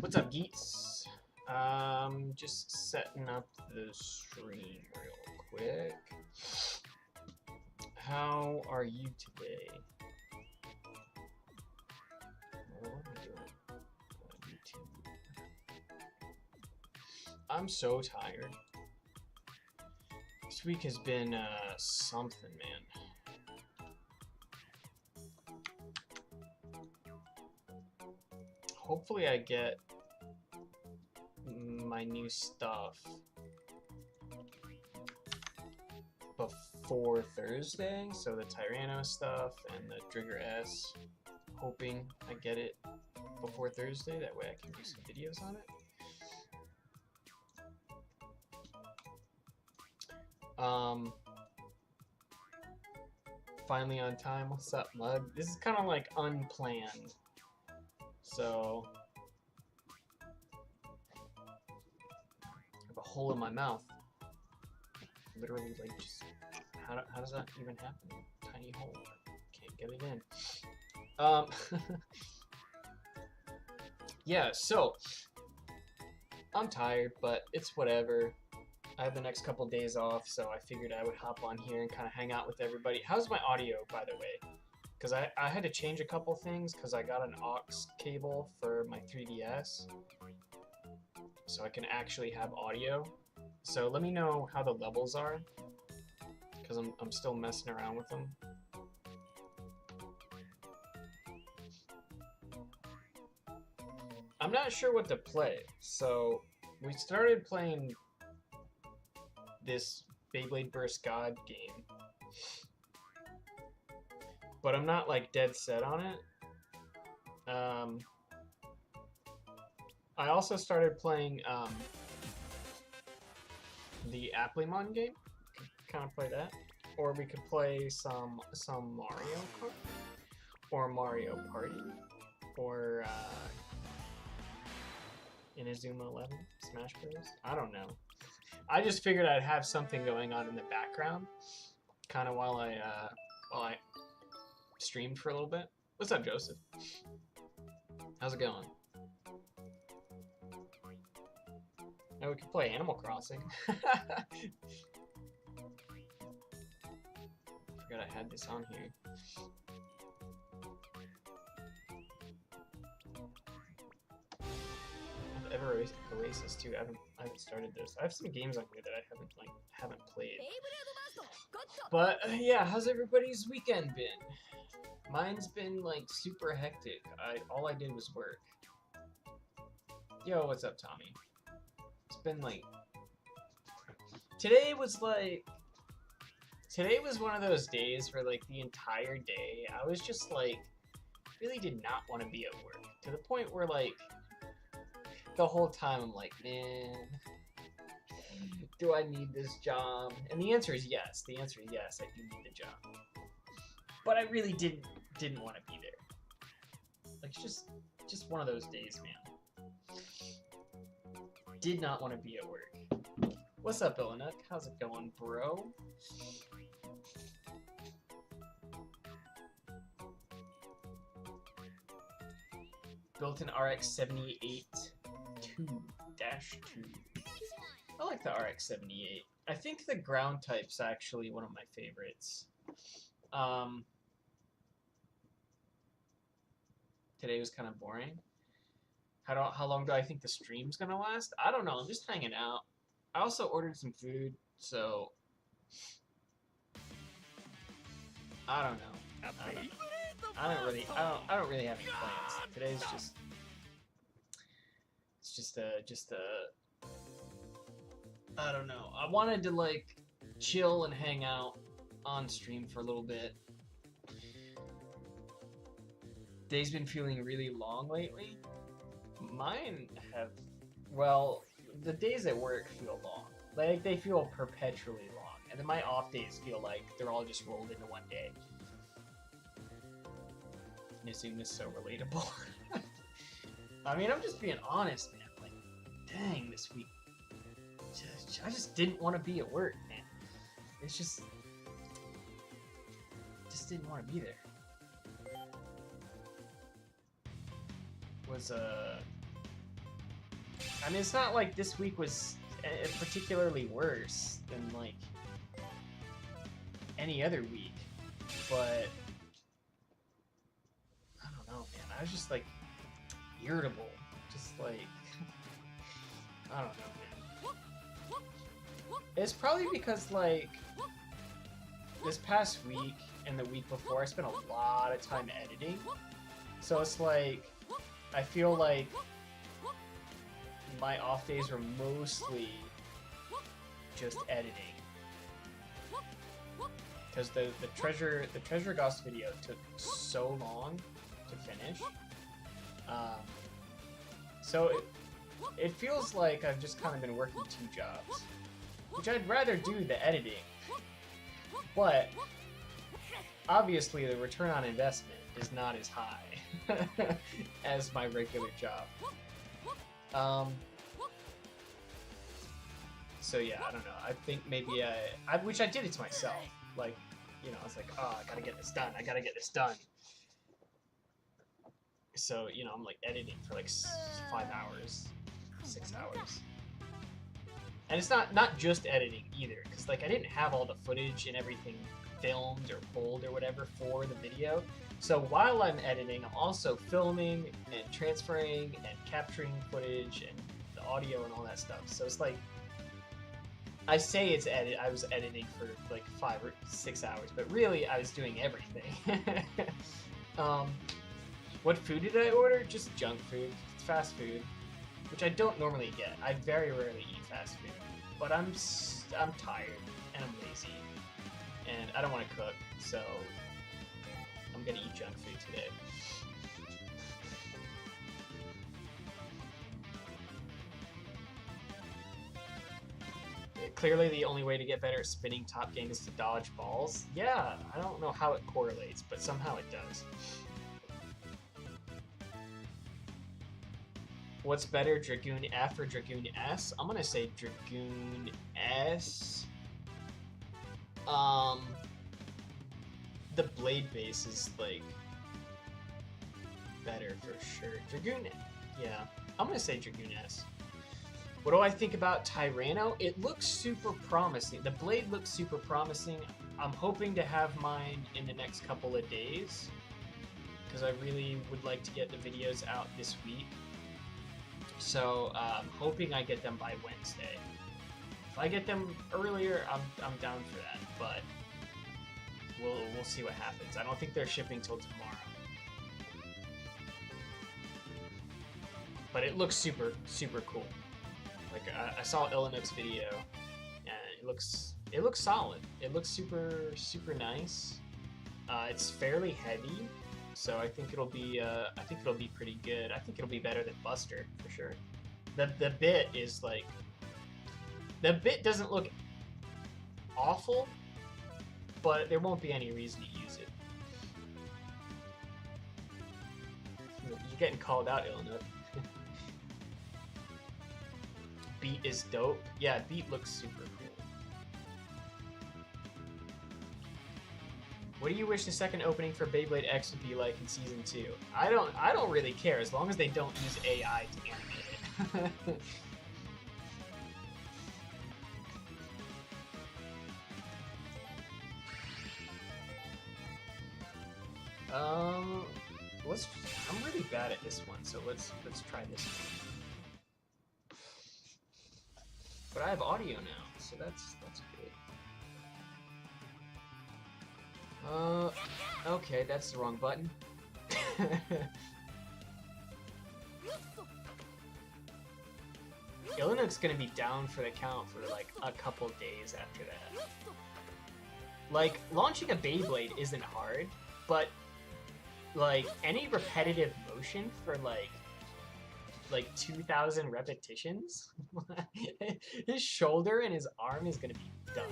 What's up, geeks? Just setting up the stream real quick. How are you today? What am I doing on YouTube? I'm so tired. This week has been something, man. Hopefully I get my new stuff before Thursday, so the Tyranno stuff and the Trigger S. Hoping I get it before Thursday, that way I can do some videos on it. Finally on time. What's up, Mug? This is kind of like unplanned, so I have a hole in my mouth. Literally, like, just how does that even happen? Tiny hole. Can't get it in. Yeah, so I'm tired, but it's whatever. I have the next couple days off, so I figured I would hop on here and kind of hang out with everybody. How's my audio, by the way? Because I had to change a couple things because I got an aux cable for my 3DS, so I can actually have audio. So let me know how the levels are, because I'm still messing around with them. I'm not sure what to play, so we started playing this Beyblade Burst God game, but I'm not like dead set on it. I also started playing the Applemon game. Could kind of play that, or we could play some Mario Kart, or Mario Party, or Inazuma 11, Smash Bros. I don't know. I just figured I'd have something going on in the background, kind of while I streamed for a little bit. What's up, Joseph? How's it going? Now we could play Animal Crossing. Forgot I had this on here. Ever Oasis 2. I haven't started this. I have some games on here that I haven't played. But yeah, how's everybody's weekend been? Mine's been like super hectic. All I did was work. Yo, what's up, Tommy? It's been like today was one of those days where like the entire day I was just like really did not want to be at work, to the point where like the whole time I'm like, man, do I need this job? And the answer is yes. The answer is yes, I do need the job. But I really didn't want to be there. Like, it's just one of those days, man. Did not want to be at work. What's up, Illinook? How's it going, bro? Built-in RX 78 2-2. I like the RX 78. I think the ground type's actually one of my favorites. Today was kind of boring. How long do I think the stream's gonna last? I don't know. I'm just hanging out. I also ordered some food, so I don't know. I don't really have any plans. Today's just I don't know. I wanted to like chill and hang out on stream for a little bit. Day's been feeling really long lately. Mine have, well, the days at work feel long. Like, they feel perpetually long. And then my off days feel like they're all just rolled into one day. Nizum is so relatable. I mean, I'm just being honest, man. Like, dang, this week. I just didn't want to be at work, man. It's just didn't want to be there. Was I mean, it's not like this week was particularly worse than like any other week, but I don't know, man. I was just like irritable, just like I don't know, man. It's probably because like this past week and the week before I spent a lot of time editing, so it's like I feel like my off days were mostly just editing. Because the treasure ghost video took so long to finish. So it feels like I've just kind of been working 2 jobs. Which I'd rather do the editing. But obviously the return on investment is not as high as my regular job. So yeah, I don't know. I think maybe which I did it to myself. Like, you know, I was like, oh, I gotta get this done. I gotta get this done. So, you know, I'm like editing for like 5 hours, 6 hours. And it's not just editing either, because like I didn't have all the footage and everything filmed or pulled or whatever for the video. So while I'm editing, I'm also filming and transferring and capturing footage and the audio and all that stuff. So it's like, I say it's I was editing for like 5 or 6 hours, but really I was doing everything. What food did I order? Just junk food, fast food, which I don't normally get. I very rarely eat fast food, but I'm tired and I'm lazy, and I don't want to cook, so I'm gonna eat junk food today. Clearly the only way to get better at spinning top game is to dodge balls. Yeah, I don't know how it correlates, but somehow it does. What's better, Dragoon F or Dragoon S? I'm gonna say Dragoon S. The blade base is like better for sure. Dragoon, yeah, I'm gonna say Dragoon S. What do I think about Tyranno? It looks super promising. The blade looks super promising. I'm hoping to have mine in the next couple of days, because I really would like to get the videos out this week. So I'm hoping I get them by Wednesday. If I get them earlier, I'm down for that, but we'll see what happens. I don't think they're shipping till tomorrow. But it looks super, super cool. Like I saw Illinook's video, and it looks solid. It looks super, super nice. It's fairly heavy, so I think it'll be pretty good. I think it'll be better than Buster for sure. The bit is like, the bit doesn't look awful, but there won't be any reason to use it. You're getting called out, Illinook. Beat is dope. Yeah, Beat looks super cool. What do you wish the second opening for Beyblade X would be like in Season 2? I don't really care, as long as they don't use AI to animate it. I'm really bad at this one, so let's try this one. But I have audio now, so that's good. Okay, that's the wrong button. Illinook's gonna be down for the count for like a couple days after that. Like, launching a Beyblade isn't hard, but like any repetitive motion for like 2,000 repetitions, his shoulder and his arm is gonna be done.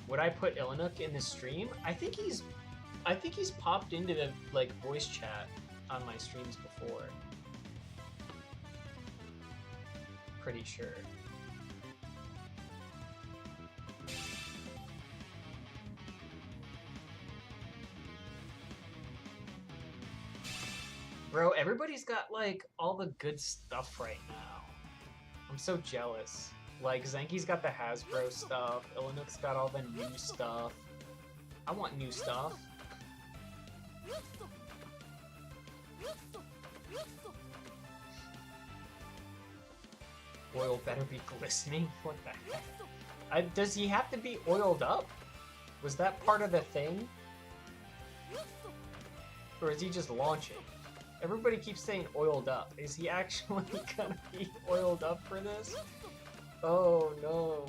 Would I put Illinook in the stream? I think he's popped into the like voice chat on my streams before. Pretty sure. Bro, everybody's got, like, all the good stuff right now. I'm so jealous. Like, Zenki's got the Hasbro stuff. Illinook's got all the new stuff. I want new stuff. Oil better be glistening? What the heck? Does he have to be oiled up? Was that part of the thing? Or is he just launching? Everybody keeps saying oiled up. Is he actually gonna be oiled up for this? Oh no.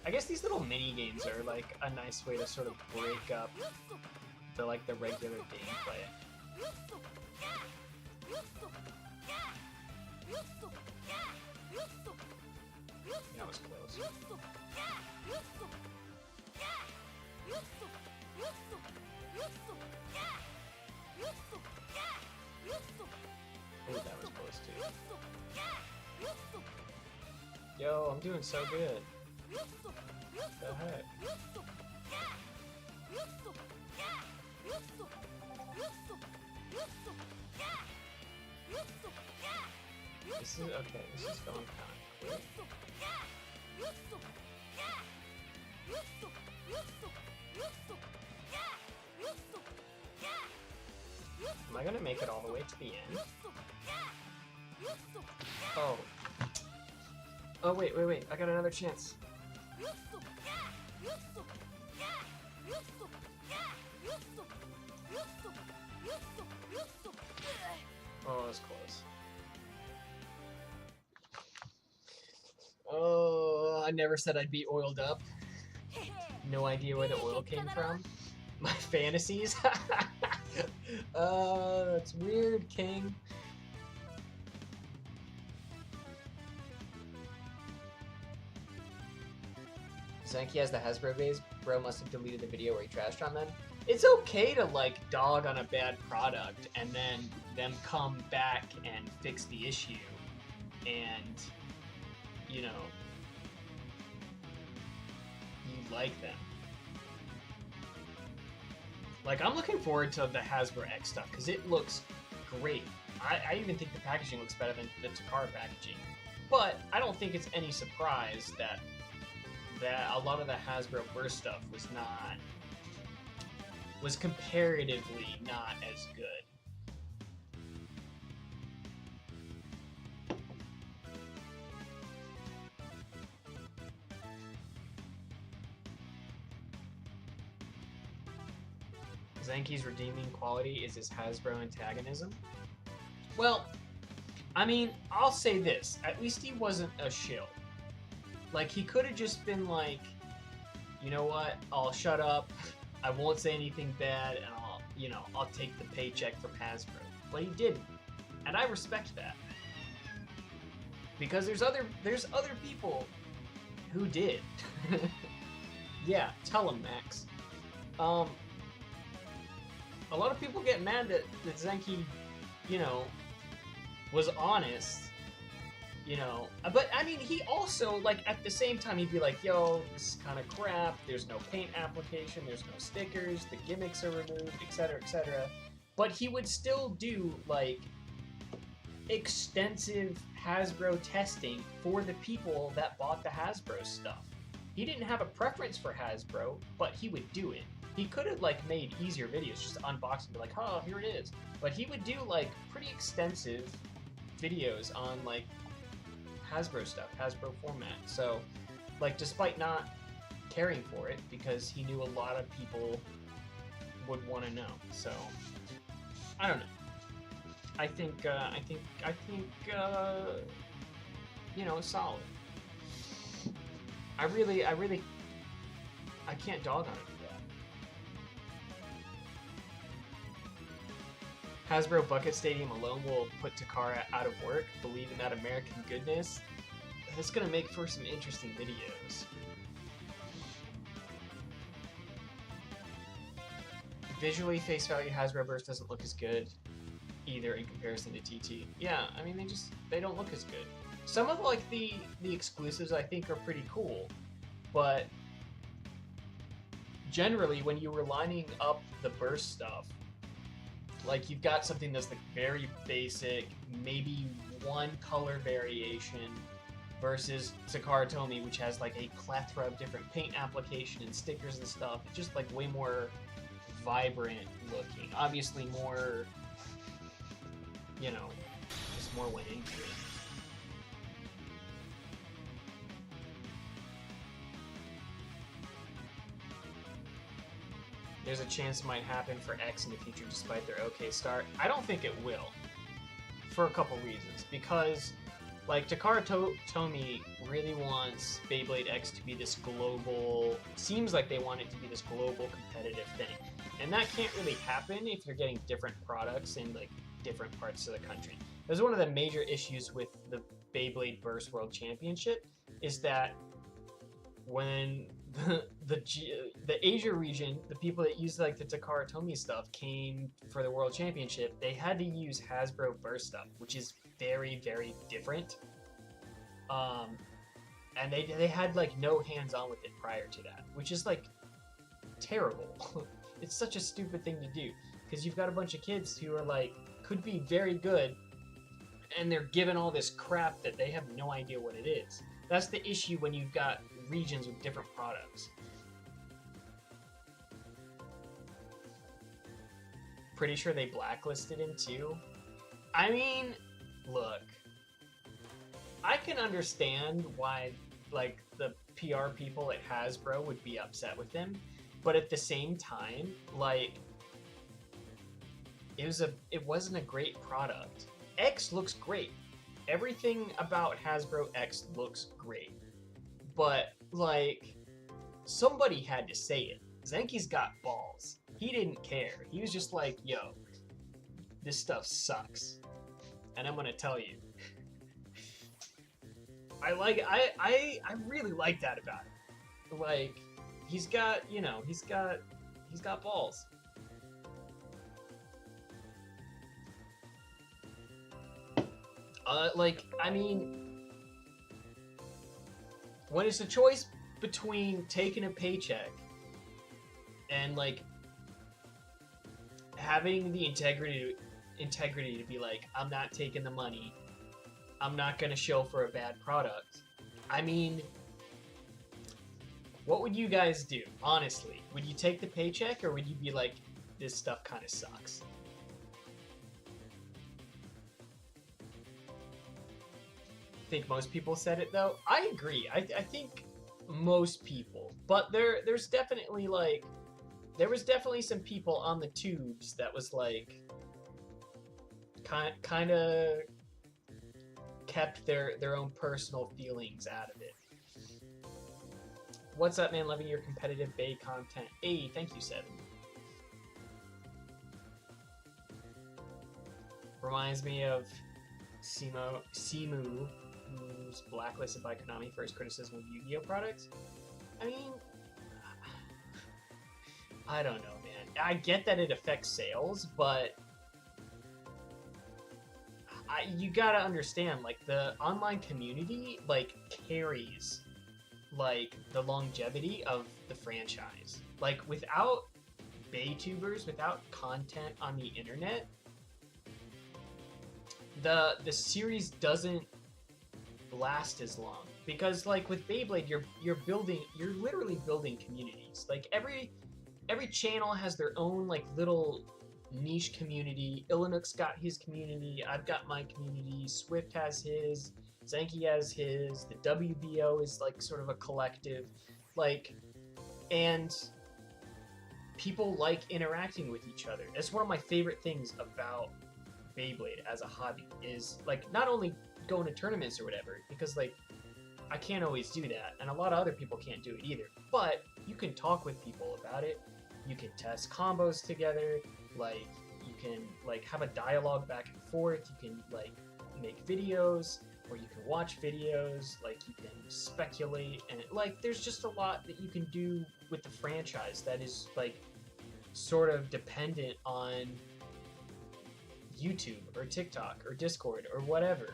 I guess these little mini games are like a nice way to sort of break up the regular gameplay. That was close. Oh, that was close too. Yo, I'm doing so good. What the heck? This is okay, this is going kind of quick. Am I gonna make it all the way to the end? Oh. Oh, wait, I got another chance. Oh, that's close. Oh, I never said I'd be oiled up. No idea where the oil came from. My fantasies? That's weird, King. Zenki has the Hasbro base. Bro must have deleted the video where he trashed on them. It's okay to, like, dog on a bad product and then them come back and fix the issue. And, you know, you like them. Like, I'm looking forward to the Hasbro X stuff because it looks great. I even think the packaging looks better than the Takara packaging. But I don't think it's any surprise that a lot of the Hasbro Burst stuff was comparatively not as good. Zenki's redeeming quality is his Hasbro antagonism. Well, I mean, I'll say this. At least he wasn't a shill. Like, he could have just been like, you know what, I'll shut up, I won't say anything bad, and I'll take the paycheck from Hasbro. But he didn't. And I respect that. Because there's other people who did. Yeah, tell him, Max. A lot of people get mad that Zenki, was honest. But I mean, he also, like, at the same time, he'd be like, yo, this is kind of crap, there's no paint application, there's no stickers, the gimmicks are removed, etc., etc. But he would still do, like, extensive Hasbro testing for the people that bought the Hasbro stuff. He didn't have a preference for Hasbro, but he would do it. He could have, like, made easier videos, just unbox and be like, oh, here it is. But he would do, like, pretty extensive videos on, like, Hasbro stuff, Hasbro format. So, like, despite not caring for it, because he knew a lot of people would want to know. So, I don't know. I think, solid. I can't dog on it for that. Hasbro Bucket Stadium alone will put Takara out of work. Believe in that American goodness. That's gonna make for some interesting videos. Visually, face value Hasbro Burst doesn't look as good. either in comparison to TT. Yeah, I mean they don't look as good. Some of like the exclusives I think are pretty cool, but generally when you were lining up the burst stuff, like you've got something that's like very basic, maybe one color variation, versus Takara Tomy, which has like a plethora of different paint application and stickers and stuff. It's just like way more vibrant looking. Obviously more, you know, just more went into it. There's a chance it might happen for X in the future despite their okay start. I don't think it will, for a couple reasons. Because, like, Takara Tomy really wants Beyblade X to be this global... Seems like they want it to be this global competitive thing. And that can't really happen if you're getting different products in, like, different parts of the country. That's one of the major issues with the Beyblade Burst World Championship, is that when the Asia region, the people that used like the Takara Tomy stuff came for the World Championship, they had to use Hasbro Burst stuff, which is very, very different. And they had like no hands-on with it prior to that, which is like terrible. It's such a stupid thing to do, because you've got a bunch of kids who are like, could be very good, and they're given all this crap that they have no idea what it is. That's the issue when you've got regions with different products. Pretty sure they blacklisted him too. I mean, look, I can understand why like the PR people at Hasbro would be upset with him, but at the same time, like, it wasn't a great product. X looks great. Everything about Hasbro X looks great. But, like, somebody had to say it. Zenki's got balls. He didn't care. He was just like, yo, this stuff sucks. And I'm gonna tell you. I really like that about him. Like, he's got, you know, he's got balls. Like, I mean, when it's a choice between taking a paycheck and, like, having the integrity to be like, I'm not taking the money, I'm not gonna show for a bad product. I mean, what would you guys do, honestly? Would you take the paycheck, or would you be like, this stuff kind of sucks? I think most people said it though. I agree. I think most people, but there was definitely some people on the tubes that was like kind of kept their own personal feelings out of it. What's up, man? Loving your competitive Bay content. Hey, thank you, Seven. Reminds me of Simu, who's blacklisted by Konami for his criticism of Yu-Gi-Oh products. I mean, I don't know, man. I get that it affects sales, but you gotta understand, like, the online community, like, carries, like, the longevity of the franchise. Like, without Baytubers, without content on the internet, the series doesn't last as long, because like with Beyblade, you're literally building communities. Like every channel has their own like little niche community. Illinook's got his community, I've got my community, Swift has his, Zenki has his, the WBO is like sort of a collective, like, and people like interacting with each other. That's one of my favorite things about Beyblade as a hobby, is like not only going to tournaments or whatever, because like I can't always do that, and a lot of other people can't do it either, but you can talk with people about it, you can test combos together, like you can like have a dialogue back and forth, you can like make videos, or you can watch videos, like you can speculate, and like there's just a lot that you can do with the franchise that is like sort of dependent on YouTube or TikTok or Discord or whatever.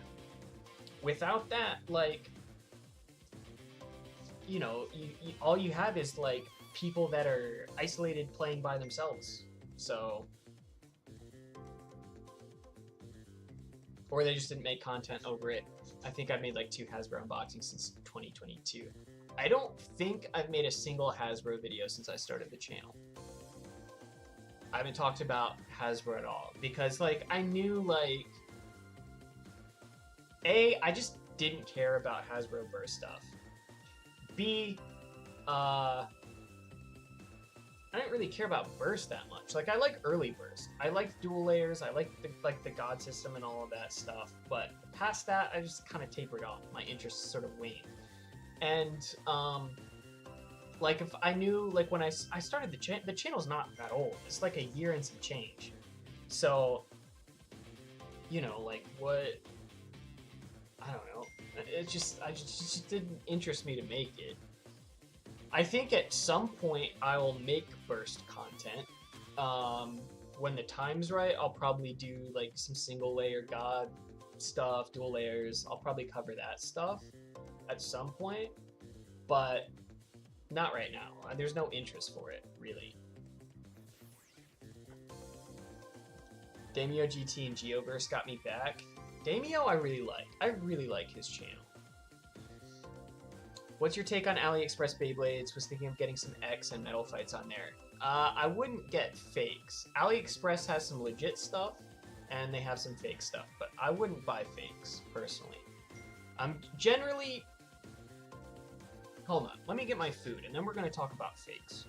Without that, like, you know, all you have is like people that are isolated playing by themselves. So, or they just didn't make content over it. I think I've made like 2 Hasbro unboxings since 2022. I don't think I've made a single Hasbro video since I started the channel. I haven't talked about Hasbro at all because like I knew like A, I just didn't care about Hasbro Burst stuff. B, I didn't really care about Burst that much. Like I like early Burst. I like dual layers. I like the God system and all of that stuff. But past that, I just kind of tapered off. My interest sort of waned. And like if I knew like when I started the channel's not that old. It's like a year and some change. So you know like what I don't know. I just didn't interest me to make it. I think at some point I will make Burst content. When the time's right, I'll probably do like some single layer God stuff, dual layers. I'll probably cover that stuff at some point, but not right now. There's no interest for it, really. Daimyo GT and Geoverse got me back. Daimyo I really like. I really like his channel. What's your take on AliExpress Beyblades? Was thinking of getting some X and Metal Fights on there. I wouldn't get fakes. AliExpress has some legit stuff, and they have some fake stuff, but I wouldn't buy fakes, personally. I'm generally... Hold on, let me get my food, and then we're going to talk about fakes.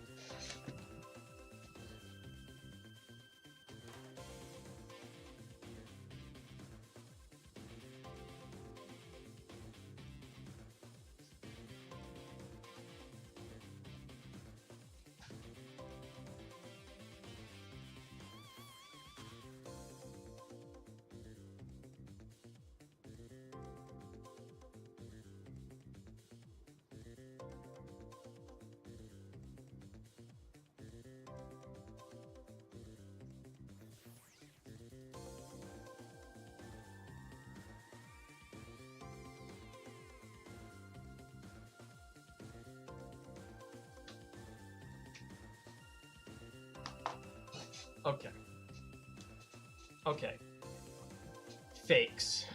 Okay. Okay. Fakes.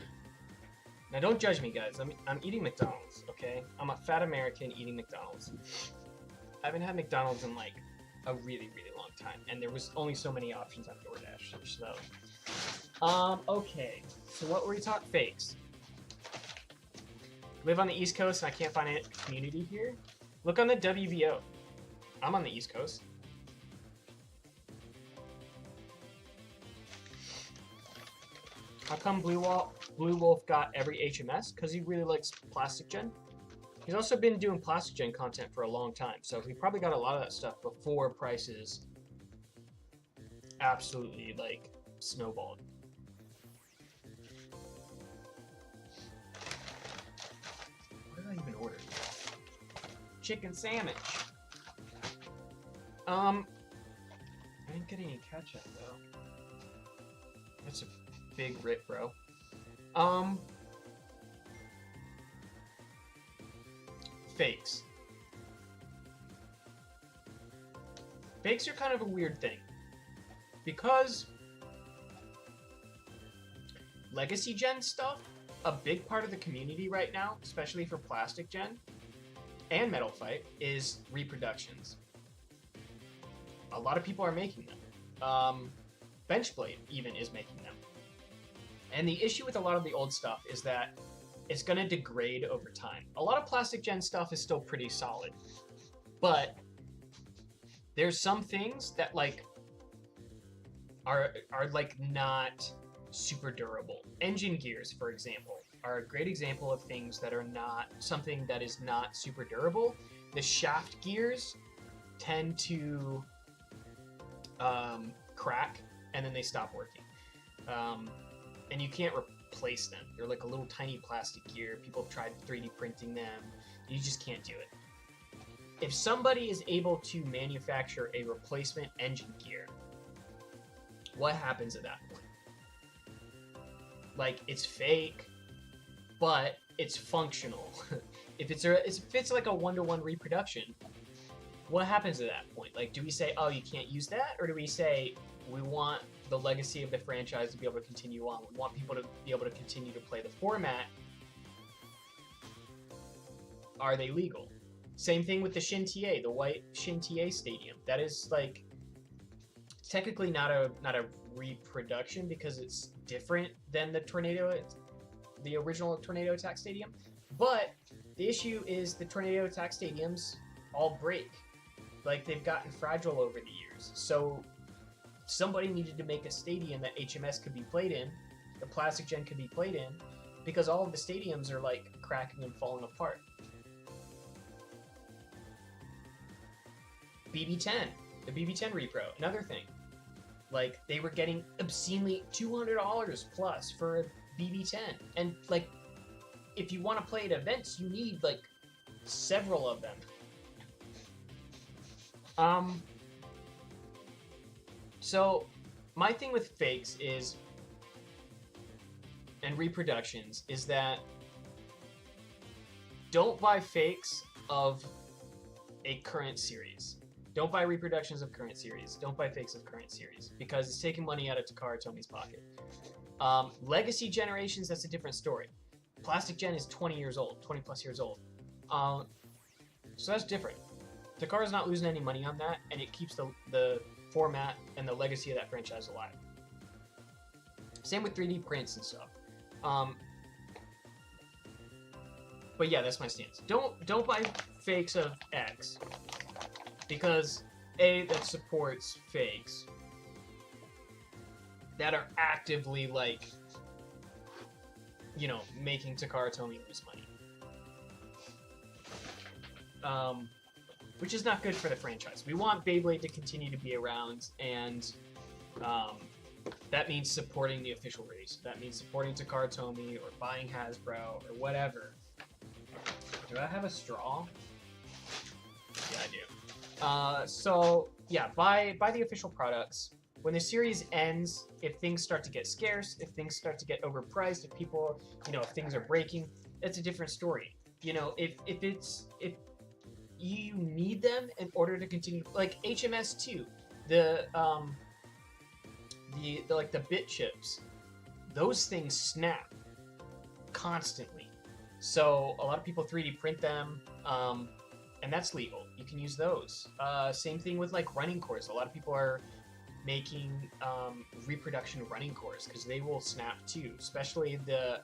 Now don't judge me, guys. I'm eating McDonald's, okay? I'm a fat American eating McDonald's. I haven't had McDonald's in like a really, really long time, and there was only so many options on DoorDash. So, okay. So what were we talking? Fakes. Live on the East Coast, and I can't find a community here. Look on the WBO. I'm on the East Coast. How come Blue Wolf got every HMS? Because he really likes Plastic Gen. He's also been doing Plastic Gen content for a long time, so he probably got a lot of that stuff before prices absolutely, like, snowballed. What did I even order? Chicken sandwich. I didn't get any ketchup, though. That's a big rip, bro. Fakes. Fakes are kind of a weird thing. Because Legacy Gen stuff, a big part of the community right now, especially for Plastic Gen and Metal Fight, is reproductions. A lot of people are making them. Benchblade even is making them. And the issue with a lot of the old stuff is that it's going to degrade over time. A lot of Plastic Gen stuff is still pretty solid, but there's some things that like are like not super durable. Engine gears, for example, are a great example of things that are not something that is not super durable. The shaft gears tend to crack and then they stop working. And you can't replace them. They're like a little tiny plastic gear. People have tried 3D printing them. You just can't do it. If somebody is able to manufacture a replacement engine gear, what happens at that point? Like, it's fake, but it's functional. If it's like a 1-to-1 reproduction, what happens at that point? Like, do we say, oh, you can't use that? Or do we say, we want the legacy of the franchise to be able to continue on? We want people to be able to continue to play the format. Are they legal? Same thing with the Shin TA, the white Shin TA stadium. That is, like, technically not a reproduction because it's different than the original Tornado Attack Stadium. But the issue is the Tornado Attack Stadiums all break. Like, they've gotten fragile over the years. So somebody needed to make a stadium that HMS could be played in, the Plastic Gen could be played in, because all of the stadiums are, like, cracking and falling apart. BB10, the BB10 repro, another thing. Like, they were getting obscenely $200 plus for a BB10. And, like, if you want to play at events, you need, like, several of them. So, my thing with fakes is, and reproductions, is that don't buy fakes of a current series. Don't buy reproductions of current series. Don't buy fakes of current series, because it's taking money out of Takara Tomi's pocket. Legacy generations, that's a different story. Plastic Gen is 20 years old, 20 plus years old. So that's different. Takara's not losing any money on that, and it keeps the format and the legacy of that franchise alive. Same with 3D prints and stuff. But yeah, that's my stance. Don't buy fakes of X, because A, that supports fakes that are actively, like, you know, making Takara Tomy lose money. Which is not good for the franchise. We want Beyblade to continue to be around, and that means supporting the official race. That means supporting Takara Tomy or buying Hasbro or whatever. Do I have a straw? Yeah, I do. So yeah, buy the official products. When the series ends, if things start to get scarce, if things start to get overpriced, if people, you know, if things are breaking, that's a different story. You know, if you need them in order to continue, like HMS2, the like the bit chips, those things snap constantly. So a lot of people 3D print them, and that's legal. You can use those. Same thing with, like, running cores. A lot of people are making reproduction running cores because they will snap too, especially the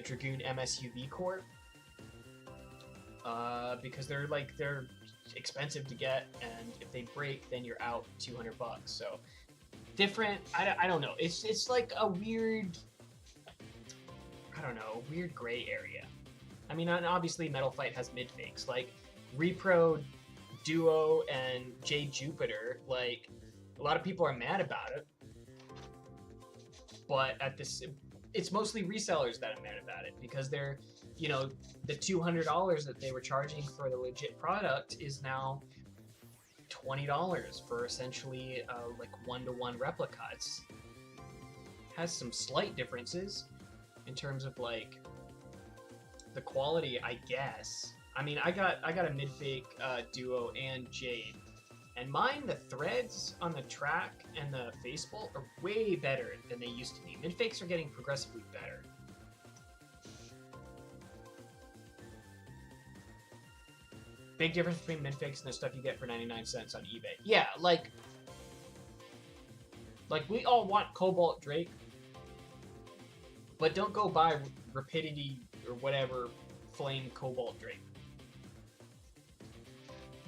Dragoon MSUV core, because they're expensive to get, and if they break, then you're out $200. So different. I don't know. It's like a weird, I don't know, weird gray area. I mean, obviously Metal Fight has mid fakes, like Repro Duo and Jade Jupiter. Like, a lot of people are mad about it, but it's mostly resellers that are mad about it, because they're, you know, the $200 that they were charging for the legit product is now $20 for essentially like 1-to-1 replica. It has some slight differences in terms of, like, the quality, I guess. I mean, I got a mid-fake Duo and Jade, and mine, the threads on the track and the facebolt are way better than they used to be. Mid-fakes are getting progressively better. Big difference between mid-fakes and the stuff you get for 99 cents on eBay. Yeah, like we all want Cobalt Drake, but don't go buy Rapidity or whatever Flame Cobalt Drake,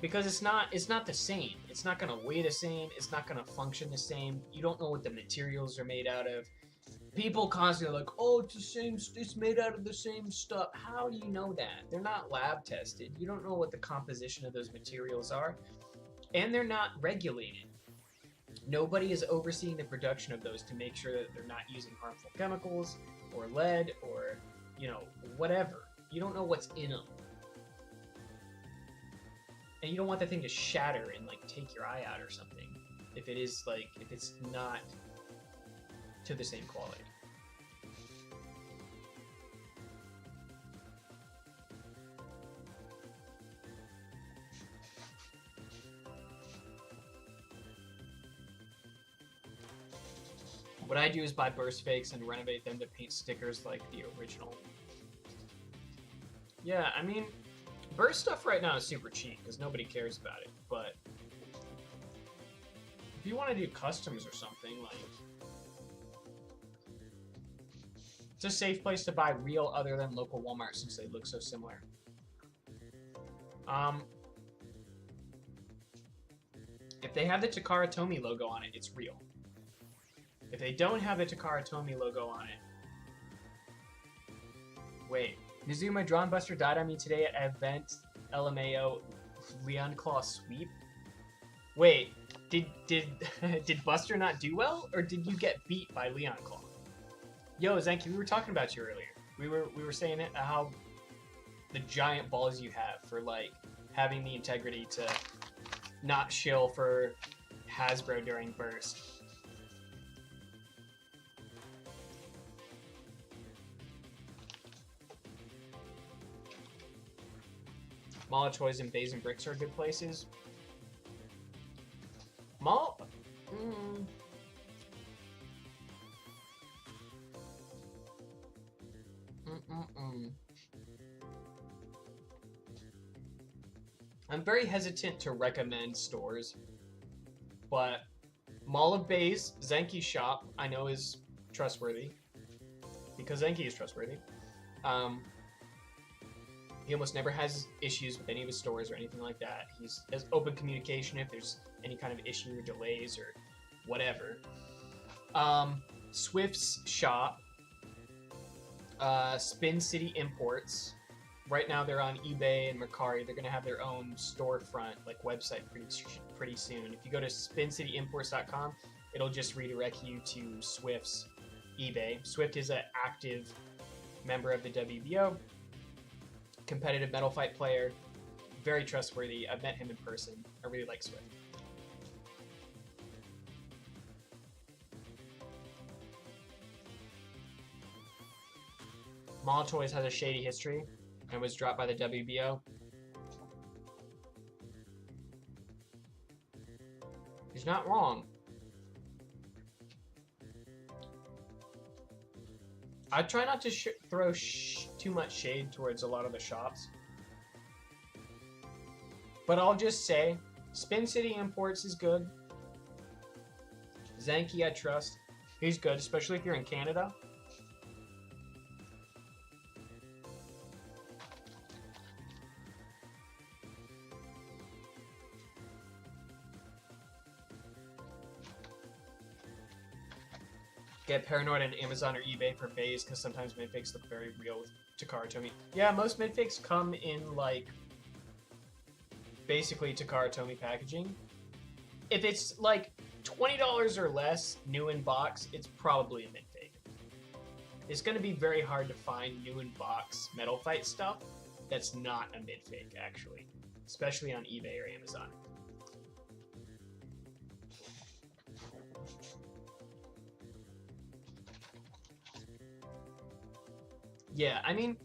because it's not the same. It's not gonna weigh the same. It's not gonna function the same. You don't know what the materials are made out of. People constantly are like, oh, it's the same. It's made out of the same stuff. How do you know that? They're not lab tested. You don't know what the composition of those materials are, and they're not regulated. Nobody is overseeing the production of those to make sure that they're not using harmful chemicals or lead or, you know, whatever. You don't know what's in them. And you don't want the thing to shatter and, like, take your eye out or something. If it's not to the same quality. What I do is buy burst fakes and renovate them to paint stickers like the original. Yeah, I mean, burst stuff right now is super cheap because nobody cares about it, but if you want to do customs or something, like, it's a safe place to buy real other than local Walmart since they look so similar. If they have the Takara Tomy logo on it, it's real. If they don't have the Takara Tomy logo on it... Wait. Nizuma Drawnbuster died on me today at event LMAO Leon Claw Sweep? Wait, did did Buster not do well? Or did you get beat by Leon Claw? Yo, Zenki, we were talking about you earlier. We were saying it, how the giant balls you have for, like, having the integrity to not shill for Hasbro during Burst. Mala Toys and Bays and Bricks are good places. Mall... I'm very hesitant to recommend stores, but Mall of Bays, Zenki's shop, I know is trustworthy, because Zenki is trustworthy. He almost never has issues with any of his stores or anything like that. He has open communication if there's any kind of issue or delays or whatever. Swift's shop, Spin City Imports. Right now they're on eBay and Mercari. They're gonna have their own storefront, like website, pretty soon. If you go to spincityimports.com, it'll just redirect you to Swift's eBay. Swift is an active member of the WBO. Competitive Metal Fight player, very trustworthy. I've met him in person. I really like Swift. Mall Toys has a shady history and was dropped by the WBO. He's not wrong. I try not to throw too much shade towards a lot of the shops. But I'll just say, Spin City Imports is good. Zenki, I trust. He's good, especially if you're in Canada. Get Paranoid on Amazon or eBay for bays, because sometimes midfakes look very real with Takara Tomy. Yeah, most midfakes come in, like, basically Takara Tomy packaging. If it's, like, $20 or less, new in box, it's probably a midfake. It's going to be very hard to find new in box Metal Fight stuff that's not a midfake, actually. Especially on eBay or Amazon. Yeah, I mean,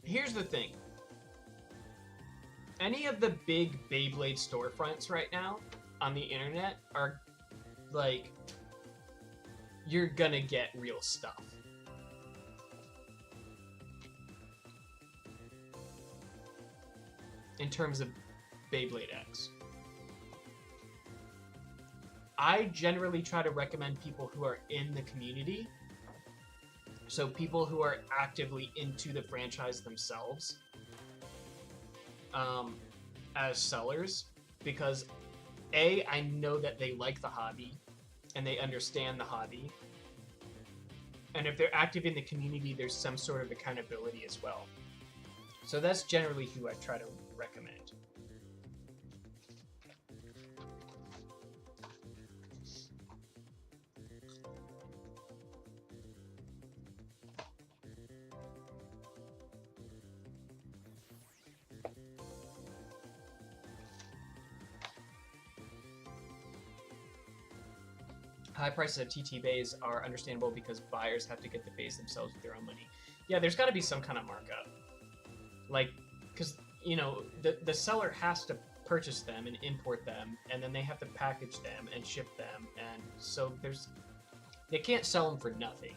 here's the thing. Any of the big Beyblade storefronts right now on the internet are, like, you're gonna get real stuff. In terms of Beyblade X. I generally try to recommend people who are in the community. So people who are actively into the franchise themselves as sellers, because A, I know that they like the hobby and they understand the hobby. And if they're active in the community, there's some sort of accountability as well. So that's generally who I try to recommend. High prices of TT bays are understandable because buyers have to get the bays themselves with their own money. Yeah, there's got to be some kind of markup. Like, because, you know, the seller has to purchase them and import them, and then they have to package them and ship them, and so they can't sell them for nothing.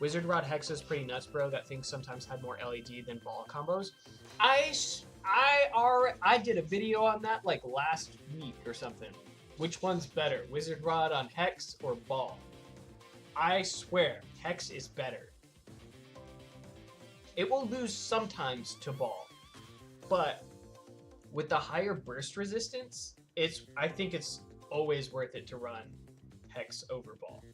Wizard Rod Hex is pretty nuts, bro. That thing sometimes had more LED than ball combos. I did a video on that like last week or something. Which one's better, Wizard Rod on Hex or ball? I swear, Hex is better. It will lose sometimes to ball, but with the higher burst resistance, I think it's always worth it to run Hex over ball.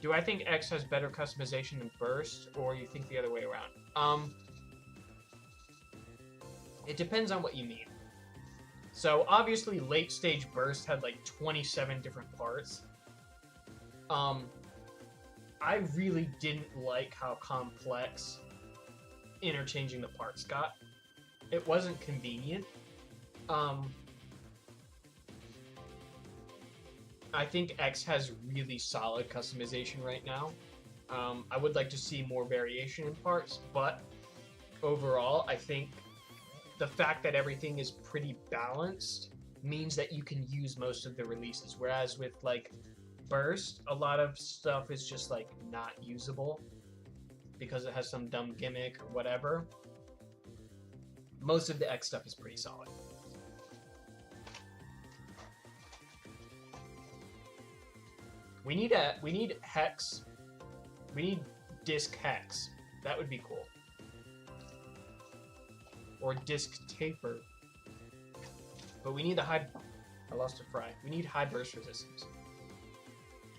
Do I think X has better customization than Burst, or you think the other way around? It depends on what you mean. So obviously late stage Burst had like 27 different parts. I really didn't like how complex interchanging the parts got. It wasn't convenient. I think X has really solid customization right now. I would like to see more variation in parts, but overall, I think the fact that everything is pretty balanced means that you can use most of the releases. Whereas with like Burst, a lot of stuff is just like not usable because it has some dumb gimmick or whatever. Most of the X stuff is pretty solid. We need Hex. We need Disc Hex. That would be cool. Or Disc Taper. But we need the high... I lost a fry. We need high burst resistance.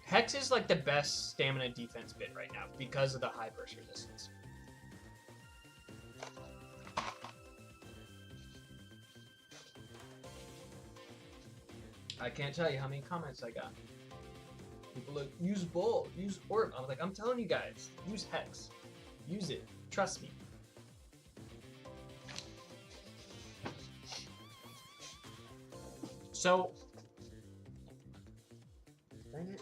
Hex is like the best stamina defense bit right now because of the high burst resistance. I can't tell you how many comments I got. People like, use ball, use orb. I'm like, I'm telling you guys, use Hex. Use it. Trust me. So, dang it.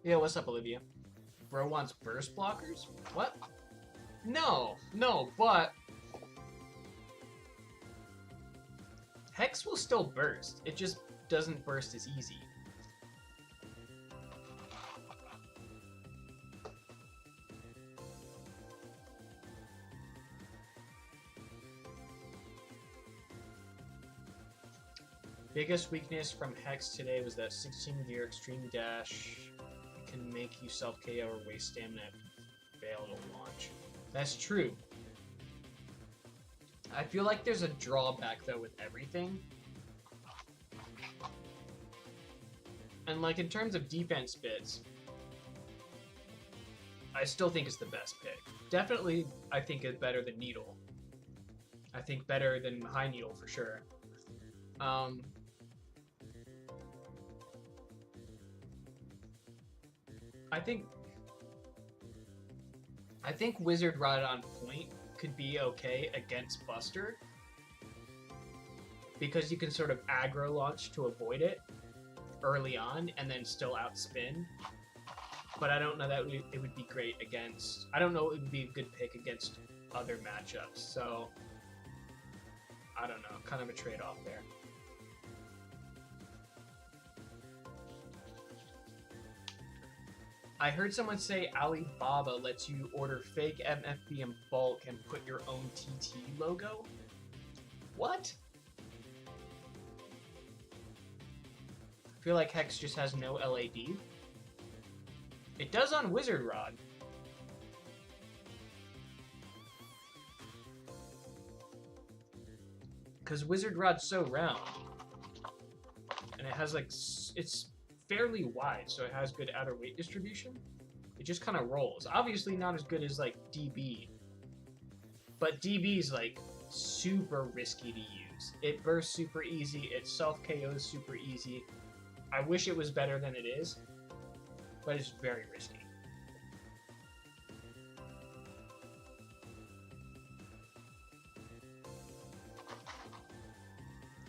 Yeah, what's up, Olivia? Bro wants burst blockers? What? No, but Hex will still burst. It just doesn't burst as easy. Biggest weakness from Hex today was that 16 gear extreme dash can make you self KO or waste stamina if you fail to launch. That's true. I feel like there's a drawback though with everything. And like in terms of defense bits, I still think it's the best pick. Definitely I think it's better than Needle. I think better than High Needle for sure. I think Wizard Rod on point could be okay against Buster because you can sort of aggro launch to avoid it early on and then still outspin. But I don't know that it would be great against... I don't know it would be a good pick against other matchups. So, I don't know. Kind of a trade-off there. I heard someone say Alibaba lets you order fake MFB in bulk and put your own TT logo. What? I feel like Hex just has no LAD. It does on Wizard Rod. Because Wizard Rod's so round. And it has like... It's fairly wide, so it has good outer weight distribution. It just kind of rolls. Obviously not as good as like DB, but DB is like super risky to use. It bursts super easy. It self KOs super easy. I wish it was better than it is, but it's very risky.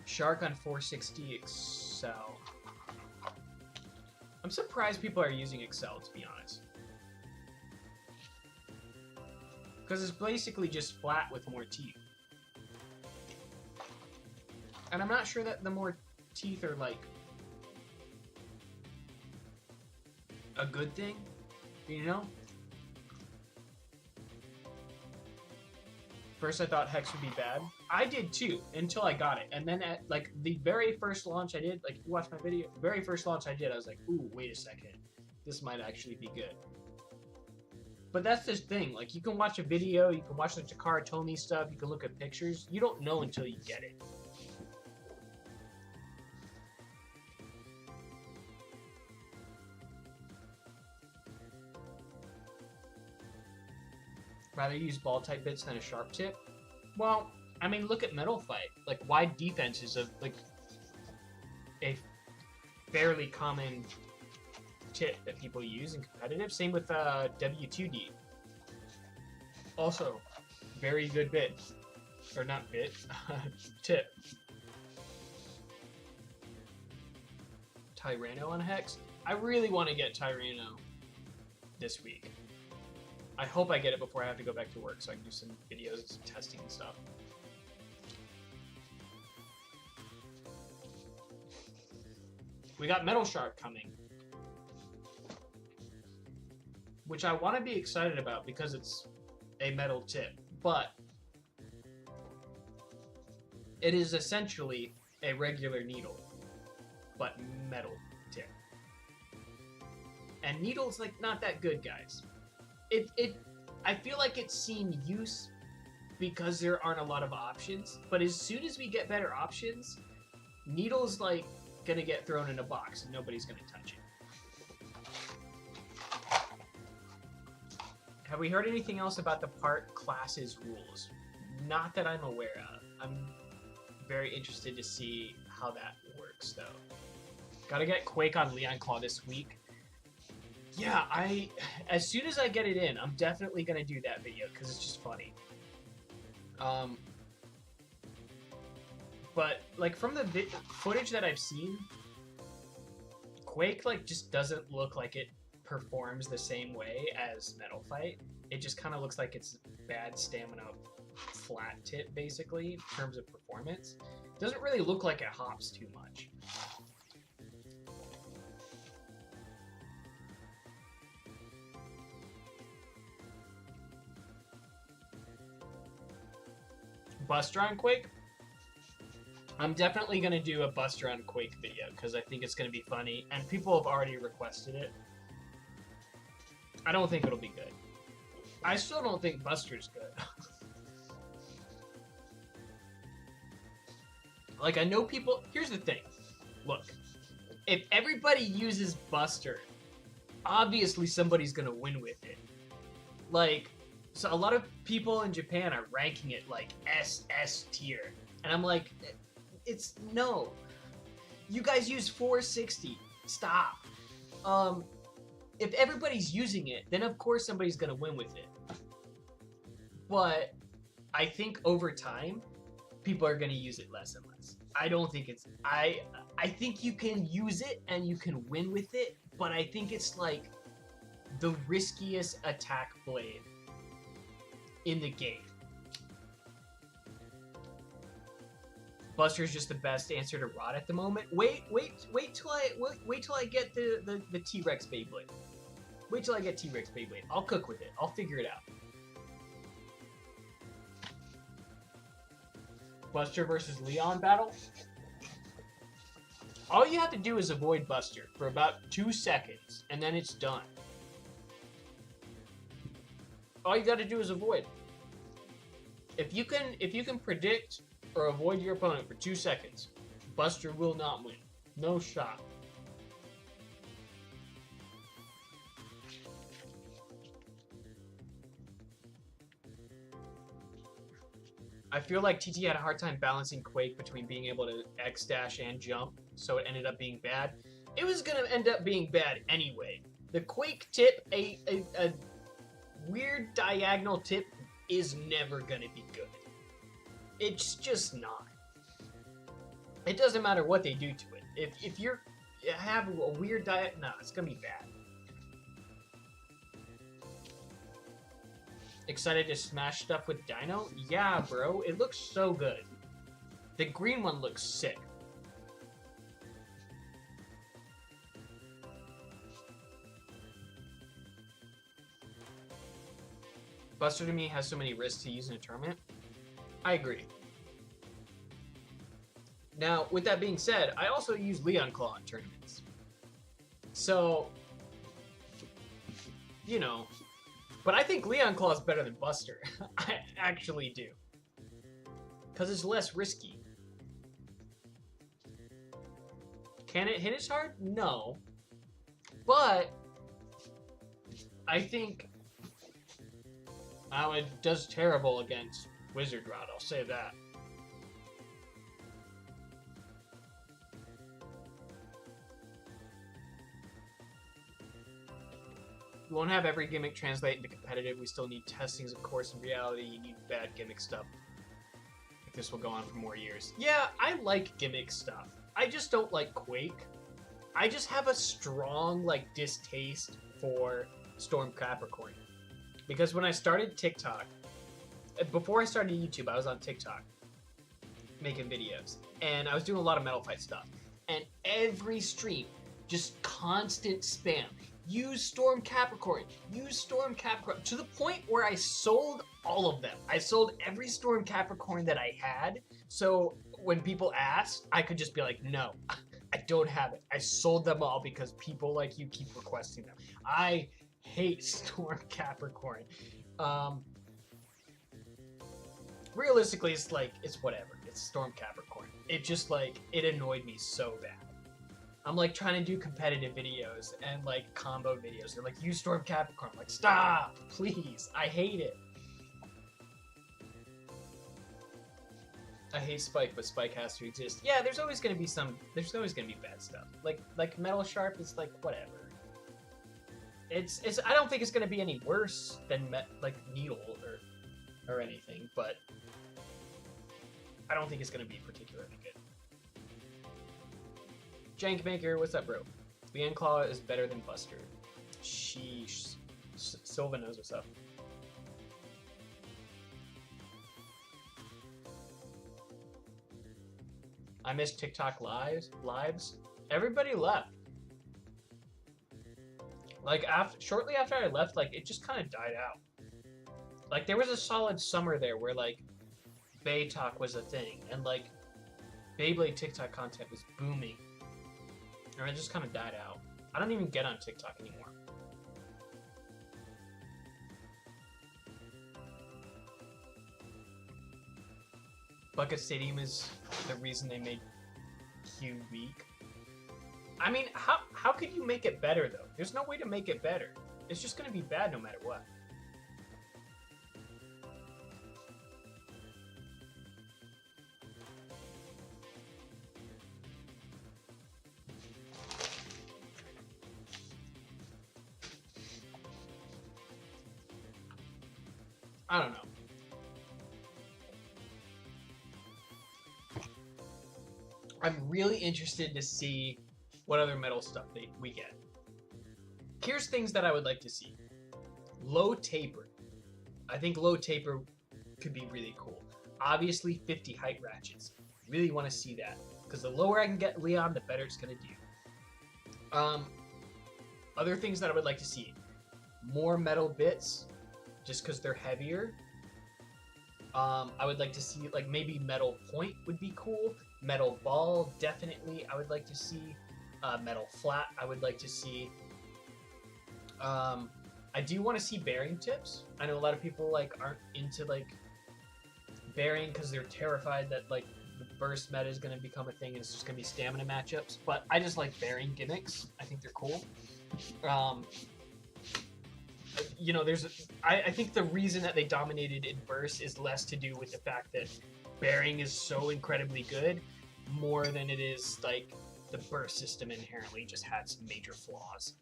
Shark on 460 Excel. I'm surprised people are using Excel, to be honest. Because it's basically just flat with more teeth. And I'm not sure that the more teeth are like a good thing, you know? First I thought Hex would be bad. I did too, until I got it. And then at like the very first launch I did, like if you watch my video, the very first launch I did, I was like, ooh, wait a second. This might actually be good. But that's the thing, like you can watch a video, you can watch the Takara Tomy stuff, you can look at pictures, you don't know until you get it. Rather use ball type bits than a sharp tip? Well, I mean, look at Metal Fight. Like, wide defense is a fairly common tip that people use in competitive. Same with W2D. Also, very good bit. Or not bit, tip. Tyranno on Hex? I really want to get Tyranno this week. I hope I get it before I have to go back to work so I can do some videos, testing and stuff. We got Metal Shark coming, which I want to be excited about because it's a metal tip, but it is essentially a regular needle, but metal tip. And needle's like not that good, guys. I feel like it's seen use because there aren't a lot of options, but as soon as we get better options, needle's like gonna get thrown in a box and nobody's gonna touch it. Have we heard anything else about the part classes rules? Not that I'm aware of. I'm very interested to see how that works though. Gotta get Quake on Leon Claw this week. Yeah, as soon as I get it in, I'm definitely gonna do that video because it's just funny. But like from the footage that I've seen, Quake like just doesn't look like it performs the same way as Metal Fight. It just kind of looks like it's bad stamina, flat tip basically in terms of performance. It doesn't really look like it hops too much. Buster on Quake? I'm definitely going to do a Buster on Quake video because I think it's going to be funny and people have already requested it. I don't think it'll be good. I still don't think Buster's good. Like, I know people... Here's the thing. Look, if everybody uses Buster, obviously somebody's going to win with it. Like... So a lot of people in Japan are ranking it like SS tier. And I'm like, it's no. You guys use 460. Stop. If everybody's using it, then of course somebody's going to win with it. But I think over time, people are going to use it less and less. I don't think it's... I think you can use it and you can win with it, but I think it's like the riskiest attack blade in the game. Buster's just the best answer to Rod at the moment. Wait till I get the T-Rex Beyblade. Wait till I get T-Rex Beyblade. I'll cook with it. I'll figure it out. Buster versus Leon battle. All you have to do is avoid Buster for about 2 seconds, and then it's done. All you got to do is avoid. If you can predict or avoid your opponent for 2 seconds, Buster will not win. No shot. I feel like TT had a hard time balancing Quake between being able to X dash and jump, so it ended up being bad. It was gonna end up being bad anyway. The Quake tip, a weird diagonal tip, is never gonna be good. It's just not. It doesn't matter what they do to it. If you have a weird no, it's gonna be bad. Excited to smash stuff with Dino? Yeah, bro. It looks so good. The green one looks sick. Buster to me has so many risks to use in a tournament. I agree. Now, with that being said, I also use Leon Claw in tournaments. So, you know, but I think Leon Claw is better than Buster. I actually do. Because it's less risky. Can it hit as hard? No. But I think it does terrible against Wizard Rod, I'll say that. You won't have every gimmick translate into competitive. We still need testings, of course. In reality, you need bad gimmick stuff. If this will go on for more years. Yeah, I like gimmick stuff. I just don't like Quake. I just have a strong, distaste for Storm Capricorn. Because when I started TikTok, before I started YouTube, I was on TikTok making videos. And I was doing a lot of Metal Fight stuff. And every stream, just constant spam. Use Storm Capricorn. Use Storm Capricorn. To the point where I sold all of them. I sold every Storm Capricorn that I had. So when people asked, I could just be like, no, I don't have it. I sold them all because people like you keep requesting them. I hate Storm Capricorn. Realistically, it's whatever. It's Storm Capricorn. It just, it annoyed me so bad. I'm trying to do competitive videos and combo videos. They're like, use Storm Capricorn. I'm like, stop, please. I hate it. I hate Spike, but Spike has to exist. Yeah, there's always gonna be bad stuff. Like Metal Sharp is whatever. It's I don't think it's gonna be any worse than Needle or anything, but I don't think it's gonna be particularly good. Jank Maker, what's up, bro? Leon Claw is better than Buster. Sheesh. Silva knows what's up. I missed TikTok lives. Everybody left. Shortly after I left, it just kind of died out. There was a solid summer there where Bay Talk was a thing, and Beyblade TikTok content was booming. And it just kind of died out. I don't even get on TikTok anymore. Bucket Stadium is the reason they made Q weak. I mean, how could you make it better, though? There's no way to make it better. It's just going to be bad no matter what. I don't know. I'm really interested to see what other metal stuff we get. Here's things that I would like to see. Low taper. I think low taper could be really cool. Obviously, 50 height ratchets. Really want to see that. Because the lower I can get Leon, the better it's going to do. Other things that I would like to see. More metal bits. Just because they're heavier. I would like to see, maybe metal point would be cool. Metal ball, definitely, I would like to see. Metal flat, I would like to see. I do want to see bearing tips. I know a lot of people, aren't into, bearing because they're terrified that, the burst meta is going to become a thing and it's just going to be stamina matchups. But I just like bearing gimmicks. I think they're cool. you know, I think the reason that they dominated in burst is less to do with the fact that bearing is so incredibly good, more than it is like the burst system inherently just had some major flaws.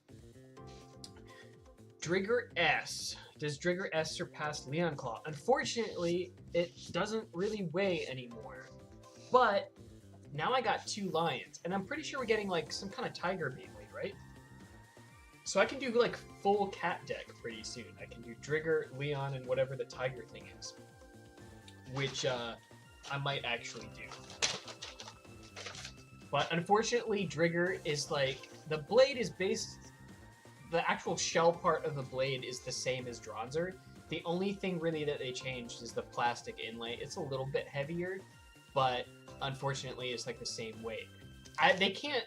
Drigger S. Does Drigger S surpass Leon Claw? Unfortunately, it doesn't really weigh anymore. But now I got 2 lions, and I'm pretty sure we're getting like some kind of tiger Beyblade, right? So I can do like full cat deck pretty soon. I can do Drigger, Leon, and whatever the tiger thing is, which I might actually do. But unfortunately, Drigger is like, the blade is based, the actual shell part of the blade is the same as Dronzer. The only thing really that they changed is the plastic inlay. It's a little bit heavier, but unfortunately it's like the same weight. They can't...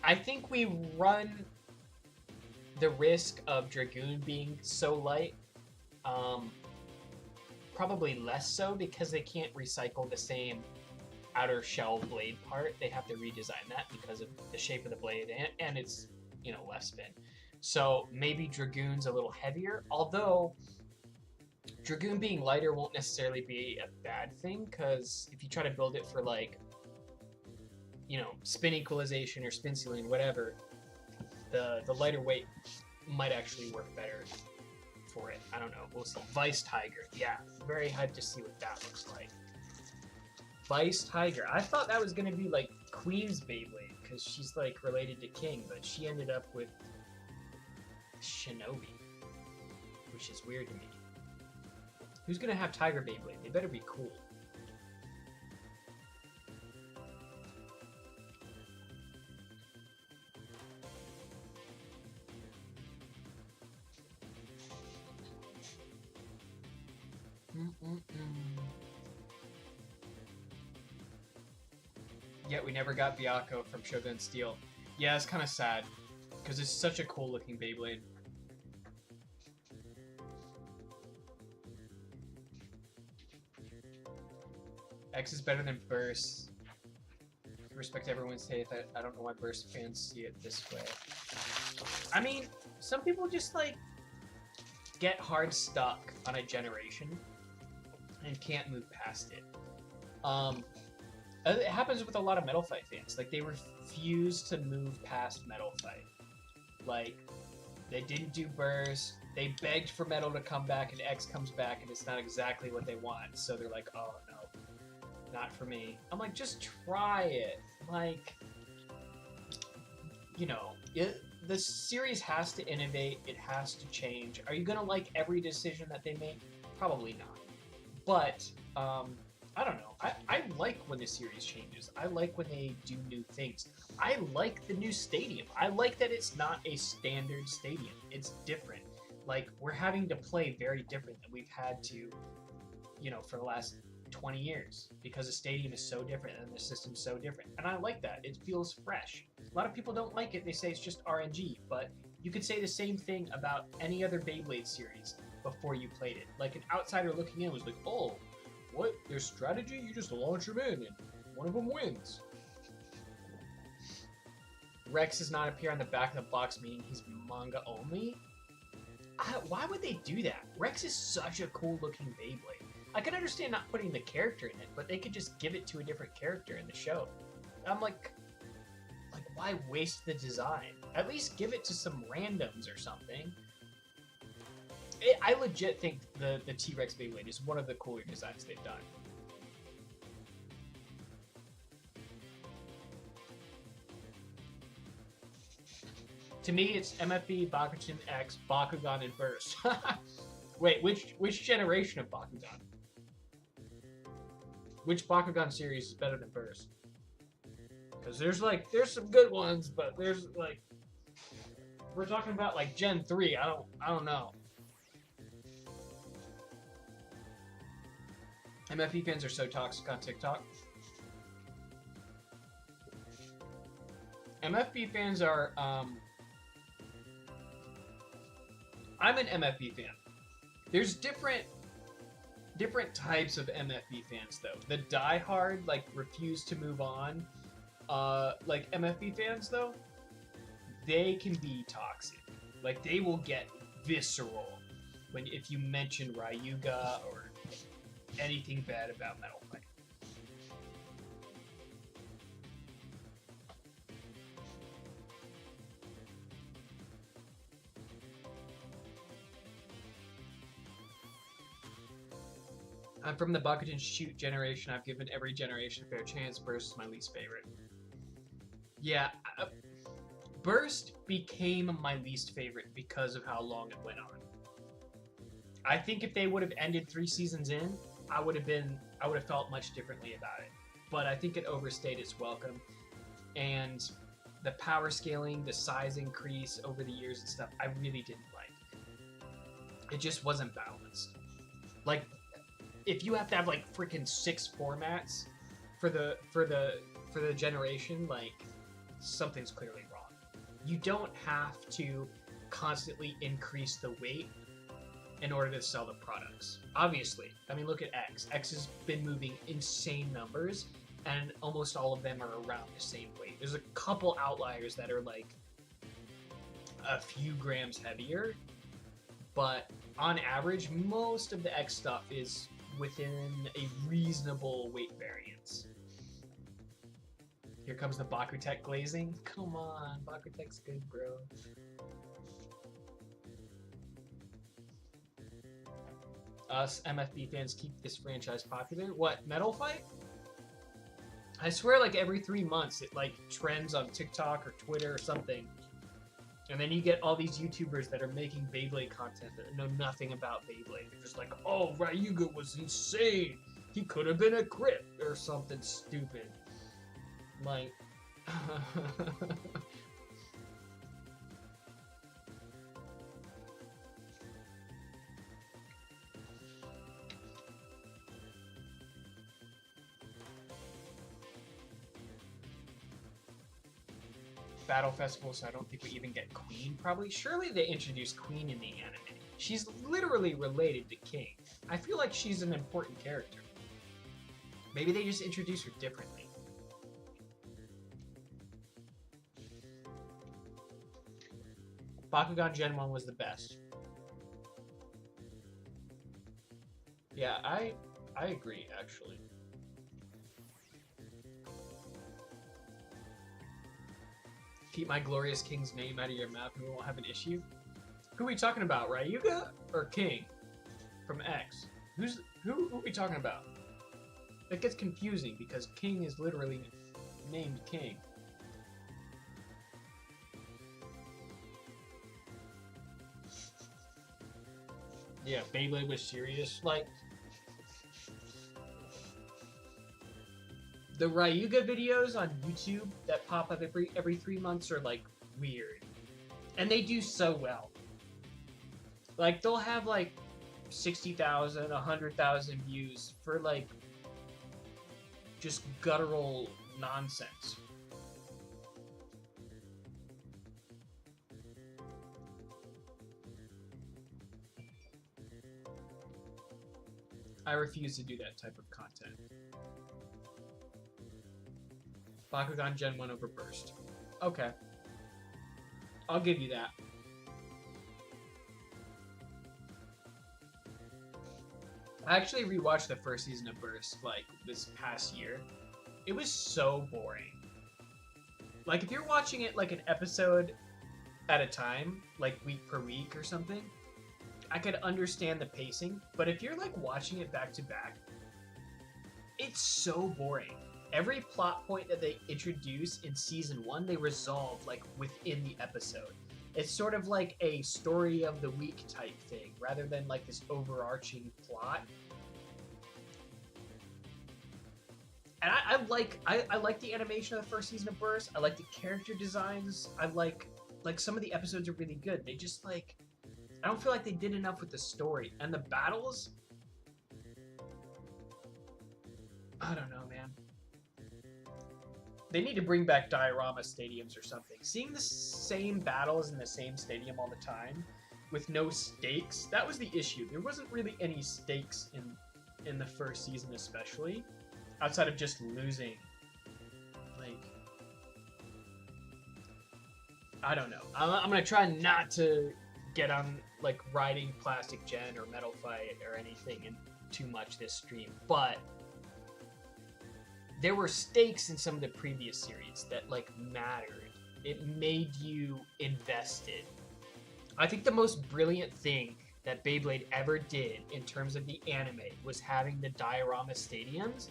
I think we run the risk of Dragoon being so light, probably less so because they can't recycle the same outer shell blade part. They have to redesign that because of the shape of the blade and its, you know, left spin. So maybe Dragoon's a little heavier, although Dragoon being lighter won't necessarily be a bad thing, because if you try to build it for like, you know, spin equalization or spin ceiling, whatever, the lighter weight might actually work better for it. I don't know. We'll see. Vice Tiger. Yeah, very hyped to see what that looks like. Vice Tiger. I thought that was going to be like Queen's Beyblade, because she's like related to King, but she ended up with Shinobi, which is weird to me. Who's going to have Tiger Beyblade? They better be cool. Yet we never got Byakko from Shogun Steel. Yeah, it's kind of sad, because it's such a cool looking Beyblade. X is better than Burst. Respect everyone's taste. I don't know why Burst fans see it this way. I mean, some people just like get hard stuck on a generation and can't move past it. It happens with a lot of Metal Fight fans. Like, they refuse to move past Metal Fight. Like, they didn't do Burst. They begged for Metal to come back, and X comes back, and it's not exactly what they want. So they're like, oh, no, not for me. I'm like, just try it. Like, you know, the series has to innovate. It has to change. Are you going to like every decision that they make? Probably not. But, I don't know. I like when the series changes. I like when they do new things. I like the new stadium. I like that it's not a standard stadium. It's different. Like, we're having to play very different than we've had to, you know, for the last 20 years. Because the stadium is so different and the system's so different. And I like that. It feels fresh. A lot of people don't like it. They say it's just RNG. But you could say the same thing about any other Beyblade series before you played it. Like, an outsider looking in was like, oh, what? There's strategy? You just launch them in and one of them wins. Rex does not appear on the back of the box, meaning he's manga only? Why would they do that? Rex is such a cool looking Beyblade. I can understand not putting the character in it, but they could just give it to a different character in the show. I'm like, why waste the design? At least give it to some randoms or something. I legit think the T-Rex Beyblade is one of the cooler designs they've done. To me, it's MFB, Bakugan X, Bakugan, and Burst. Wait, which generation of Bakugan? Which Bakugan series is better than Burst? Because there's some good ones, but there's like, we're talking about like Gen 3. I don't know. MFE fans are so toxic on TikTok. MFB fans are, I'm an MFB fan. There's different types of MFB fans, though. The diehard, like, refuse to move on, like, MFB fans, though, they can be toxic. Like, they will get visceral if you mention Ryuga or anything bad about Metal Fight. I'm from the Bakugan Shoot generation. I've given every generation a fair chance. Burst is my least favorite. Yeah, Burst became my least favorite because of how long it went on. I think if they would have ended 3 seasons in, I would have felt much differently about it. But I think it overstayed its welcome. And the power scaling, the size increase over the years and stuff, I really didn't like. It just wasn't balanced. Like, if you have to have like freaking 6 formats for the generation, like, something's clearly wrong. You don't have to constantly increase the weight in order to sell the products. Obviously, I mean, look at X. X has been moving insane numbers, and almost all of them are around the same weight. There's a couple outliers that are like a few grams heavier, but on average, most of the X stuff is within a reasonable weight variance. Here comes the Bakutech glazing. Come on, Bakutech's good, bro. Us MFB fans keep this franchise popular. What, Metal Fight? I swear, like, every 3 months it like trends on TikTok or Twitter or something. And then you get all these YouTubers that are making Beyblade content that know nothing about Beyblade. They're just like, oh, Ryuga was insane. He could have been a Crip or something stupid. Like, Battle Festival, so I don't think we even get Queen, probably. Surely they introduced Queen in the anime. She's literally related to King. I feel like she's an important character. Maybe they just introduce her differently. Bakugan Gen 1 was the best. Yeah, I agree, actually. Keep my glorious king's name out of your mouth and we won't have an issue. Who are we talking about, Ryuga or King from X? Who are we talking about? It gets confusing because King is literally named King. Yeah, Beyblade was serious. Like, the Ryuga videos on YouTube that pop up every 3 months are like weird, and they do so well. Like, they'll have like 60,000, 100,000 views for like just guttural nonsense. I refuse to do that type of content. Bakugan Gen 1 over Burst. Okay. I'll give you that. I actually rewatched the first season of Burst, like, this past year. It was so boring. Like, if you're watching it, like, an episode at a time, like, week per week or something, I could understand the pacing. But if you're, like, watching it back to back, it's so boring. Every plot point that they introduce in season 1, they resolve, like, within the episode. It's sort of like a story of the week type thing, rather than, like, this overarching plot. And I like the animation of the first season of Burst. I like the character designs. I like some of the episodes are really good. They just, like, I don't feel like they did enough with the story. And the battles, I don't know, man. They need to bring back diorama stadiums or something. Seeing the same battles in the same stadium all the time with no stakes, that was the issue. There wasn't really any stakes in the first season especially, outside of just losing. Like, I don't know. I'm gonna try not to get on like riding Plastic Gen or Metal Fight or anything and too much this stream, but there were stakes in some of the previous series that like mattered. It made you invested. I think the most brilliant thing that Beyblade ever did in terms of the anime was having the diorama stadiums,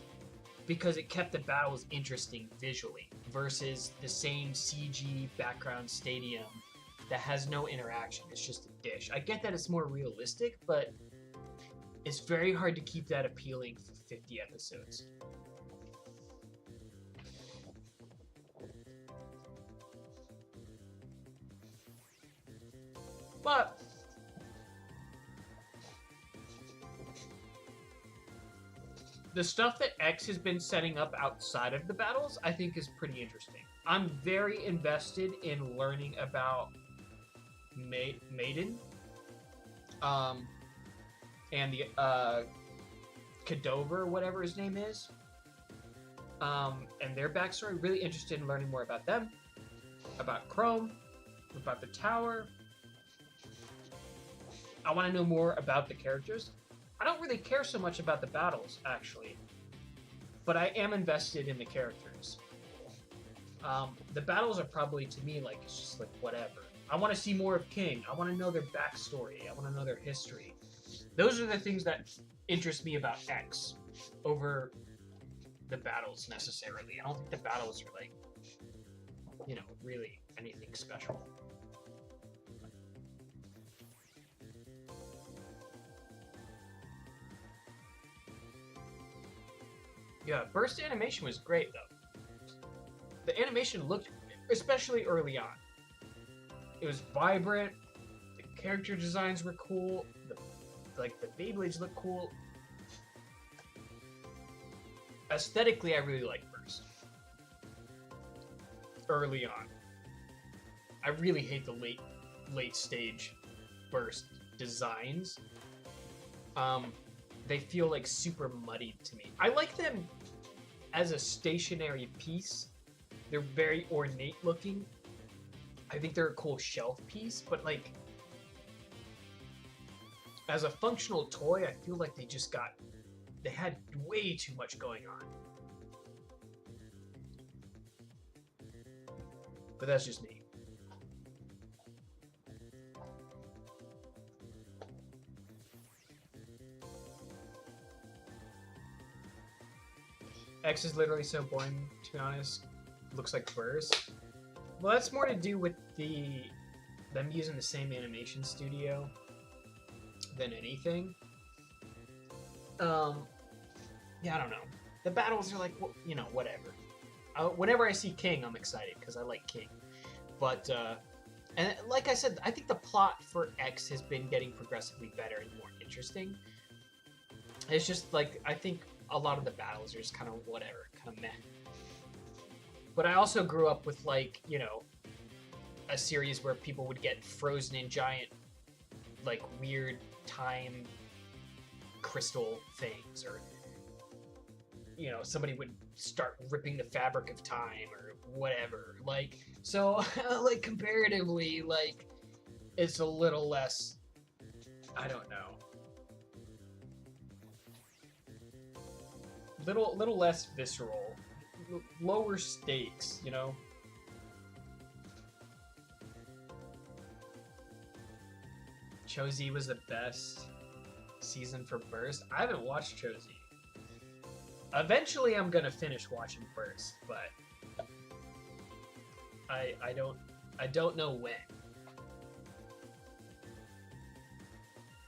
because it kept the battles interesting visually versus the same CG background stadium that has no interaction. It's just a dish. I get that it's more realistic, but it's very hard to keep that appealing for 50 episodes. But the stuff that X has been setting up outside of the battles, I think, is pretty interesting. I'm very invested in learning about Maiden, and the Kadover, whatever his name is, and their backstory. Really interested in learning more about them, about Chrome, about the tower. I want to know more about the characters. I don't really care so much about the battles, actually, but I am invested in the characters. The battles are probably, to me, like, it's just like whatever. I want to see more of King. I want to know their backstory. I want to know their history. Those are the things that interest me about X over the battles necessarily. I don't think the battles are like, you know, really anything special. Yeah, burst animation was great though. The animation looked, especially early on, it was vibrant. The character designs were cool. The Beyblades look cool. Aesthetically, I really like burst. Early on, I really hate the late stage burst designs. They feel like super muddied to me. I like them as a stationary piece. They're very ornate looking. I think they're a cool shelf piece, but like as a functional toy, I feel like they had way too much going on. But that's just me. X is literally so boring, to be honest. Looks like Burst. Well, that's more to do with them using the same animation studio than anything. Yeah, I don't know. The battles are like, you know, whatever. Whenever I see King, I'm excited because I like King. But and like I said, I think the plot for X has been getting progressively better and more interesting. It's just like, I think a lot of the battles are just kind of whatever, kind of meh. But I also grew up with, like, you know, a series where people would get frozen in giant, like, weird time crystal things, or, you know, somebody would start ripping the fabric of time or whatever. Like, so, like, comparatively, like, it's a little less, I don't know. Little less visceral, lower stakes, you know. Chozi was the best season for Burst. I haven't watched Chozi. Eventually, I'm gonna finish watching Burst, but I don't know when.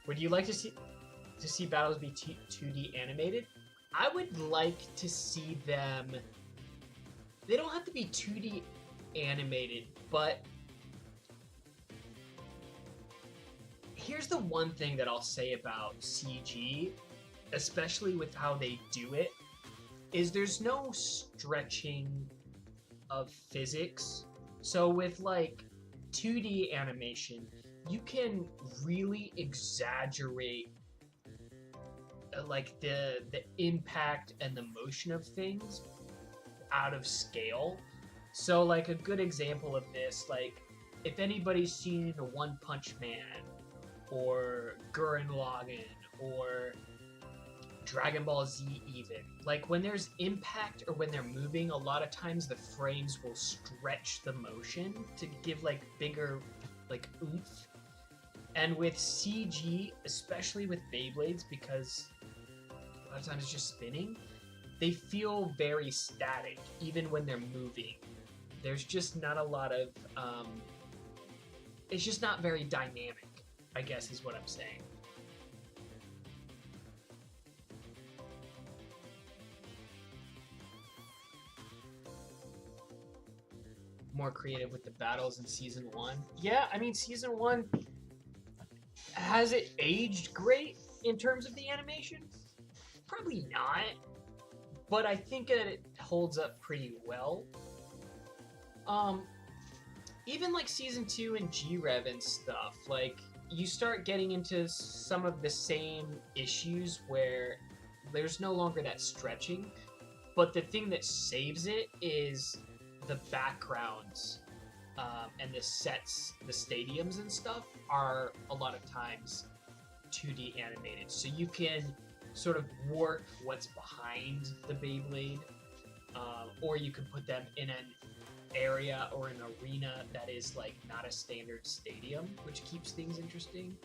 Would you like to see battles be 2D animated? I would like to see them. They don't have to be 2D animated, but here's the one thing that I'll say about CG, especially with how they do it, is there's no stretching of physics. So with like 2D animation, you can really exaggerate like the impact and the motion of things out of scale. So like a good example of this, like if anybody's seen a One Punch Man or Gurren Lagann or Dragon Ball Z even, like when there's impact or when they're moving, a lot of times the frames will stretch the motion to give like bigger like oomph. And with CG, especially with Beyblades, because a lot of times it's just spinning, they feel very static even when they're moving. There's just not a lot of it's just not very dynamic, I guess is what I'm saying. More creative with the battles in season 1. Yeah, I mean season 1, has it aged great in terms of the animation? Probably not, but I think that it holds up pretty well. Even like season 2 and G-Rev and stuff, like you start getting into some of the same issues where there's no longer that stretching, but the thing that saves it is the backgrounds and the sets, the stadiums and stuff are a lot of times 2D animated, so you can sort of work what's behind the Beyblade, or you can put them in an area or an arena that is like not a standard stadium, which keeps things interesting.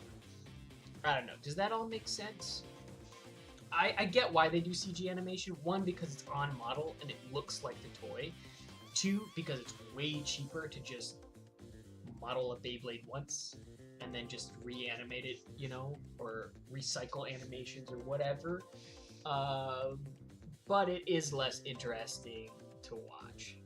I don't know. Does that all make sense? I get why they do CG animation. One, because it's on model and it looks like the toy. Two, because it's way cheaper to just model a Beyblade once and then just reanimate it, you know, or recycle animations or whatever. But it is less interesting to watch.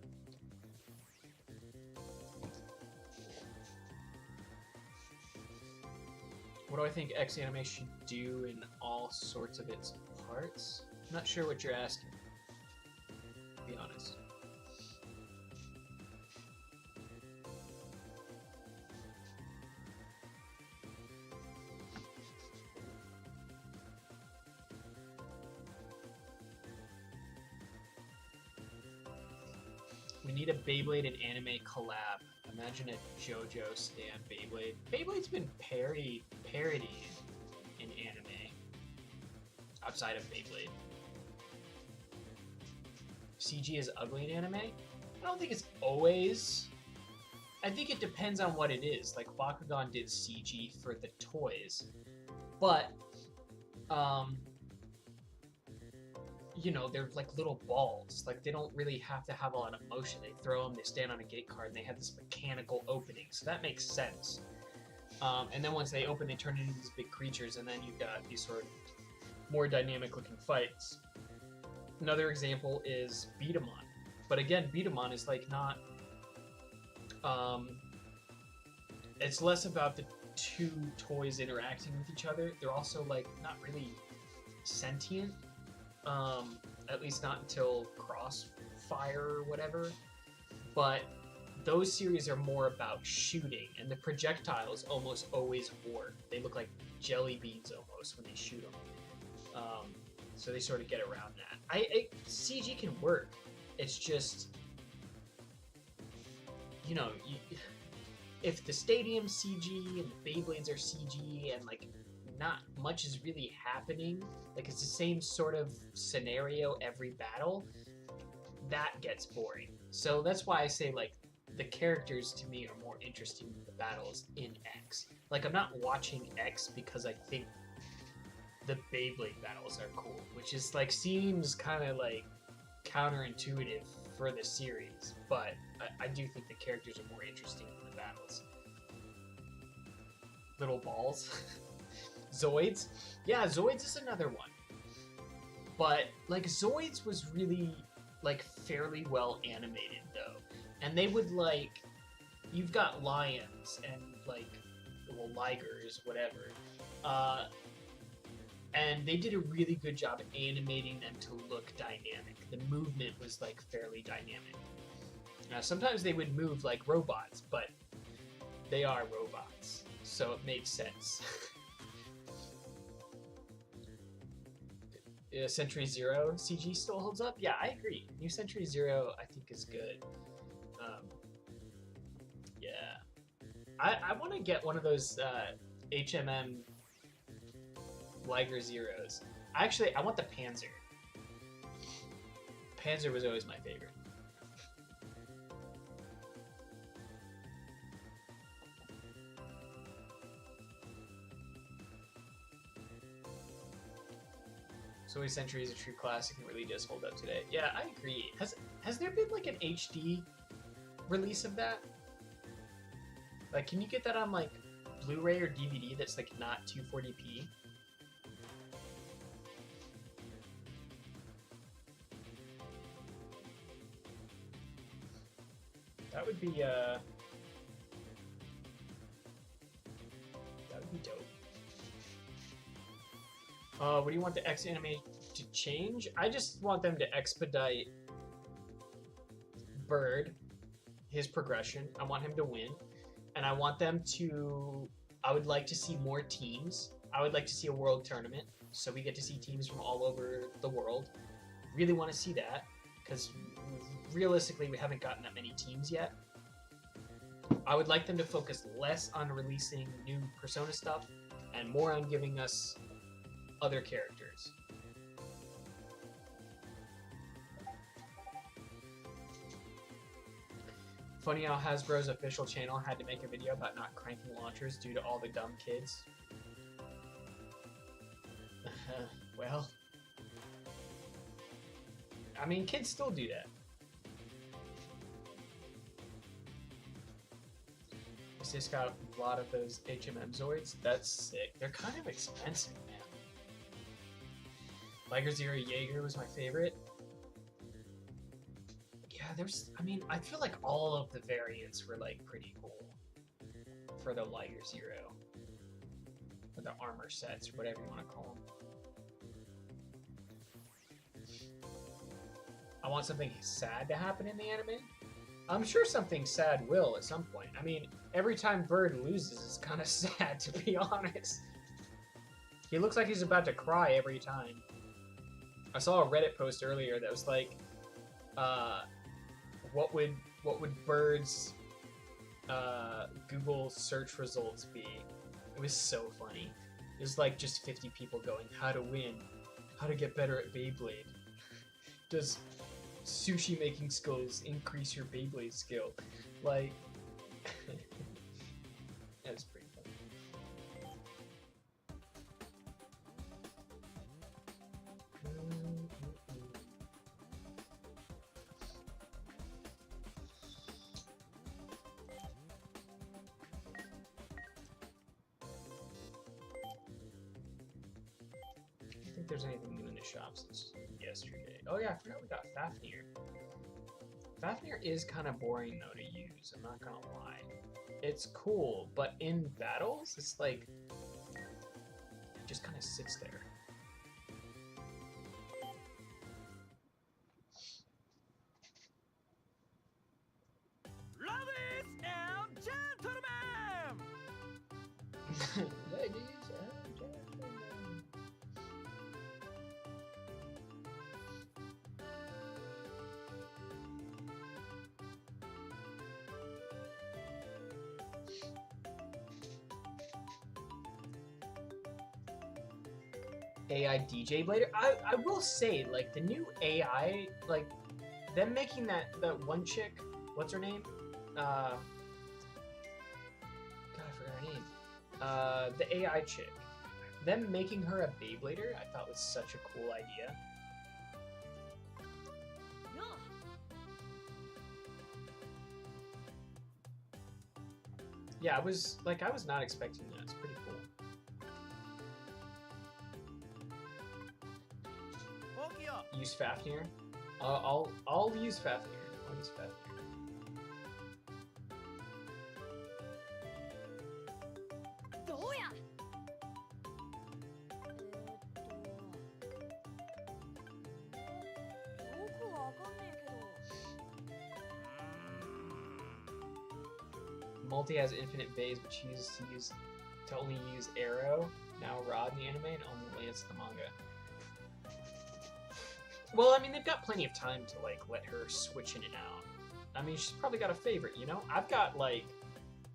What do I think X Anime should do in all sorts of its parts? I'm not sure what you're asking, to be honest. We need a Beyblade and anime collab. Imagine a JoJo stand Beyblade. Beyblade's been parodied in anime outside of Beyblade. CG is ugly in anime? I don't think it's always. I think it depends on what it is. Like Bakugan did CG for the toys, but you know, they're like little balls. Like they don't really have to have a lot of motion. They throw them, they stand on a gate card, and they have this mechanical opening. So that makes sense. And then once they open, they turn into these big creatures, and then you've got these sort of more dynamic-looking fights. Another example is Beatamon. But again, Beatamon is like not... it's less about the two toys interacting with each other. They're also like not really sentient. At least not until Crossfire or whatever. But those series are more about shooting, and the projectiles almost always work. They look like jelly beans almost when they shoot them. So they sort of get around that. CG can work. It's just, you know, if the stadium's CG and the Beyblades are CG and like not much is really happening, like it's the same sort of scenario every battle, that gets boring. So that's why I say like the characters to me are more interesting than the battles in X. Like I'm not watching X because I think the Beyblade battles are cool, which is like seems kind of like counterintuitive for the series, but I do think the characters are more interesting than the battles. Little balls. Zoids? Yeah, Zoids is another one. But, like, Zoids was really, like, fairly well animated, though. And they would, like... You've got lions and, like, well, ligers, whatever. And they did a really good job animating them to look dynamic. The movement was, like, fairly dynamic. Now, sometimes they would move like robots, but they are robots. So it makes sense. Century Zero CG still holds up? Yeah, I agree. New Century Zero, I think, is good. Yeah. I want to get one of those HMM Liger Zeros. Actually, I want the Panzer. Panzer was always my favorite. Soy Century is a true classic and really does hold up today. Yeah, I agree. Has there been like an HD release of that? Like, can you get that on like Blu-ray or DVD that's like not 240p? That would be dope. What do you want the X anime to change? I just want them to expedite Bird, his progression. I want him to win. And I want them to... I would like to see more teams. I would like to see a world tournament, so we get to see teams from all over the world. Really want to see that, because realistically, we haven't gotten that many teams yet. I would like them to focus less on releasing new Persona stuff, and more on giving us other characters. Funny how Hasbro's official channel had to make a video about not cranking launchers due to all the dumb kids. Well, I mean, kids still do that. It's just got a lot of those HMM Zoids. That's sick. They're kind of expensive, man. Liger Zero Jaeger was my favorite. Yeah, I mean, I feel like all of the variants were like pretty cool for the Liger Zero. Or the armor sets, or whatever you want to call them. I want something sad to happen in the anime. I'm sure something sad will at some point. I mean, every time Bird loses, it's kind of sad, to be honest. He looks like he's about to cry every time. I saw a Reddit post earlier that was like, what would Bird's Google search results be? It was so funny. It was like just 50 people going, how to win, how to get better at Beyblade. Does sushi making skills increase your Beyblade skill? Like, that was pretty funny. I don't think there's anything new in the shop since yesterday. Oh yeah, I forgot we got Fafnir. Fafnir is kind of boring though to use, I'm not gonna lie. It's cool, but in battles, it's like, it just kind of sits there. Ladies and gentlemen! Ladies and gentlemen. AI DJ Blader. I will say, like, the new AI, like, them making that one chick, what's her name? God, I forgot her name. The AI chick. Them making her a Beyblader, I thought was such a cool idea. Yeah, I was not expecting that. It's pretty cool. Use Fafnir. I'll use Fafnir. I'll use Fafnir. Multi has infinite bays, but chooses to only use Arrow, now Rod in the anime, and only Lance in the manga. Well, I mean, they've got plenty of time to, like, let her switch in and out. I mean, she's probably got a favorite, you know? I've got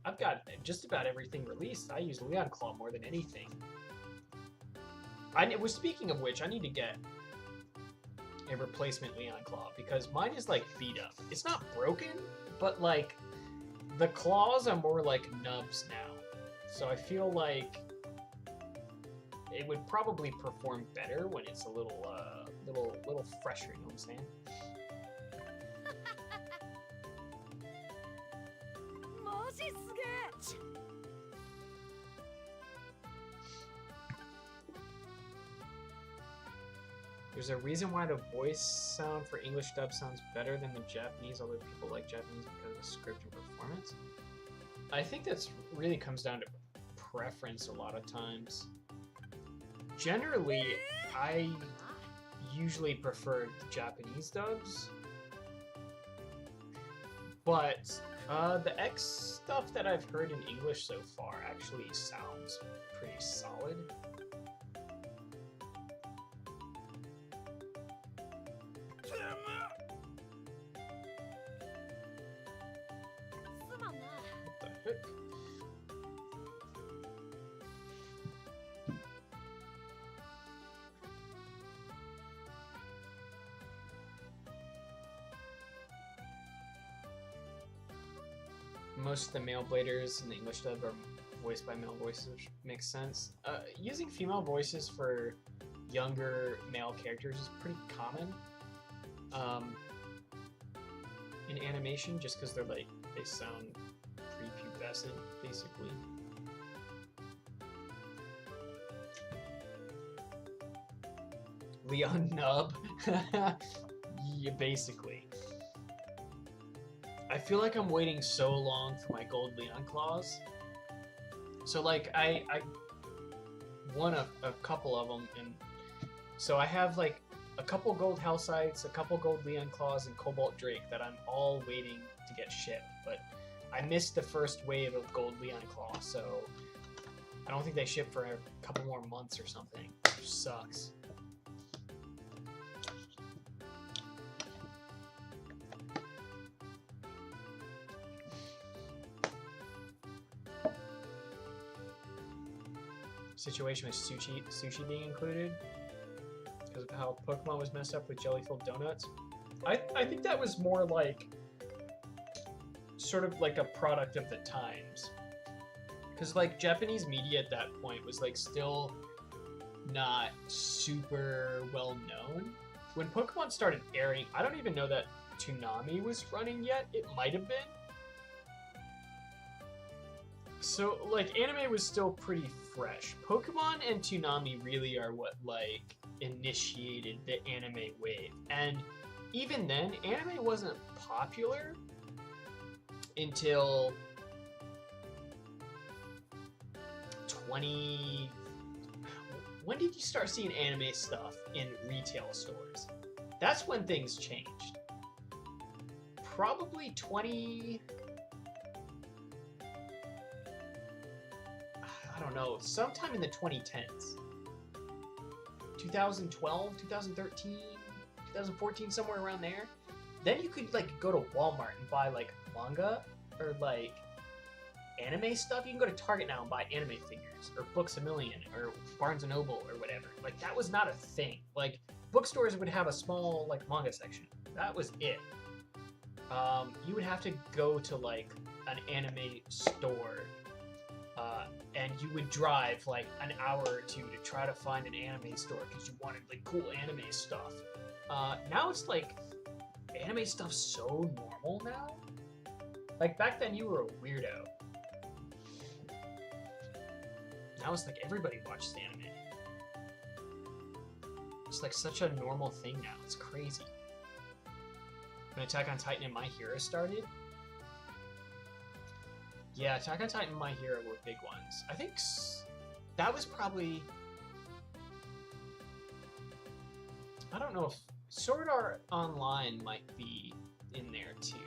I've got just about everything released. I use Leon Claw more than anything. Speaking of which, I need to get a replacement Leon Claw because mine is like beat up. It's not broken, but like the claws are more like nubs now. So I feel like it would probably perform better when it's a little fresher, you know what I'm saying? マジすげえ There's a reason why the voice sound for English dub sounds better than the Japanese, although people like Japanese because of the script and performance. I think that's really comes down to preference a lot of times. Generally, I usually prefer the Japanese dubs, but the X stuff that I've heard in English so far actually sounds pretty solid. What the heck? Most of the male bladers in the English dub are voiced by male voices, which makes sense. Using female voices for younger male characters is pretty common in animation, just because they sound prepubescent, basically. Leon Nub. Yeah, basically. I feel like I'm waiting so long for my gold Leon Claws. So like I won a couple of them, and so I have like a couple gold Hellsights, a couple gold Leon Claws, and Cobalt Drake that I'm all waiting to get shipped. But I missed the first wave of gold Leon Claw, so I don't think they ship for a couple more months or something, which sucks. Situation with sushi being included because of how Pokemon was messed up with jelly-filled donuts. I think that was more like sort of like a product of the times, because like Japanese media at that point was like still not super well known when Pokemon started airing. I don't even know that Toonami was running yet. It might have been. So, like, anime was still pretty fresh. Pokemon and Toonami really are what, like, initiated the anime wave. And even then, anime wasn't popular until 20... When did you start seeing anime stuff in retail stores? That's when things changed. Probably 20... I don't know, sometime in the 2010s. 2012, 2013, 2014, somewhere around there. Then you could like go to Walmart and buy like manga or like anime stuff. You can go to Target now and buy anime figures or Books A Million or Barnes & Noble or whatever. Like that was not a thing. Like bookstores would have a small like manga section. That was it. You would have to go to like an anime store and you would drive like an hour or two to try to find an anime store because you wanted like cool anime stuff. Now it's like anime stuff's so normal now. Like back then you were a weirdo. Now it's like everybody watches anime. It's like such a normal thing now. It's crazy. When Attack on Titan and My Hero started, yeah, Attack on Titan and My Hero were big ones. I think that was probably... I don't know if... Sword Art Online might be in there too.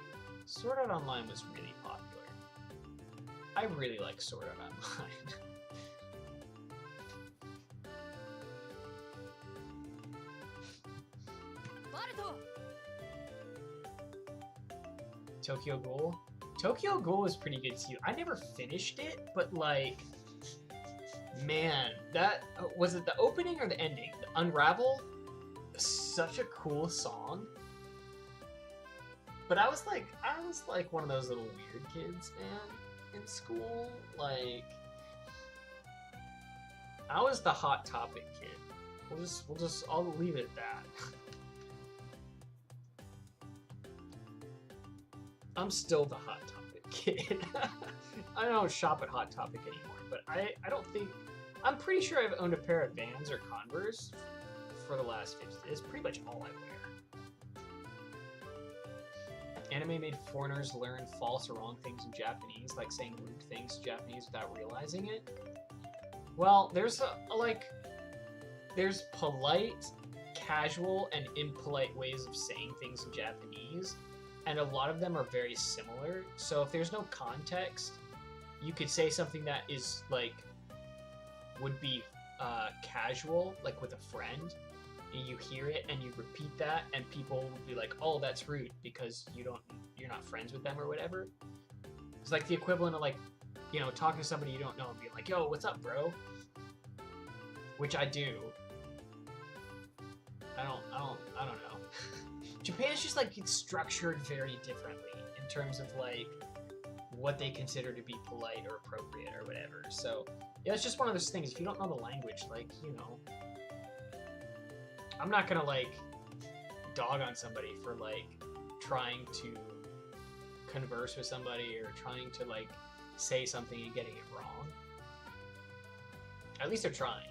Sword Art Online was really popular. I really like Sword Art Online. Tokyo Ghoul? Tokyo Ghoul was pretty good too. I never finished it, but like, man, that was it. The opening or the ending? The Unravel, such a cool song. But I was like one of those little weird kids, man, in school. Like, I was the Hot Topic kid. I'll leave it at that. I'm still the Hot Topic kid. I don't shop at Hot Topic anymore, but I don't think... I'm pretty sure I've owned a pair of Vans or Converse for the last 50 years. It's pretty much all I wear. Anime made foreigners learn false or wrong things in Japanese, like saying rude things in Japanese without realizing it. Well, there's there's polite, casual, and impolite ways of saying things in Japanese, and a lot of them are very similar. So if there's no context, you could say something that is like would be casual, like with a friend, and you hear it and you repeat that, and people will be like, "Oh, that's rude," because you're not friends with them or whatever. It's like the equivalent of like, you know, talking to somebody you don't know and being like, "Yo, what's up, bro?" Which I do. I don't know. Japan's just like it's structured very differently in terms of like what they consider to be polite or appropriate or whatever. So yeah, it's just one of those things. If you don't know the language, like, you know, I'm not gonna like dog on somebody for like trying to converse with somebody or trying to like say something and getting it wrong. At least they're trying.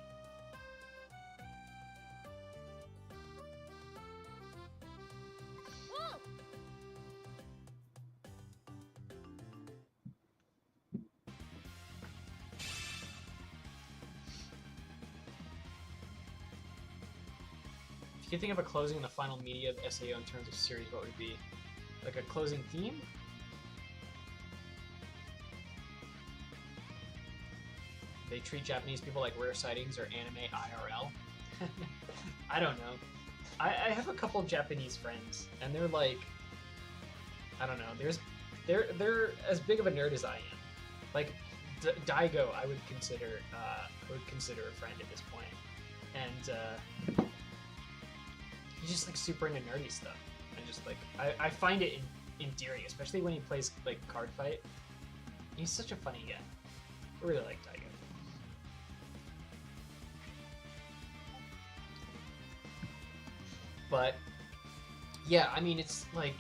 If you could think of a closing in the final media of SAO in terms of series, what would it be? Like a closing theme? They treat Japanese people like rare sightings or anime IRL. I don't know. I have a couple of Japanese friends, and they're like, I don't know. They're as big of a nerd as I am. Like Daigo, I would consider a friend at this point, and he's just like super into nerdy stuff. And just like I find it endearing, especially when he plays like Card Fight. He's such a funny guy. I really like Daigo. But yeah, I mean, it's like,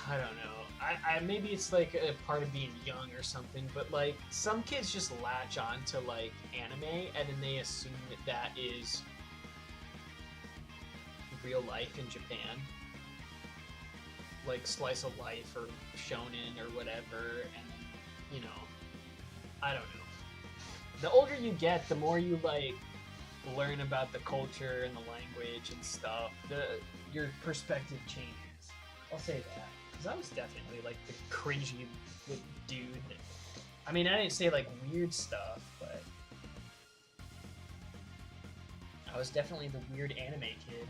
I don't know. I maybe it's like a part of being young or something, but like some kids just latch on to like anime and then they assume that is real life in Japan, like slice of life or shonen or whatever. And you know, I don't know. The older you get, the more you like learn about the culture and the language and stuff, your perspective changes. I'll say that, because I was definitely like the cringy dude. I mean, I didn't say like weird stuff, but I was definitely the weird anime kid.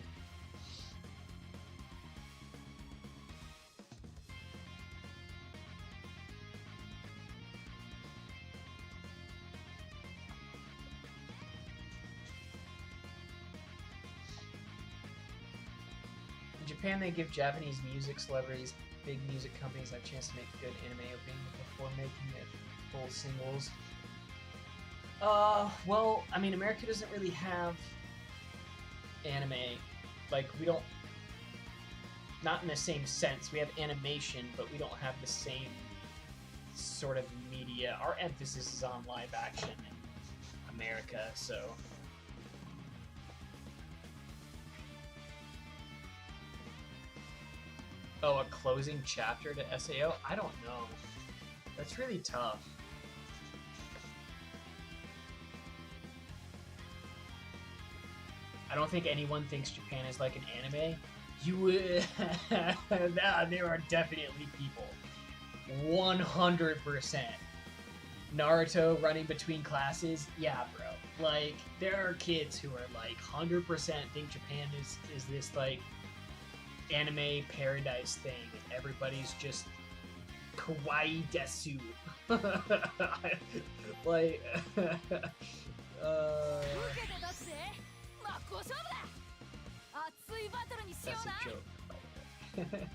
In Japan, they give Japanese music celebrities, big music companies, a chance to make good anime opening before making it full singles. Well, I mean, America doesn't really have anime. Like, we don't... Not in the same sense. We have animation, but we don't have the same sort of media. Our emphasis is on live action in America, so... Oh, a closing chapter to SAO? I don't know. That's really tough. I don't think anyone thinks Japan is like an anime. You would... There are definitely people. 100%. Naruto running between classes? Yeah, bro. Like, there are kids who are like 100% think Japan is this like anime paradise thing. Everybody's just kawaii desu. Like, 受けて立つぜ。真っ向勝負だ。熱いバトルにしよ that's うな。 a joke. by the way.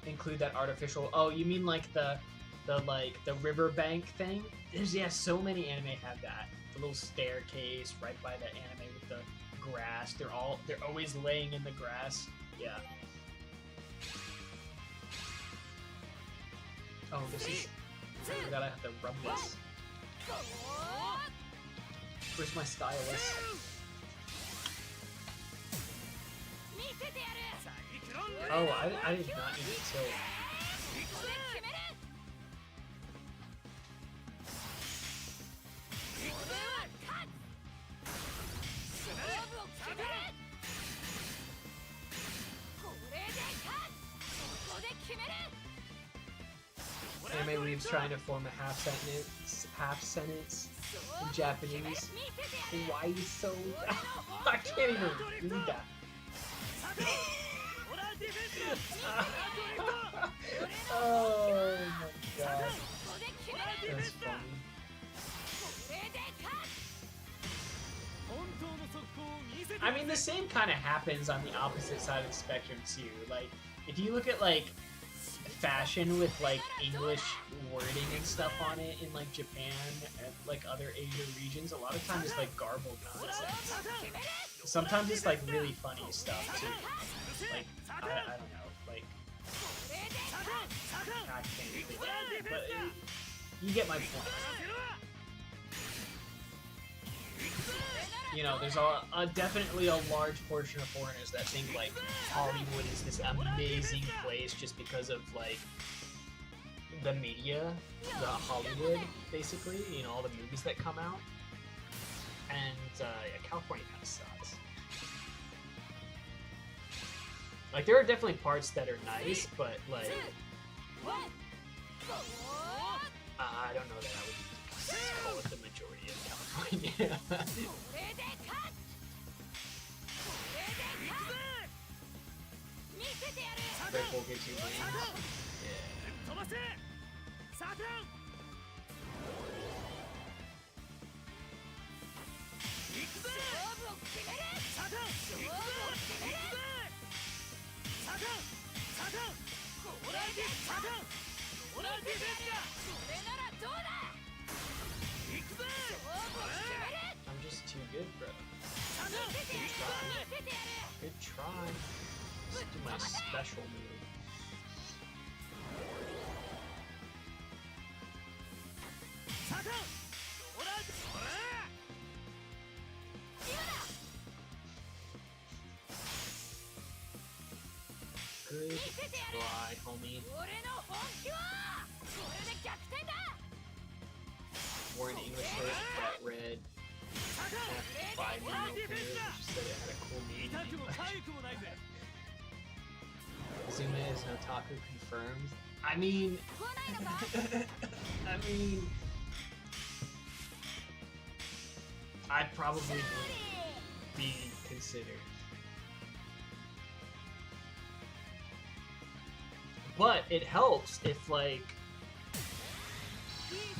Include that artificial. Oh, you mean like the riverbank thing? There's so many anime have that. The little staircase right by the anime with the grass. They're always laying in the grass. Yeah. Oh, this is. I forgot I have to rub this. Where's my stylus? 見せてやる。 Oh, I did not need to tilt. ここで決める。これは勝つ。勝負を決める。これで勝つ。ここで決める。 Anime Weave's trying to form a half sentence in Japanese. Why are you so? I can't even read that. Oh my god. That's funny. I mean, the same kind of happens on the opposite side of the spectrum too. Like, if you look at like fashion with like English wording and stuff on it in like Japan and like other Asia regions, a lot of times it's like garbled nonsense. Sometimes it's like really funny stuff too. Like, I don't know, like, I can't really, but you get my point. You know, there's definitely a large portion of foreigners that think like Hollywood is this amazing place just because of like the media, the Hollywood, basically. You know, all the movies that come out. And yeah, California kind of sucks. Like, there are definitely parts that are nice, but like, I don't know that I would call it the majority of California. Red Bull gives you wings. Yeah. それならどうだ。行くぜ。勝負を決める。 I'm just too good, bro. Good try. Let's do my special move. Good try, homie. 俺の本気はこれで逆転だ。 Wore an English shirt, fat red. Five minute opener, just said it had a cool meaning. Azuma is an otaku confirmed. I mean, I'd probably be considered. But it helps if, like,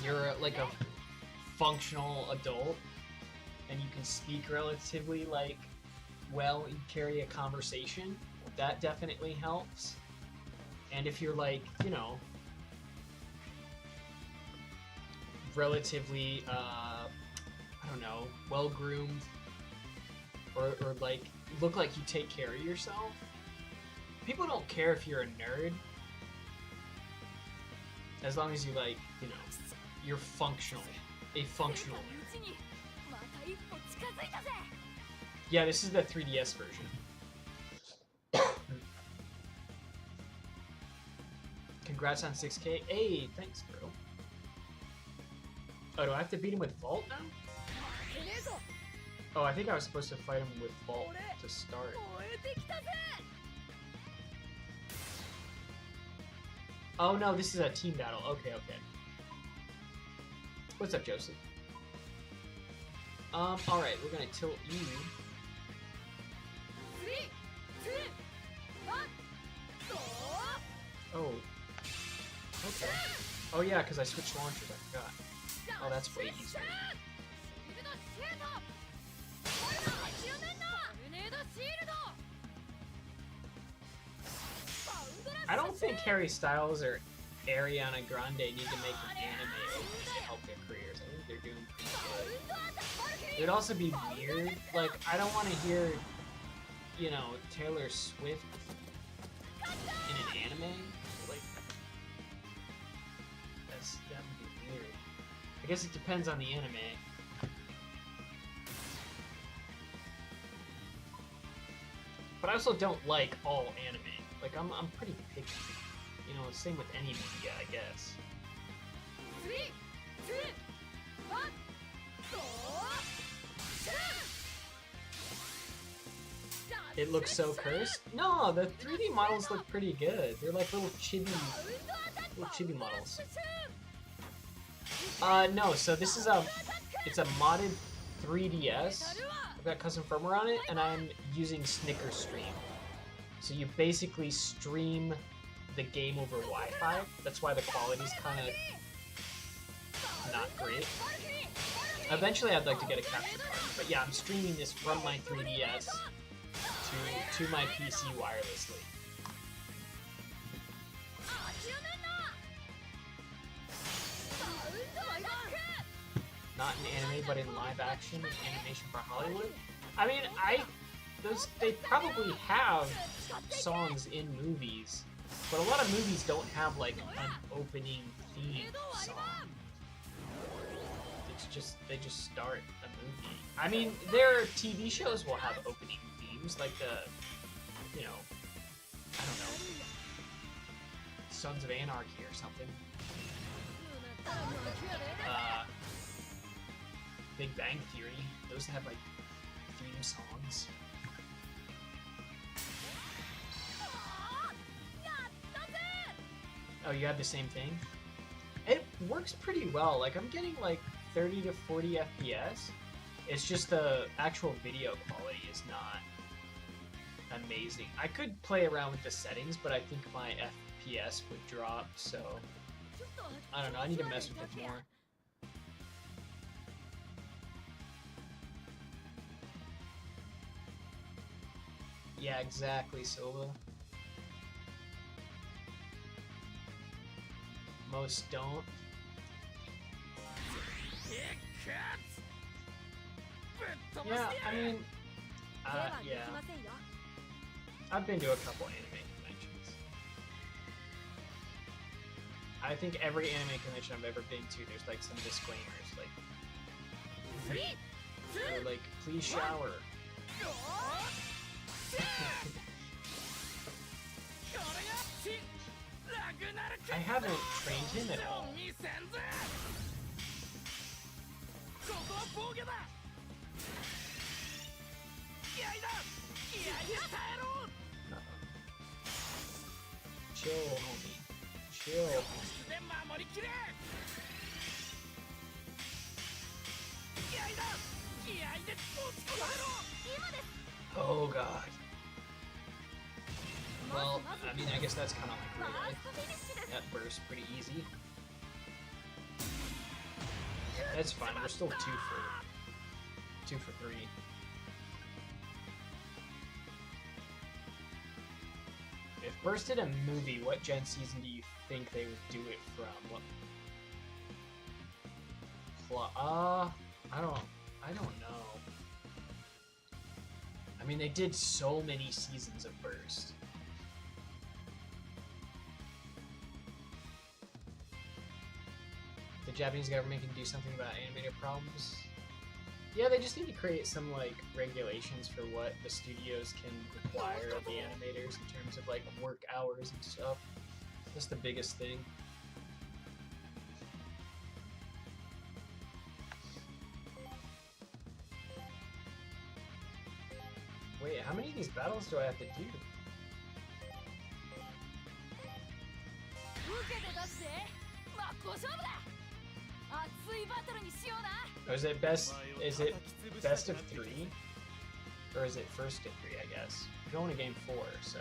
you're like a functional adult and you can speak relatively, like, well, you carry a conversation. That definitely helps. And if you're, like, you know, relatively, I don't know, well-groomed, or like, look like you take care of yourself, people don't care if you're a nerd. As long as you, like, you know, you're functional. A functional nerd. Yeah, this is the 3DS version. Congrats on 6K. Hey, thanks, bro. Oh, do I have to beat him with Vault now? Oh, I think I was supposed to fight him with Vault to start. Oh no, this is a team battle. Okay, okay. What's up, Joseph? Alright, we're gonna tilt you. 3、2、1、Oh. Okay. Oh yeah, because I switched launchers, I forgot. Oh, that's way easier. シールドシュート。これだ、中年のトルネードシールド。バウンドラッシュ I don't think Harry Styles or Ariana Grande need to make an anime to help their careers. I think they're doing pretty バウ good. ンドアタックバルキリー。 It would also be weird. Like, I don't want to hear, you know, Taylor Swift in an anime. Like, that would be weird. I guess it depends on the anime. But I also don't like all anime. Like, I'm pretty picky. You know, same with any media, I guess. 3、2、1、シュー It looks so cursed. No, the 3D models look pretty good. They're like little chibi models. No, so this is it's a modded 3DS. I've got custom firmware on it, and I'm using Snicker Stream. So you basically stream the game over Wi-Fi. That's why the quality's kind of not great. Eventually, I'd like to get a capture card, but yeah, I'm streaming this from my 3DS to my PC wirelessly. Not in anime, but in live action and animation for Hollywood. I mean, they probably have songs in movies, but a lot of movies don't have like an opening theme song. They just start a movie. I mean, their TV shows will have opening themes, like the, you know, I don't know, Sons of Anarchy or something. Big Bang Theory. Those have like theme songs. Oh, you have the same thing? It works pretty well. Like, I'm getting like 30 to 40 FPS. It's just the actual video quality is not amazing. I could play around with the settings, but I think my FPS would drop, so I don't know. I need to mess with it more. Yeah, exactly, Silva. Most don't. Yeah, I mean, yeah. I've been to a couple anime conventions. I think every anime convention I've ever been to, there's like some disclaimers, like, or like, please shower. I haven't trained him at all. Chill, homie. Chill. Oh god. Well, I mean, I guess that's kind of like real life. That burst pretty easy. That's fine. We're still two for 3. If Burst did a movie, what Gen season do you think they would do it from? What? I don't know. I mean, they did so many seasons of Burst. The Japanese government can do something about animator problems. Yeah, they just need to create some, like, regulations for what the studios can require of the animators in terms of, like, work hours and stuff. That's the biggest thing. Wait, how many of these battles do I have to do? Or is it best? Is it best of 3, or is it first to 3? I guess we're going to game 4, so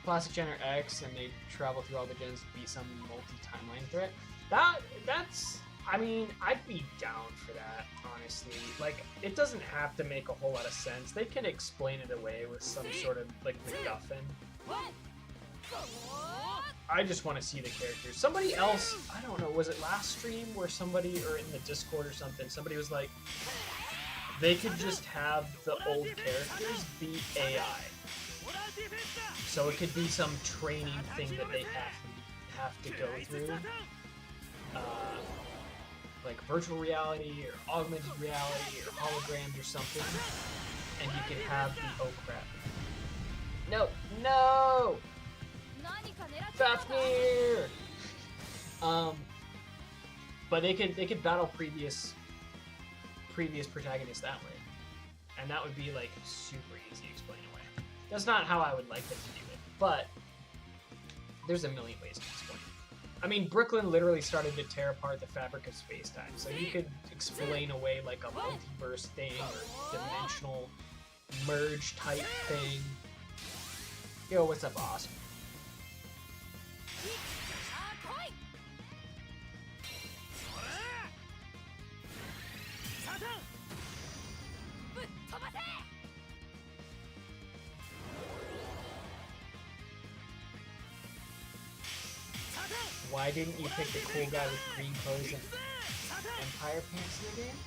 Classic Gen or X, and they travel through all the gens to beat some multi-timeline threat. That's. I mean, I'd be down for that, honestly. Like, it doesn't have to make a whole lot of sense. They can explain it away with some sort of, like, MacGuffin. I just want to see the characters. Somebody else, I don't know, was it last stream where somebody, or in the Discord or something, somebody was like, they could just have the old characters be AI. So it could be some training thing that they have to go through. Like virtual reality or augmented reality or holograms or something, and you could have the oh crap. No! Fafnir! But they could battle previous protagonists that way, and that would be like super easy to explain away. That's not how I would like them to do it, but there's a million ways to explain it. I mean, Brooklyn literally started to tear apart the fabric of space-time, so you could explain away like a multiverse thing or dimensional merge type thing. Yo, what's up, Oscar? Why didn't you pick the cool guy with green clothes and Empire pants in the game?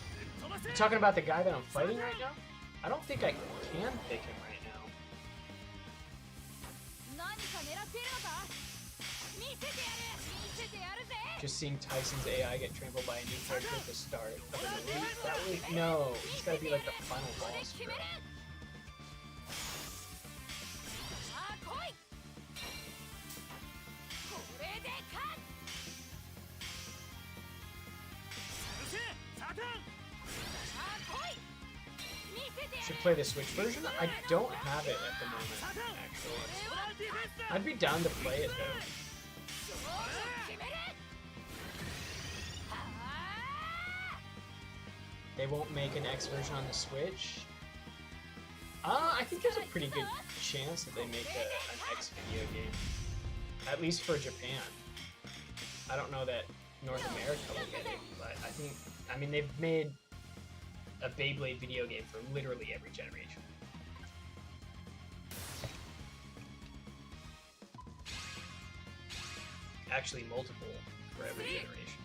You talking about the guy that I'm fighting right now? I don't think I can pick him right now. Just seeing Tyson's AI get trampled by a new character at the start of a movie? That was no. He's gotta be like the final boss, bro. Should play the Switch version? I don't have it at the moment, actually. I'd be down to play it though. They won't make an X version on the Switch? I think there's a pretty good chance that they make an X video game. At least for Japan. I don't know that North America will get it, but I mean, they've made a Beyblade video game for literally every generation. Actually, multiple for every generation.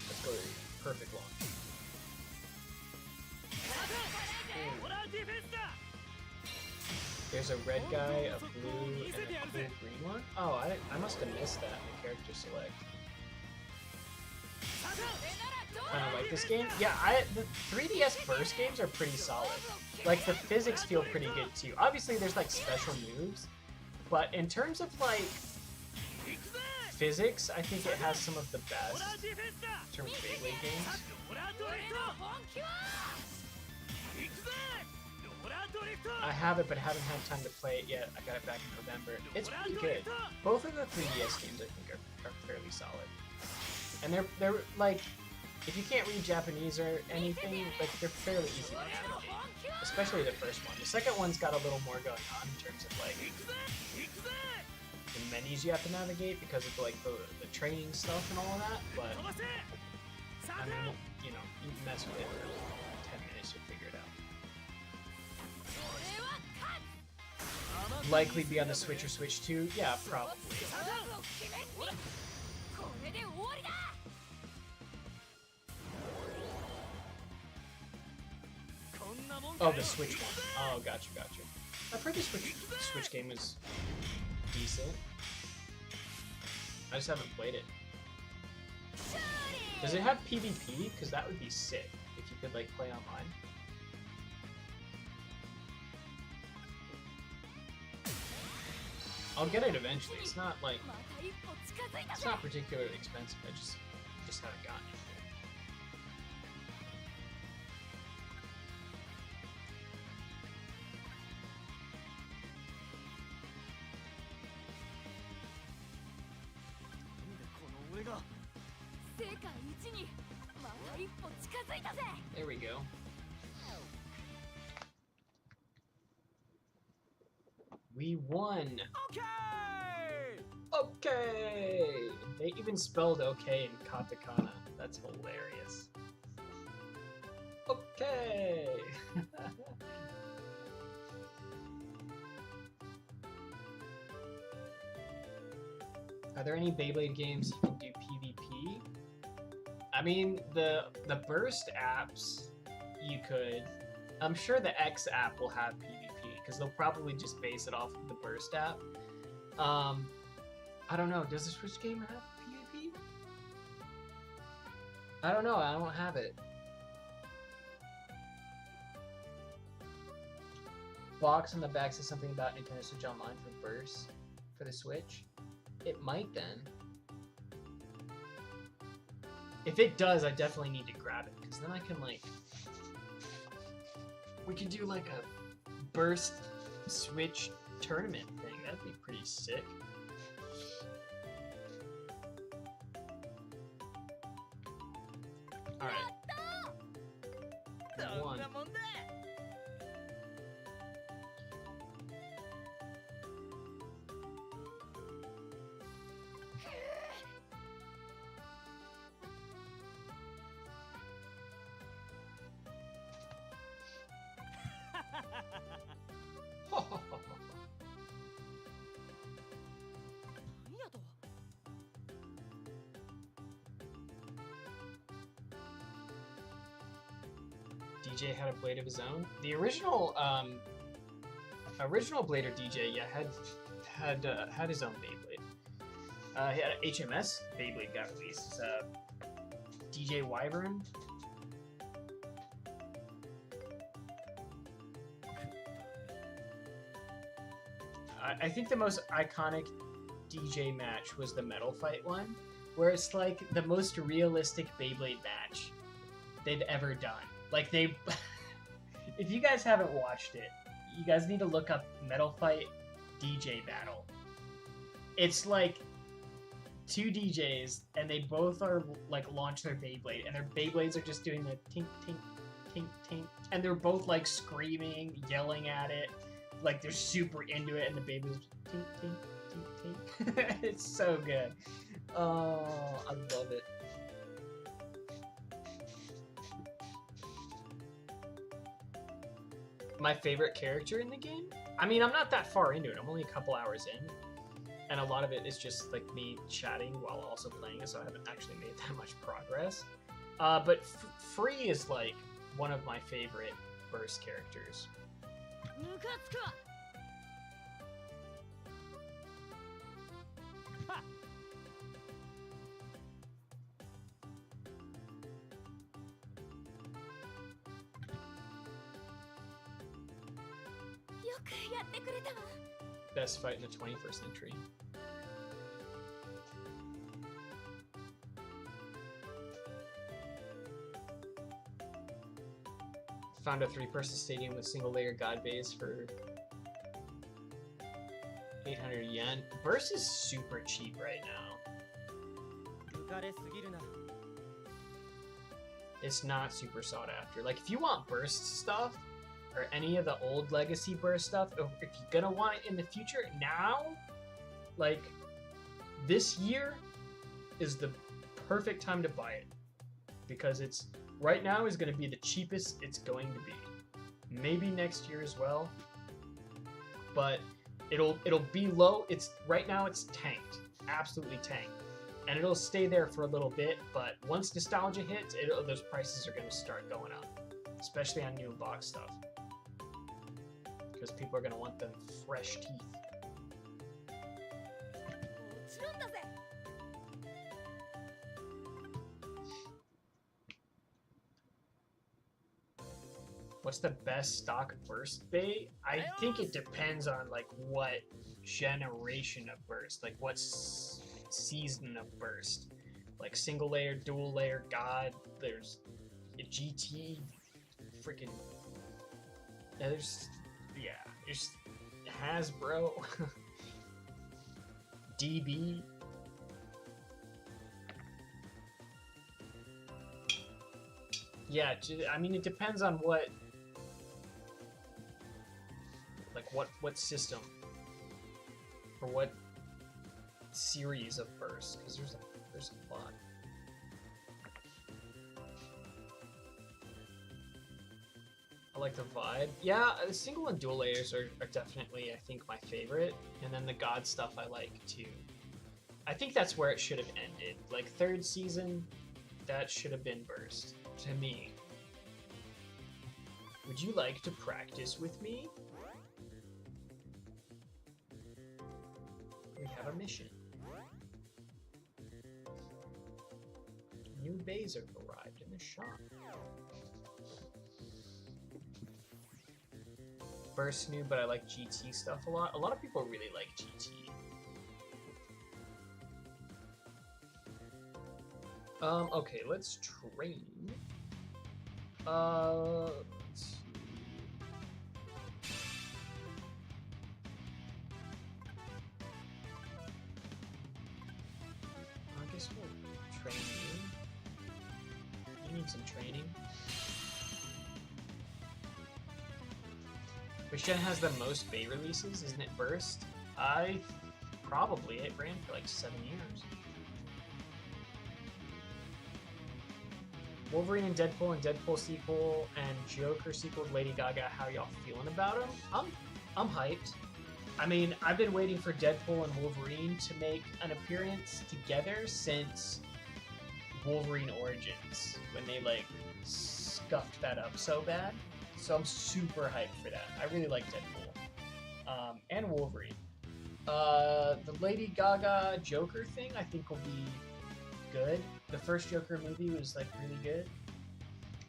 Let's go perfect launch. There's a red guy, a blue, and a cool green one? Oh, I must have missed that in the character select. Kind of like this game. Yeah, the 3DS Burst games are pretty solid. Like, the physics feel pretty good too. Obviously, there's like special moves, but in terms of like physics, I think it has some of the best in terms of Beyblade games. I have it, but haven't had time to play it yet. I got it back in November. It's pretty good. Both of the 3DS games, I think, are fairly solid. And they're like, if you can't read Japanese or anything, like they're fairly easy to navigate. Especially the first one. The second one's got a little more going on in terms of like the menus you have to navigate because of like the training stuff and all of that. But I mean, you know, you mess with it for 10 minutes, you'll figure it out. Likely be on the Switch or Switch 2? Yeah, probably. Oh, the Switch one. Oh, gotcha. I've heard the Switch game is decent. I just haven't played it. Does it have PvP? Because that would be sick if you could like play online. I'll get it eventually. It's not like it's not particularly expensive. I just haven't gotten it. 界一にまた一歩近づいたぜ。 There we go. We won. Okay! Okay. They even spelled okay in katakana. That's hilarious. Okay. Are there any Beyblade games you can do PvP? I mean, the Burst apps, you could. I'm sure the X app will have PvP, because they'll probably just base it off of the Burst app. I don't know. Does the Switch game have PvP? I don't know. I don't have it. Box on the back says something about Nintendo Switch Online for Burst for the Switch. It might then. If it does, I definitely need to grab it, because then I can, like... We could do, like, a Burst Switch tournament thing. That'd be pretty sick. Alright. そん One. なもんだ。 何やと。 DJ had a blade of his own. The original Blader DJ, yeah, had his own Beyblade. He had an HMS Beyblade got released. It's, DJ Wyvern. I think the most iconic DJ match was the Metal Fight one, where it's like the most realistic Beyblade match they've ever done. Like they, if you guys haven't watched it, you guys need to look up Metal Fight DJ Battle. It's like two DJs and they both are like launch their Beyblade and their Beyblades are just doing the tink tink tink tink and they're both like screaming, yelling at it, like they're super into it and the Beyblades tink tink tink tink. It's so good. Oh, I love it. My favorite character in the game? I mean, I'm not that far into it. I'm only a couple hours in. And a lot of it is just like me chatting while also playing it, so I haven't actually made that much progress. But Free is like one of my favorite Burst characters. ムカつくわ。 よくやってくれたわ。 Best fight in the 21st century. Found a 3-person stadium with single-layer god base for 800 yen. Burst is super cheap right now. 浮かれすぎるな。 It's not super sought after. Like, if you want Burst stuff, or any of the old Legacy Burst stuff, if you're gonna want it in the future, now, like, this year is the perfect time to buy it. Because it's, right now is gonna be the cheapest it's going to be. Maybe next year as well. But it'll be low. It's, right now it's tanked. Absolutely tanked. And it'll stay there for a little bit, but once nostalgia hits, those prices are gonna start going up. Especially on new box stuff. Because people are going to want them fresh teeth. もちろんだぜ。 What's the best stock Burst bait? I think it depends on like what generation of Burst, like what season of Burst. Like single layer, dual layer, God, there's a GT, freaking, there's Hasbro, Yeah, I mean, it depends on what, like, what system or what series of bursts, because there's a lot. I like the vibe. Yeah, the single and dual layers are definitely, I think, my favorite, and then the god stuff I like too. I think that's where it should have ended. Like, third season, that should have been burst to me. Would you like to practice with me? We have a mission. New bays have arrived in the shop. Burst new, but I like GT stuff a lot. A lot of people really like GT. Okay, let's train. Let's see. I guess we'll train you. You need some training. Which gen has the most Bay releases? Isn't it Burst? Probably. It ran for like 7 years. Wolverine and Deadpool sequel and Joker sequel with Lady Gaga. How y'all feeling about them? I'm hyped. I mean, I've been waiting for Deadpool and Wolverine to make an appearance together since Wolverine Origins, when they like scuffed that up so bad. So I'm super hyped for that. I really like Deadpool. And Wolverine. The Lady Gaga Joker thing I think will be good. The first Joker movie was like really good.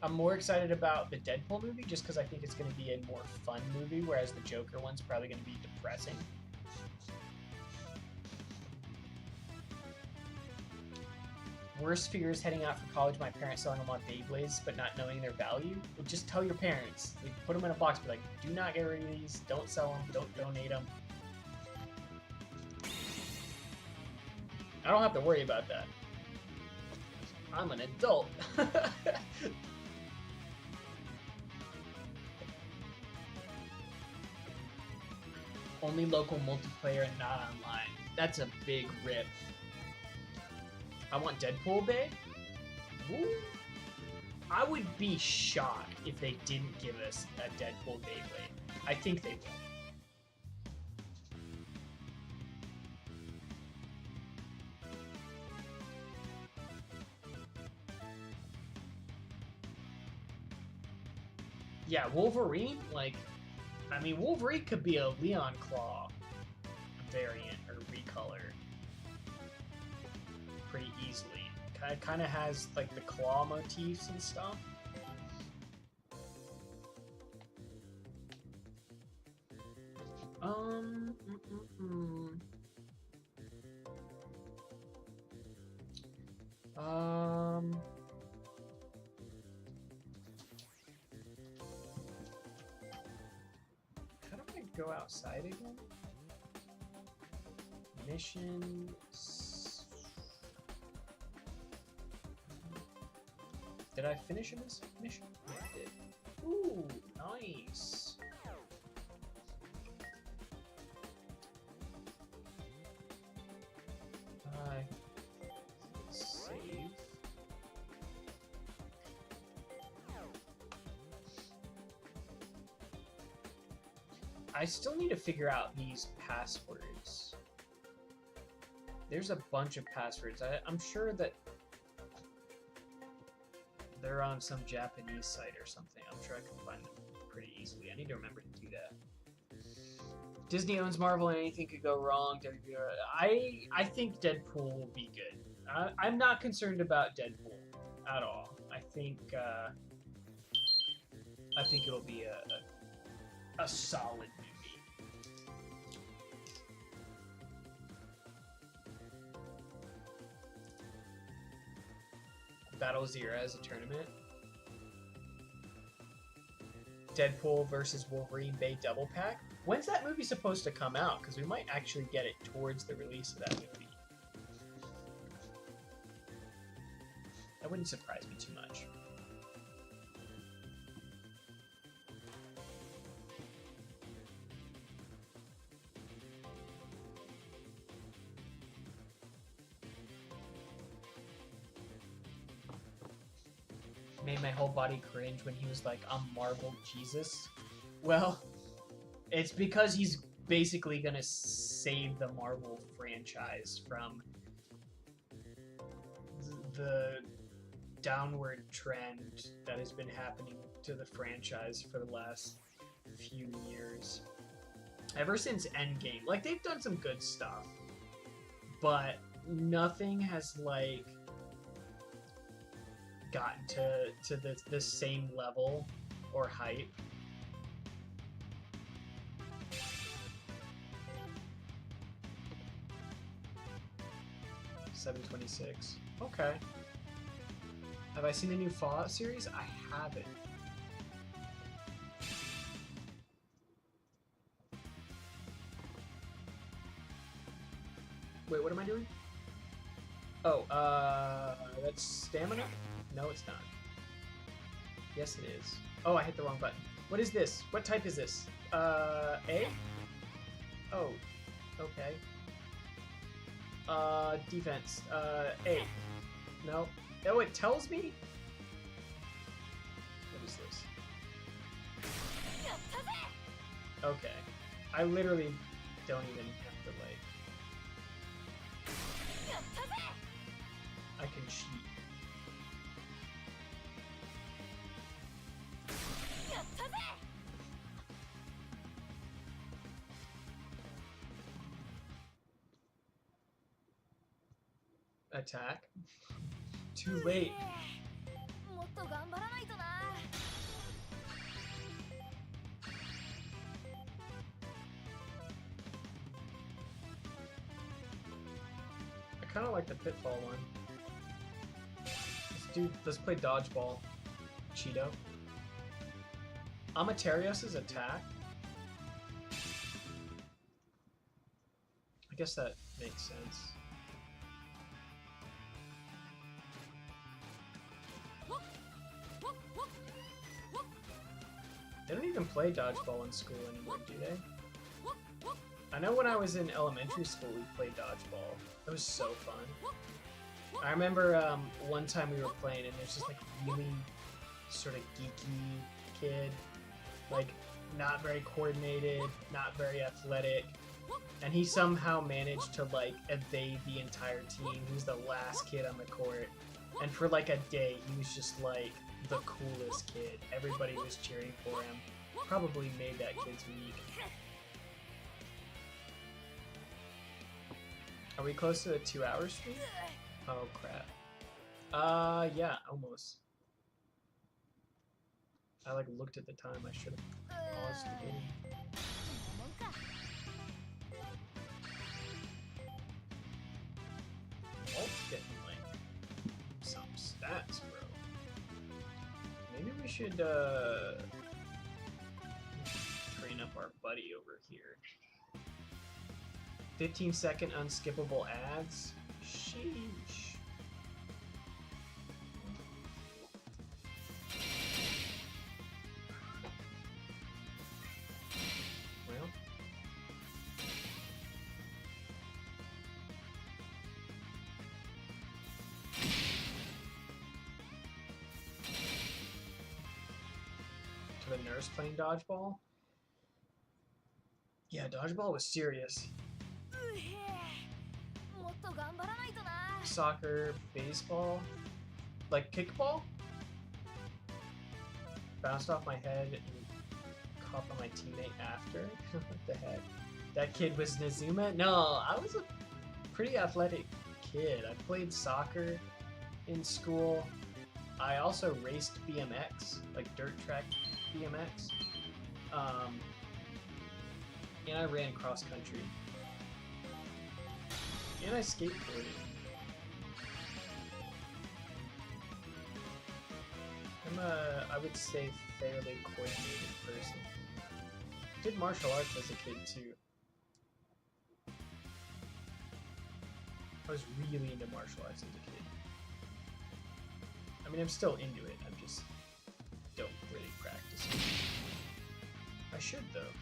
I'm more excited about the Deadpool movie just because I think it's going to be a more fun movie, whereas the Joker one's probably going to be depressing. Worst fears heading out for college, my parents selling them on Beyblades but not knowing their value. Well, just tell your parents. Like, put them in a box, be like, do not get rid of these, don't sell them, don't donate them. I don't have to worry about that. I'm an adult. Only local multiplayer and not online. That's a big rip. I want Deadpool Bay? Woo. I would be shocked if they didn't give us a Deadpool Beyblade. I think they will. Yeah, Wolverine, like, I mean, Wolverine could be a Leon Claw variant or recolor pretty easily. Kind of has, like, the claw motifs and stuff. How do I go outside again? Missions. Did I finish this mission? Yeah, I did. Ooh, nice. Save. I still need to figure out these passwords. There's a bunch of passwords. I'm sure that they're on some Japanese site or something. I'm sure I can find them pretty easily. I need to remember to do that. Disney owns Marvel and anything could go wrong. I think Deadpool will be good. I'm not concerned about Deadpool at all. I think it'll be a solid movie. Battle Zero as a tournament. Deadpool versus Wolverine Bay double pack. When's that movie supposed to come out? Because we might actually get it towards the release of that movie. That wouldn't surprise me too much. made my whole body cringe when he was like, I'm Marvel Jesus. Well, it's because he's basically gonna save the Marvel franchise from the downward trend that has been happening to the franchise for the last few years. Ever since Endgame. Like, they've done some good stuff, but nothing has, like, gotten to the same level or hype. $7.26. Okay. Have I seen the new Fallout series? I haven't. Wait, what am I doing? Oh, that's stamina? No, it's not. Yes, it is. Oh, I hit the wrong button. What is this? What type is this? A? Oh, okay. Defense. A. No. Oh, it tells me? What is this? Okay. I literally don't even have to, like... I can cheat. Attack? Too late. I kind of like the Pitfall one. Let's play dodgeball. Cheeto. Amaterios' attack? I guess that makes sense. They don't even play dodgeball in school anymore, do they? I know when I was in elementary school we played dodgeball. It was so fun. I remember one time we were playing and there's just like really sort of geeky kid, like not very coordinated, not very athletic, and he somehow managed to like evade the entire team. He was the last kid on the court, and for like a day he was just like the coolest kid. Everybody was cheering for him. Probably made that kid's week. Are we close to the 2-hour stream? Oh crap. Yeah, almost. I like looked at the time. I should have paused the game. Walt's getting like some stats, bro. Maybe we should train up our buddy over here. 15-second unskippable ads. Sheesh. Well. To the nurse playing dodgeball? Yeah, dodgeball was serious. Soccer, baseball, like kickball? Bounced off my head and caught on my teammate after. What the heck? That kid was Nazuma? No, I was a pretty athletic kid. I played soccer in school. I also raced BMX, like dirt track BMX. And I ran cross country. And I skateboarded. I'm I would say, fairly coordinated person. Did martial arts as a kid too. I was really into martial arts as a kid. I mean, I'm still into it. I just don't really practice it. I should though.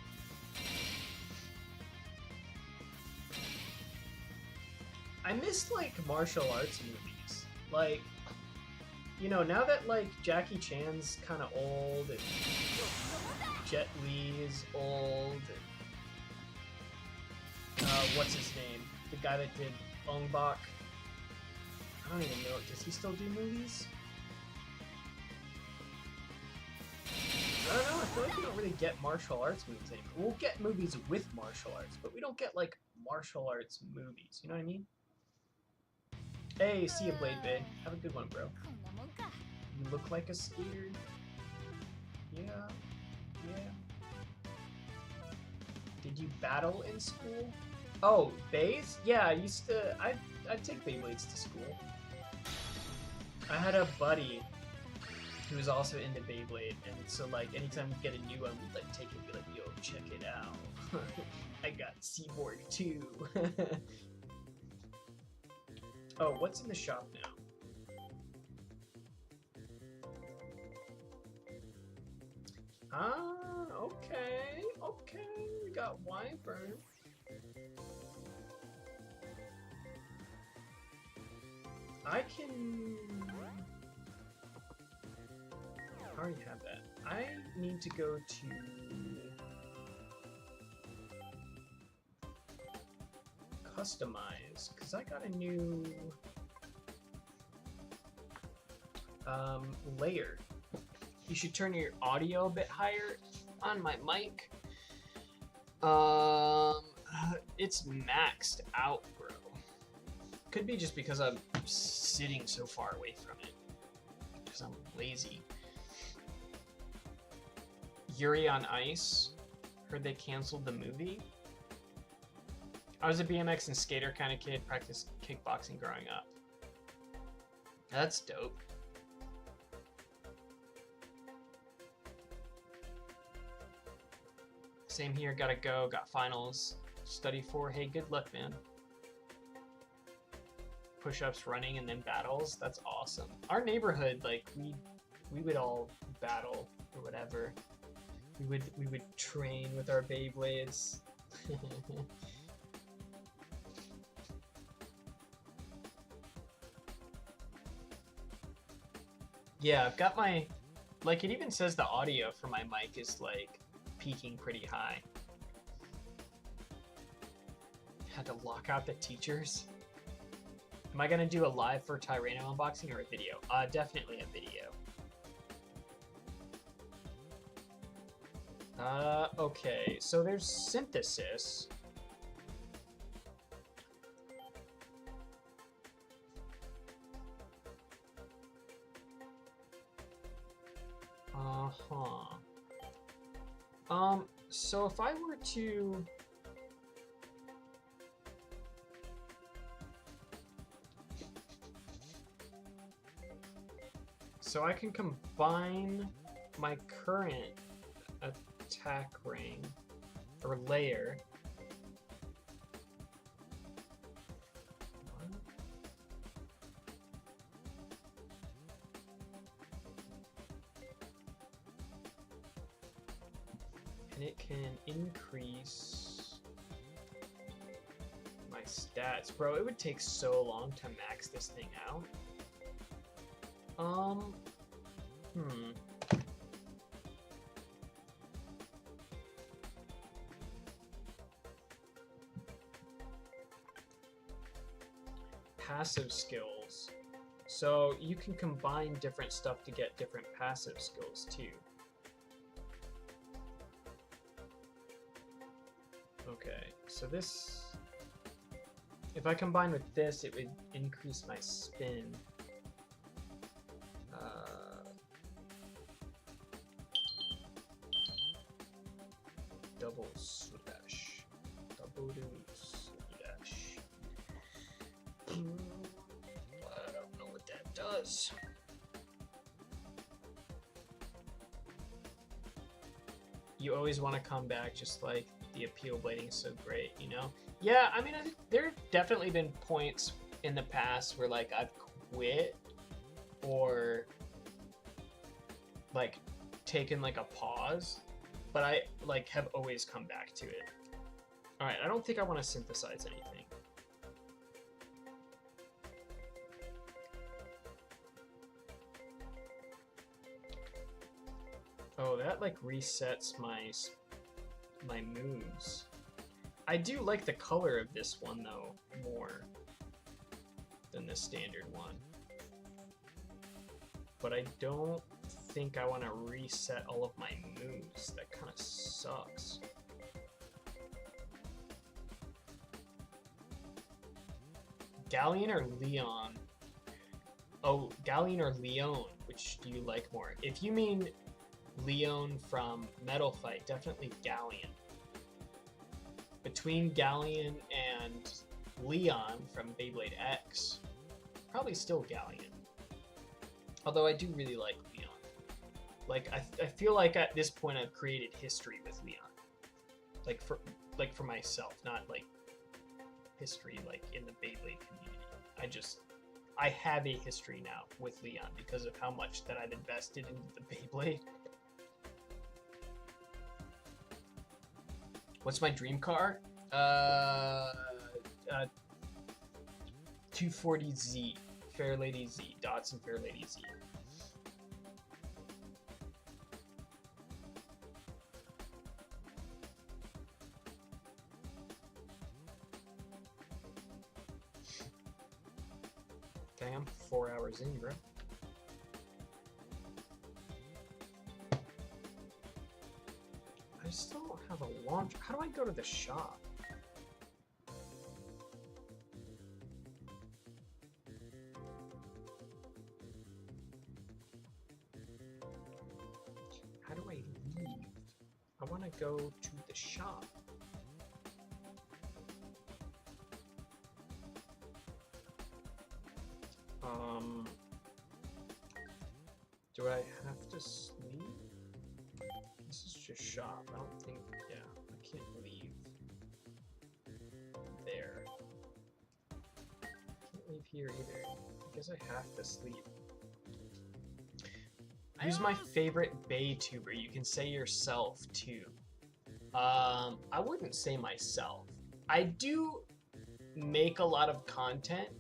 I miss like martial arts movies. Like you know, now that like Jackie Chan's kind of old and Jet Li is old, and what's his name? The guy that did Ong Bak. I don't even know. Does he still do movies? I don't know. I feel like we don't really get martial arts movies anymore. We'll get movies with martial arts, but we don't get like martial arts movies. You know what I mean? Hey, see ya, Blade Bay. Have a good one, bro. こんなもんか You look like a skater. Yeah. Yeah. Did you battle in school? Oh, Bays? Yeah, I used to. I'd take Beyblades to school. I had a buddy who was also into Beyblade, and so like anytime we get a new one, we'd like take it and be like, "Yo, check it out! I got Seaborg too." Oh, what's in the shop now? Ah, okay, okay. We got Wyvern. I can... I already have that. I need to go to... Customize, because I got a new... layer. You should turn your audio a bit higher on my mic. It's maxed out, bro. Could be just because I'm sitting so far away from it. Because I'm lazy. Yuri on Ice. Heard they canceled the movie. I was a BMX and skater kind of kid, practiced kickboxing growing up. That's dope. Same here, gotta go, got finals. Study for, hey, good luck, man. Push-ups, running, and then battles, that's awesome. Our neighborhood, like, we would all battle, or whatever. We would train with our Beyblades. Yeah, I've got my... Like, it even says the audio for my mic is, like, peaking pretty high. Had to lock out the teachers. Am I gonna do a live for Tyranno unboxing or a video? Definitely a video. Okay, so there's synthesis. So if I were to... So I can combine my current attack ring, or layer. And it can increase my stats. Bro, it would take so long to max this thing out. Passive skills. So you can combine different stuff to get different passive skills too. Okay, so this... If I combine with this, it would increase my spin. Double slash. Double slash. I don't know what that does. You always want to come back, just like the appeal blading is so great, you know? Yeah, I mean, there have definitely been points in the past where like I've quit or like taken like a pause, but I like have always come back to it. All right, I don't think I want to synthesize anything. Oh, that like resets my moves. I do like the color of this one though more than the standard one. But I don't think I want to reset all of my moves. That kind of sucks. Galleon or Leon? Oh, Galleon or Leon, which do you like more? If you mean Leon from Metal Fight, definitely Galleon. Between Galleon and Leon from Beyblade X, probably still Galleon. Although I do really like Leon. Like I feel like at this point I've created history with Leon. Like for myself, not like history like in the Beyblade community. I have a history now with Leon because of how much that I've invested into the Beyblade. What's my dream car? 240Z, Fairlady Z, Datsun Fairlady Z. Damn, 4 hours in, bro. I still don't have a launch. How do I go to the shop? How do I leave? I want to go to the shop. Do I have to sleep? This is just shop. I don't think, yeah, I can't leave there. Can't leave here either. I guess I have to sleep. Who's my favorite Baytuber? You can say yourself too. I wouldn't say myself. I do make a lot of content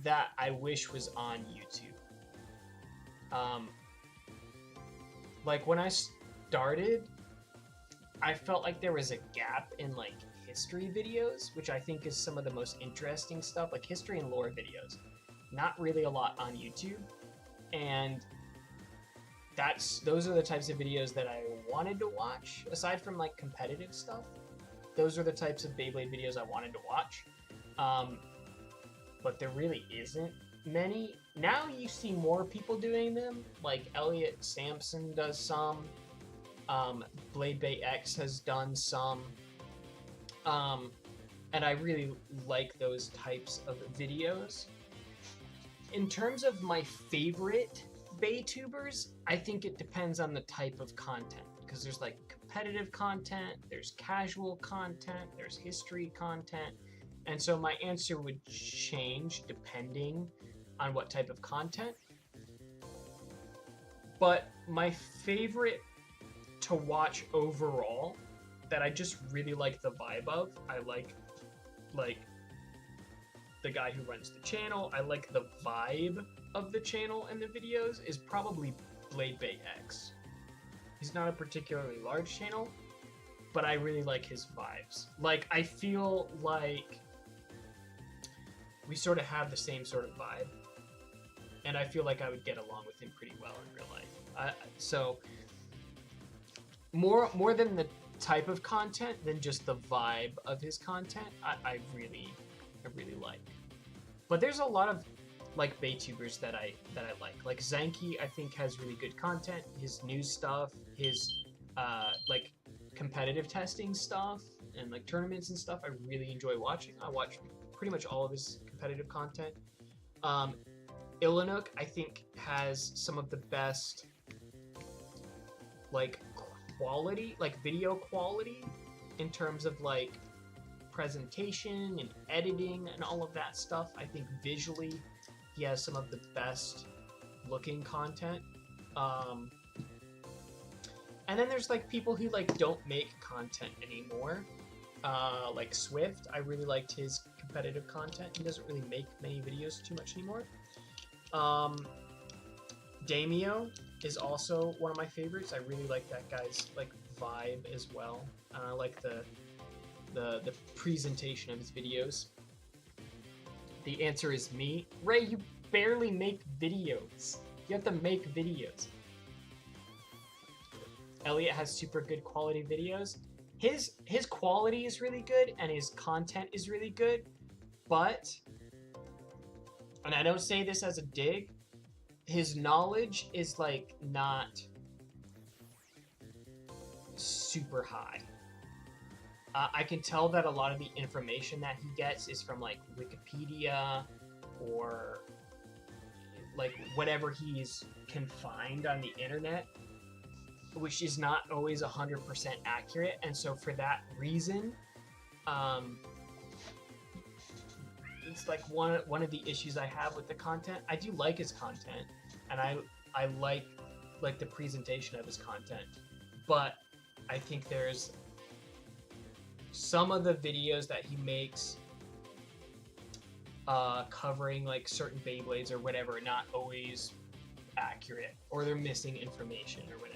that I wish was on YouTube. Like when I started, I felt like there was a gap in like history videos, which I think is some of the most interesting stuff, like history and lore videos. Not really a lot on YouTube, and those are the types of videos that I wanted to watch. Aside from like competitive stuff, those are the types of Beyblade videos I wanted to watch. But there really isn't many. Now you see more people doing them, like Elliot Sampson does some, Blade Bay X has done some, and I really like those types of videos. In terms of my favorite Baytubers, I think it depends on the type of content, because there's like competitive content, there's casual content, there's history content, and so my answer would change depending on what type of content. But my favorite to watch overall, that I just really like the vibe of, I like the guy who runs the channel, I like the vibe of the channel and the videos, is probably Blade Bay X. He's not a particularly large channel, but I really like his vibes. Like, I feel like we sort of have the same sort of vibe, and I feel like I would get along with him pretty well in real life. So more than the type of content than just the vibe of his content, I really like. But there's a lot of like Baytubers that I like. Like Zanky, I think has really good content. His news stuff, his like competitive testing stuff, and like tournaments and stuff, I really enjoy watching. I watch pretty much all of his competitive content. Illinook, I think, has some of the best like quality, like video quality, in terms of like presentation and editing and all of that stuff. I think visually he has some of the best looking content. And then there's like people who like don't make content anymore, like Swift. I really liked his competitive content. He doesn't really make many videos too much anymore. Daimyo is also one of my favorites. I really like that guy's like vibe as well. I like the presentation of his videos. The answer is me. Ray, you barely make videos. You have to make videos. Elliot has super good quality videos. His quality is really good and his content is really good, but, and I don't say this as a dig, his knowledge is like not super high. I can tell that a lot of the information that he gets is from like Wikipedia or like whatever he's confined on the internet, which is not always 100% accurate. And so for that reason, it's like one of the issues I have with the content. I do like his content, and I like the presentation of his content, but I think there's some of the videos that he makes covering like certain Beyblades or whatever not always accurate, or they're missing information or whatever.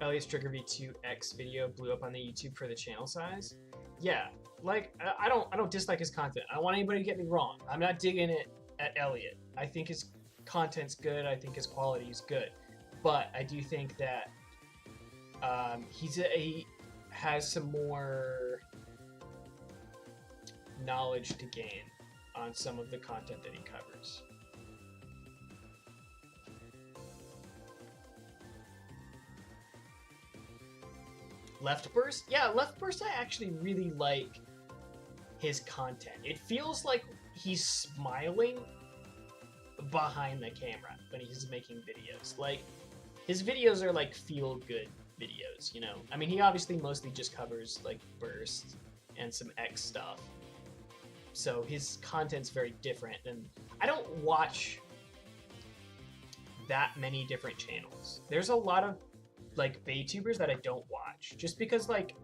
Elliot's Trigger V2 X video blew up on the YouTube for the channel size. Yeah, like I don't dislike his content. I don't want anybody to get me wrong. I'm not digging it at Elliot. I think his content's good. I think his quality is good, but I do think that he has some more knowledge to gain on some of the content that he covers. Left Burst? Yeah, Left Burst, I actually really like his content. It feels like he's smiling behind the camera when he's making videos. Like, his videos are like feel-good videos, you know? I mean, he obviously mostly just covers like Burst and some X stuff. So his content's very different, and I don't watch that many different channels. There's a lot of like Beytubers that I don't watch, just because like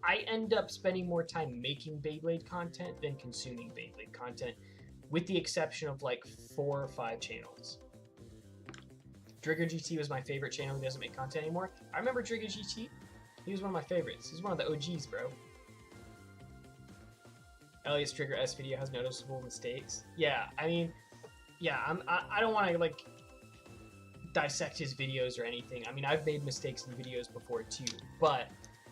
I end up spending more time making Beyblade content than consuming Beyblade content, with the exception of like 4 or 5 channels. Drigger GT was my favorite channel who doesn't make content anymore. I remember Drigger GT. He was one of my favorites. He's one of the OGs, bro. Elliot's Trigger S video has noticeable mistakes. Yeah, I mean, yeah, I don't want to like dissect his videos or anything. I mean, I've made mistakes in videos before too, but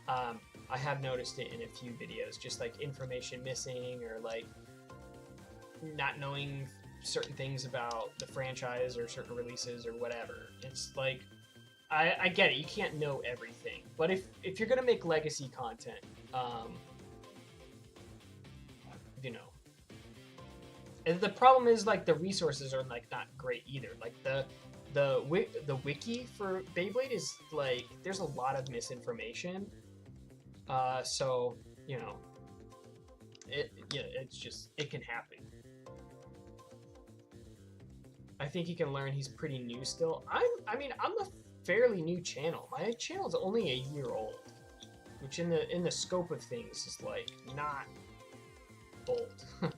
I have noticed it in a few videos, just like information missing or like not knowing certain things about the franchise or certain releases or whatever. It's like, I get it, you can't know everything, but if you're gonna make legacy content, you know, and the problem is like the resources are like not great either. Like the wiki for Beyblade is like, there's a lot of misinformation. So, you know, it's just, it can happen. I think he can learn. He's pretty new still. I mean, I'm a fairly new channel. My channel's only a year old, which in the scope of things is like not old.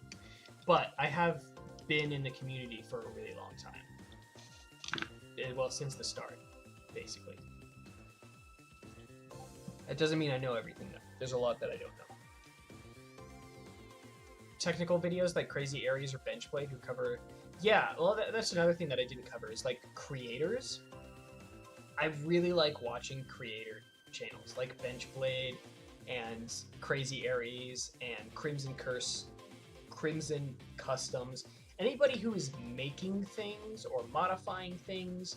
But I have been in the community for a really long time. Well, since the start, basically. That doesn't mean I know everything, though. There's a lot that I don't know. Technical videos like Crazy Aries or Benchblade who cover... Yeah, well, that's another thing that I didn't cover, is like creators. I really like watching creator channels like Benchblade and Crazy Aries and Crimson Customs. Anybody who is making things or modifying things.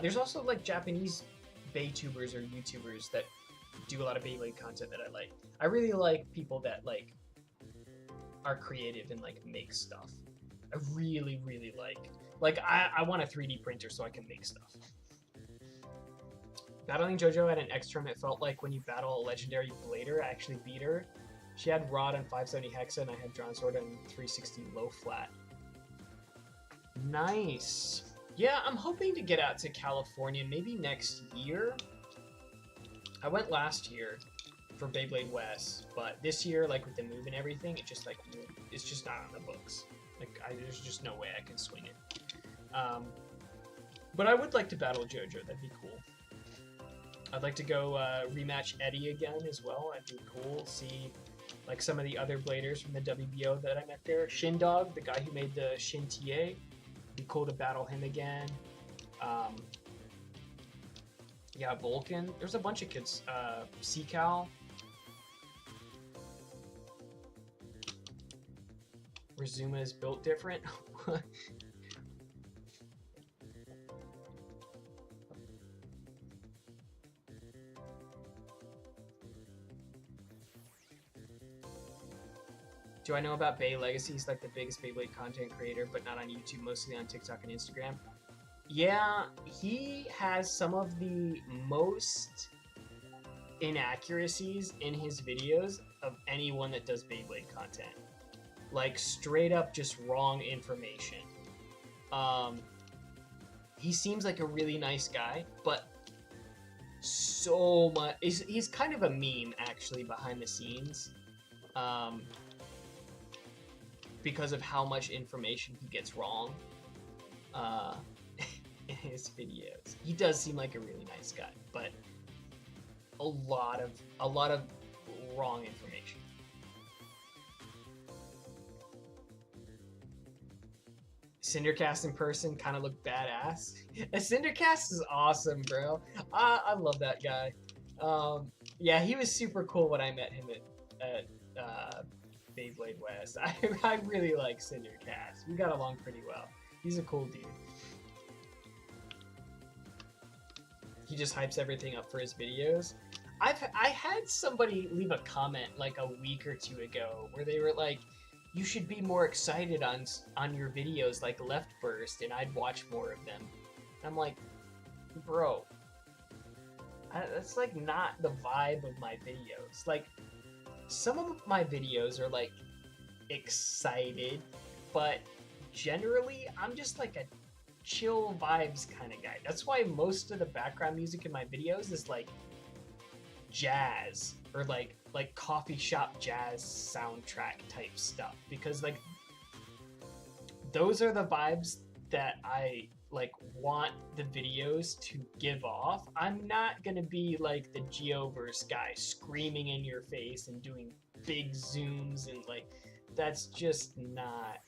There's also like Japanese Beytubers or YouTubers that do a lot of Beyblade content that I like. I really like people that like are creative and like make stuff. I really, really like I want a 3D printer so I can make stuff. Battling JoJo at an X term, it felt like when you battle a legendary blader, I actually beat her. She had Rod on 570 Hexa and I had Drawn Sword on 360 low flat. Nice. Yeah, I'm hoping to get out to California maybe next year. I went last year for Beyblade West, but this year, like with the move and everything, it just like it's just not on the books. Like there's just no way I can swing it. But I would like to battle JoJo. That'd be cool. I'd like to go rematch Eddie again as well. That'd be cool. See like some of the other bladers from the WBO that I met there. Shindog, the guy who made the Shin TA. Be cool to battle him again. Yeah, Vulcan. There's a bunch of kids. Seacal. Rizuma is built different. Do I know about Bay Legacy? He's like the biggest Beyblade content creator, but not on YouTube, mostly on TikTok and Instagram. Yeah, he has some of the most inaccuracies in his videos of anyone that does Beyblade content. Like, straight up just wrong information. He seems like a really nice guy, but so much... He's kind of a meme, actually, behind the scenes. Because of how much information he gets wrong in his videos. He does seem like a really nice guy, but a lot of wrong information. Cindercast in person kind of looked badass. Cindercast is awesome, bro. I love that guy. Yeah, he was super cool when I met him at Beyblade West. I really like Cindercast. We got along pretty well. He's a cool dude. He just hypes everything up for his videos. I had somebody leave a comment like a week or two ago where they were like, you should be more excited on your videos like Left Burst, and I'd watch more of them. And I'm like, bro, that's like not the vibe of my videos. Like, some of my videos are like excited, but generally I'm just like a chill vibes kind of guy. That's why most of the background music in my videos is like jazz or like coffee shop jazz soundtrack type stuff, because like those are the vibes that I like want the videos to give off. I'm not gonna be like the Geoverse guy screaming in your face and doing big zooms, and like that's just not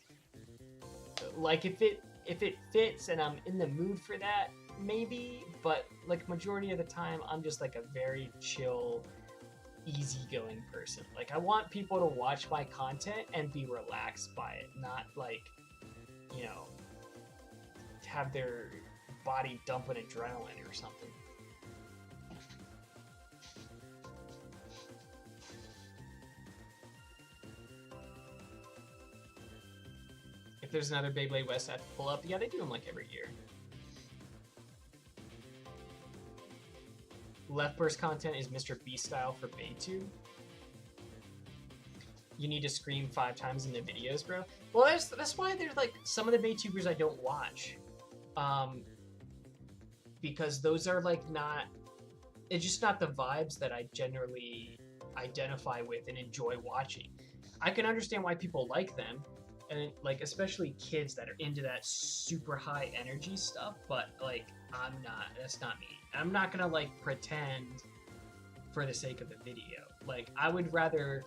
like, if it fits and I'm in the mood for that, maybe, but like majority of the time I'm just like a very chill, easygoing person. Like, I want people to watch my content and be relaxed by it, not like, you know, have their body dumping adrenaline or something. If there's another Beyblade West I have to pull up, yeah, they do them like every year. Left Burst content is Mr. Beast style for Baytube. You need to scream 5 times in the videos, bro. Well, that's why there's like some of the Baytubers I don't watch. Because those are like not, it's just not the vibes that I generally identify with and enjoy watching. I can understand why people like them, and like especially kids that are into that super high energy stuff, but like I'm not, that's not me. I'm not gonna like pretend for the sake of the video. Like, I would rather,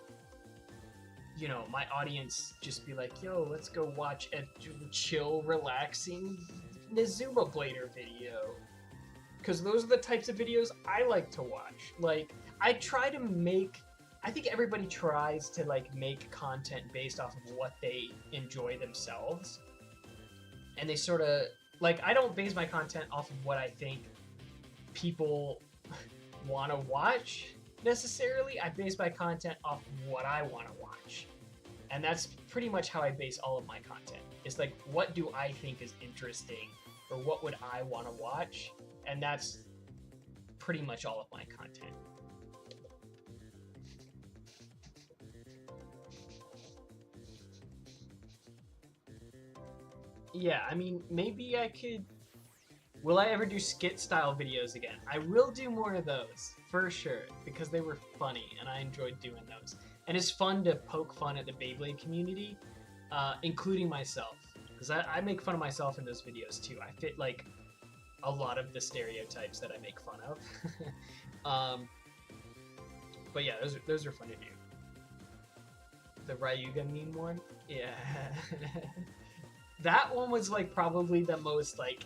you know, my audience just be like, yo, let's go watch a chill, relaxing Nezuma Blader video. Because those are the types of videos I like to watch. Like, I try to make, I think everybody tries to like make content based off of what they enjoy themselves. And they sort of, like, I don't base my content off of what I think people want to watch necessarily. I base my content off of what I want to watch. And that's pretty much how I base all of my content. It's like, what do I think is interesting, or what would I want to watch? And that's pretty much all of my content. Yeah, I mean, maybe I could Will I ever do skit style videos again? I will do more of those, for sure, because they were funny and I enjoyed doing those. And it's fun to poke fun at the Beyblade community, including myself. Because I make fun of myself in those videos too. I fit like a lot of the stereotypes that I make fun of. But yeah, those are fun to do. The Ryuga meme one? Yeah. That one was like probably the most like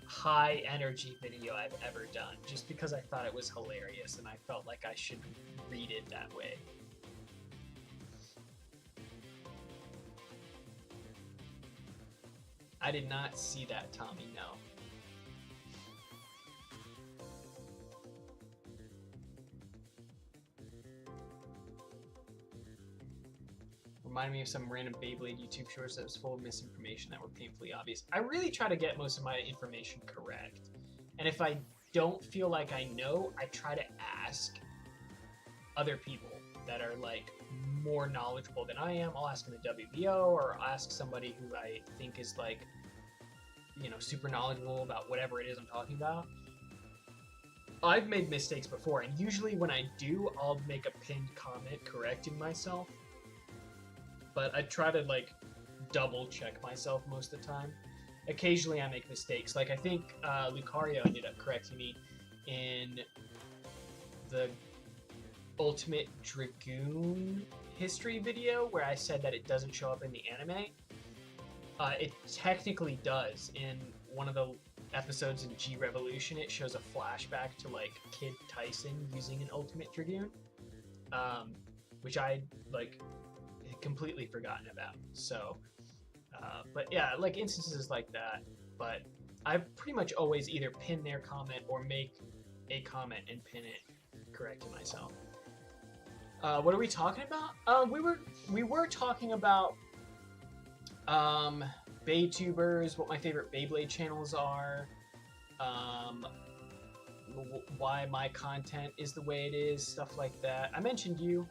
high energy video I've ever done, just because I thought it was hilarious and I felt like I should read it that way. I did not see that, Tommy, no. Reminded me of some random Beyblade YouTube shorts that was full of misinformation that were painfully obvious. I really try to get most of my information correct. And if I don't feel like I know, I try to ask other people that are like more knowledgeable than I am. I'll ask in the WBO or I'll ask somebody who I think is like, you know, super knowledgeable about whatever it is I'm talking about. I've made mistakes before, and usually when I do, I'll make a pinned comment correcting myself. But I try to like double check myself most of the time. Occasionally I make mistakes. Like I think Lucario ended up correcting me in the Ultimate Dragoon history video where I said that it doesn't show up in the anime. It technically does. In one of the episodes in G Revolution, it shows a flashback to like Kid Tyson using an Ultimate Dragoon, which I like completely forgotten about. So but yeah, like instances like that. But I pretty much always either pin their comment or make a comment and pin it, correcting myself. What are we talking about? We were talking about Baytubers, what my favorite Beyblade channels are, why my content is the way it is, stuff like that. I mentioned you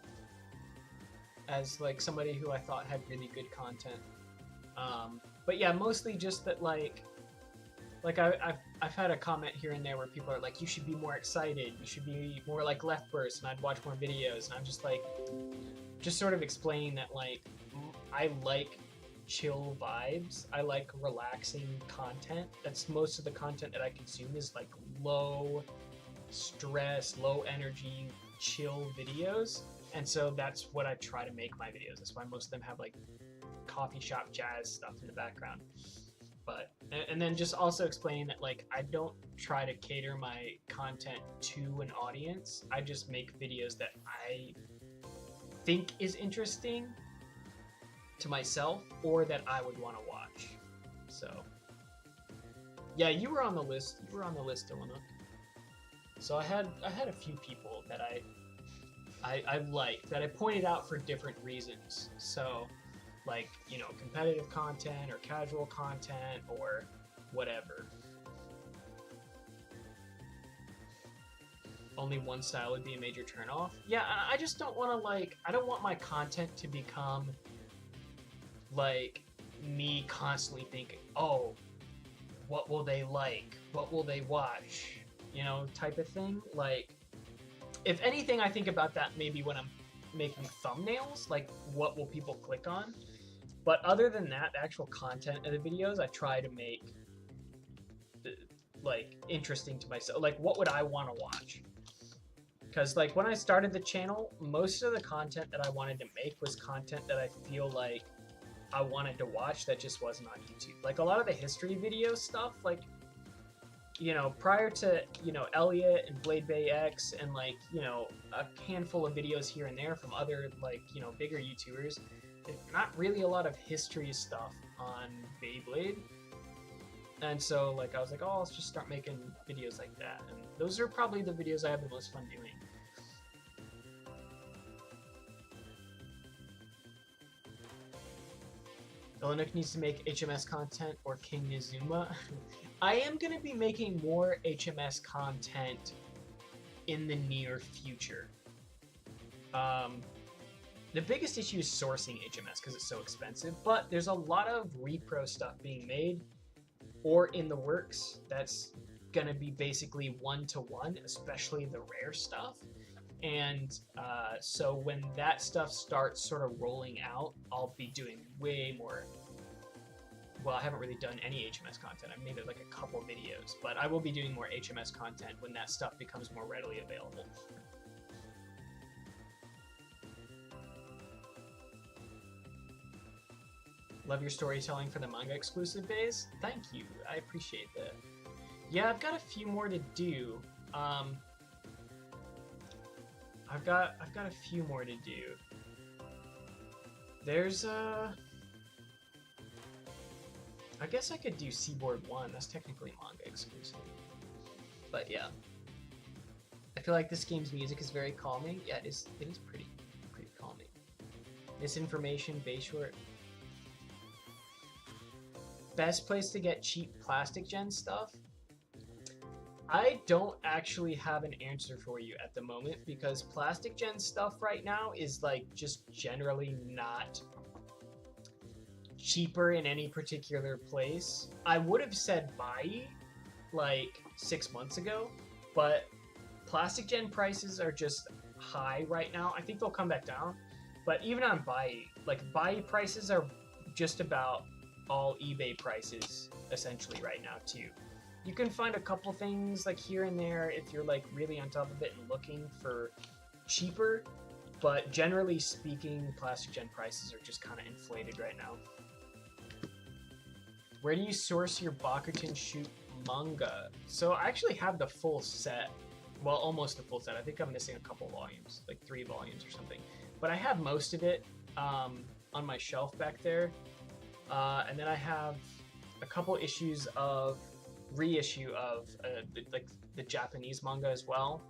as like somebody who I thought had really good content. But yeah, mostly just that like I've had a comment here and there where people are like, you should be more excited, you should be more like Left Burst, and I'd watch more videos, and I'm just like, just sort of explaining that like I like chill vibes, I like relaxing content. That's most of the content that I consume is like low stress, low energy, chill videos. And so that's what I try to make my videos. That's why most of them have like coffee shop jazz stuff in the background. But and then just also explaining that like I don't try to cater my content to an audience. I just make videos that I think is interesting to myself or that I would want to watch. So yeah, you were on the list. You were on the list, Dylan. So I had a few people that I liked, that I pointed out for different reasons. So like, you know, competitive content or casual content or whatever. Only one style would be a major turnoff. Yeah, I just don't want to like, I don't want my content to become like me constantly thinking, oh, what will they like? What will they watch? You know, type of thing. Like, if anything, I think about that maybe when I'm making thumbnails, like what will people click on? But other than that, the actual content of the videos, I try to make like interesting to myself. Like, what would I want to watch? Because like when I started the channel, most of the content that I wanted to make was content that I feel like I wanted to watch that just wasn't on YouTube. Like a lot of the history video stuff, like, you know, prior to, you know, Elliot and Blade Bay X and like, you know, a handful of videos here and there from other like, you know, bigger YouTubers, not really a lot of history stuff on Beyblade. And so like I was like, oh, let's just start making videos like that. And those are probably the videos I have the most fun doing. Illinook needs to make HMS content or King Nizuma. I am going to be making more HMS content in the near future. The biggest issue is sourcing HMS because it's so expensive, but there's a lot of repro stuff being made or in the works that's gonna be basically 1-to-1, especially the rare stuff. And so when that stuff starts sort of rolling out, I'll be doing way more. Well, I haven't really done any HMS content. I've made like a couple videos, but I will be doing more HMS content when that stuff becomes more readily available. Love your storytelling for the manga exclusive phase. Thank you. I appreciate that. Yeah, I've got a few more to do. I've got a few more to do. There's I guess I could do Seaboard 1. That's technically manga exclusive. But yeah. I feel like this game's music is very calming. Yeah, it is pretty calming. Misinformation, Bayshore. Best place to get cheap plastic gen stuff? I don't actually have an answer for you at the moment because plastic gen stuff right now is like just generally not cheaper in any particular place. I would have said Bai like 6 months ago, but plastic gen prices are just high right now. I think they'll come back down, but even on Bai, like Bai prices are just about all eBay prices essentially right now too. You can find a couple things like here and there if you're like really on top of it and looking for cheaper, but generally speaking, plastic gen prices are just kind of inflated right now. Where do you source your Bakuton Shoot manga? So I actually have the full set. Well, almost the full set. I think I'm missing a couple volumes, like 3 volumes or something. But I have most of it on my shelf back there. And then I have a couple issues of reissue of the Japanese manga as well.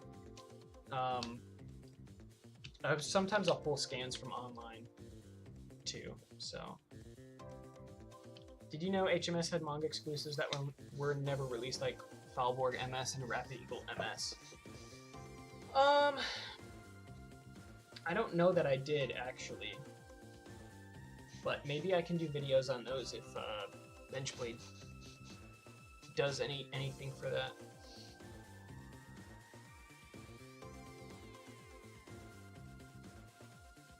Sometimes I'll pull scans from online too. So, did you know HMS had manga exclusives that were never released, like Falborg MS and Rapid Eagle MS? I don't know that I did actually, but maybe I can do videos on those if Benchblade does anything for that.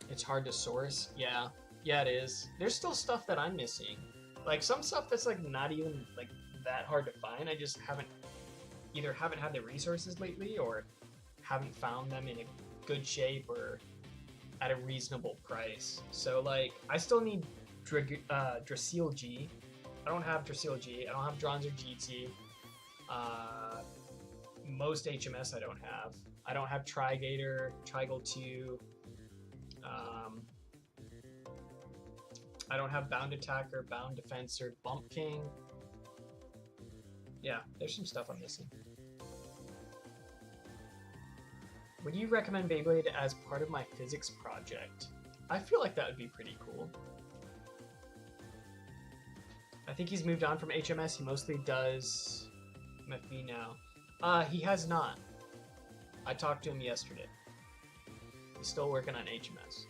It's hard to source. Yeah, it is. There's still stuff that I'm missing, like some stuff that's like not even like that hard to find. I just haven't had the resources lately, or haven't found them in a good shape or at a reasonable price. So like I still need Drasil G. I don't have Drasil G. I don't have Dronzer GT. Most HMS I don't have. I don't have Trigator, Trigal 2. I don't have Bound Attacker, Bound Defensor, Bump King. Yeah, there's some stuff I'm missing. Would you recommend Beyblade as part of my physics project? I feel like that would be pretty cool. I think he's moved on from HMS. He mostly does MFB now. He has not. I talked to him yesterday. He's still working on HMS.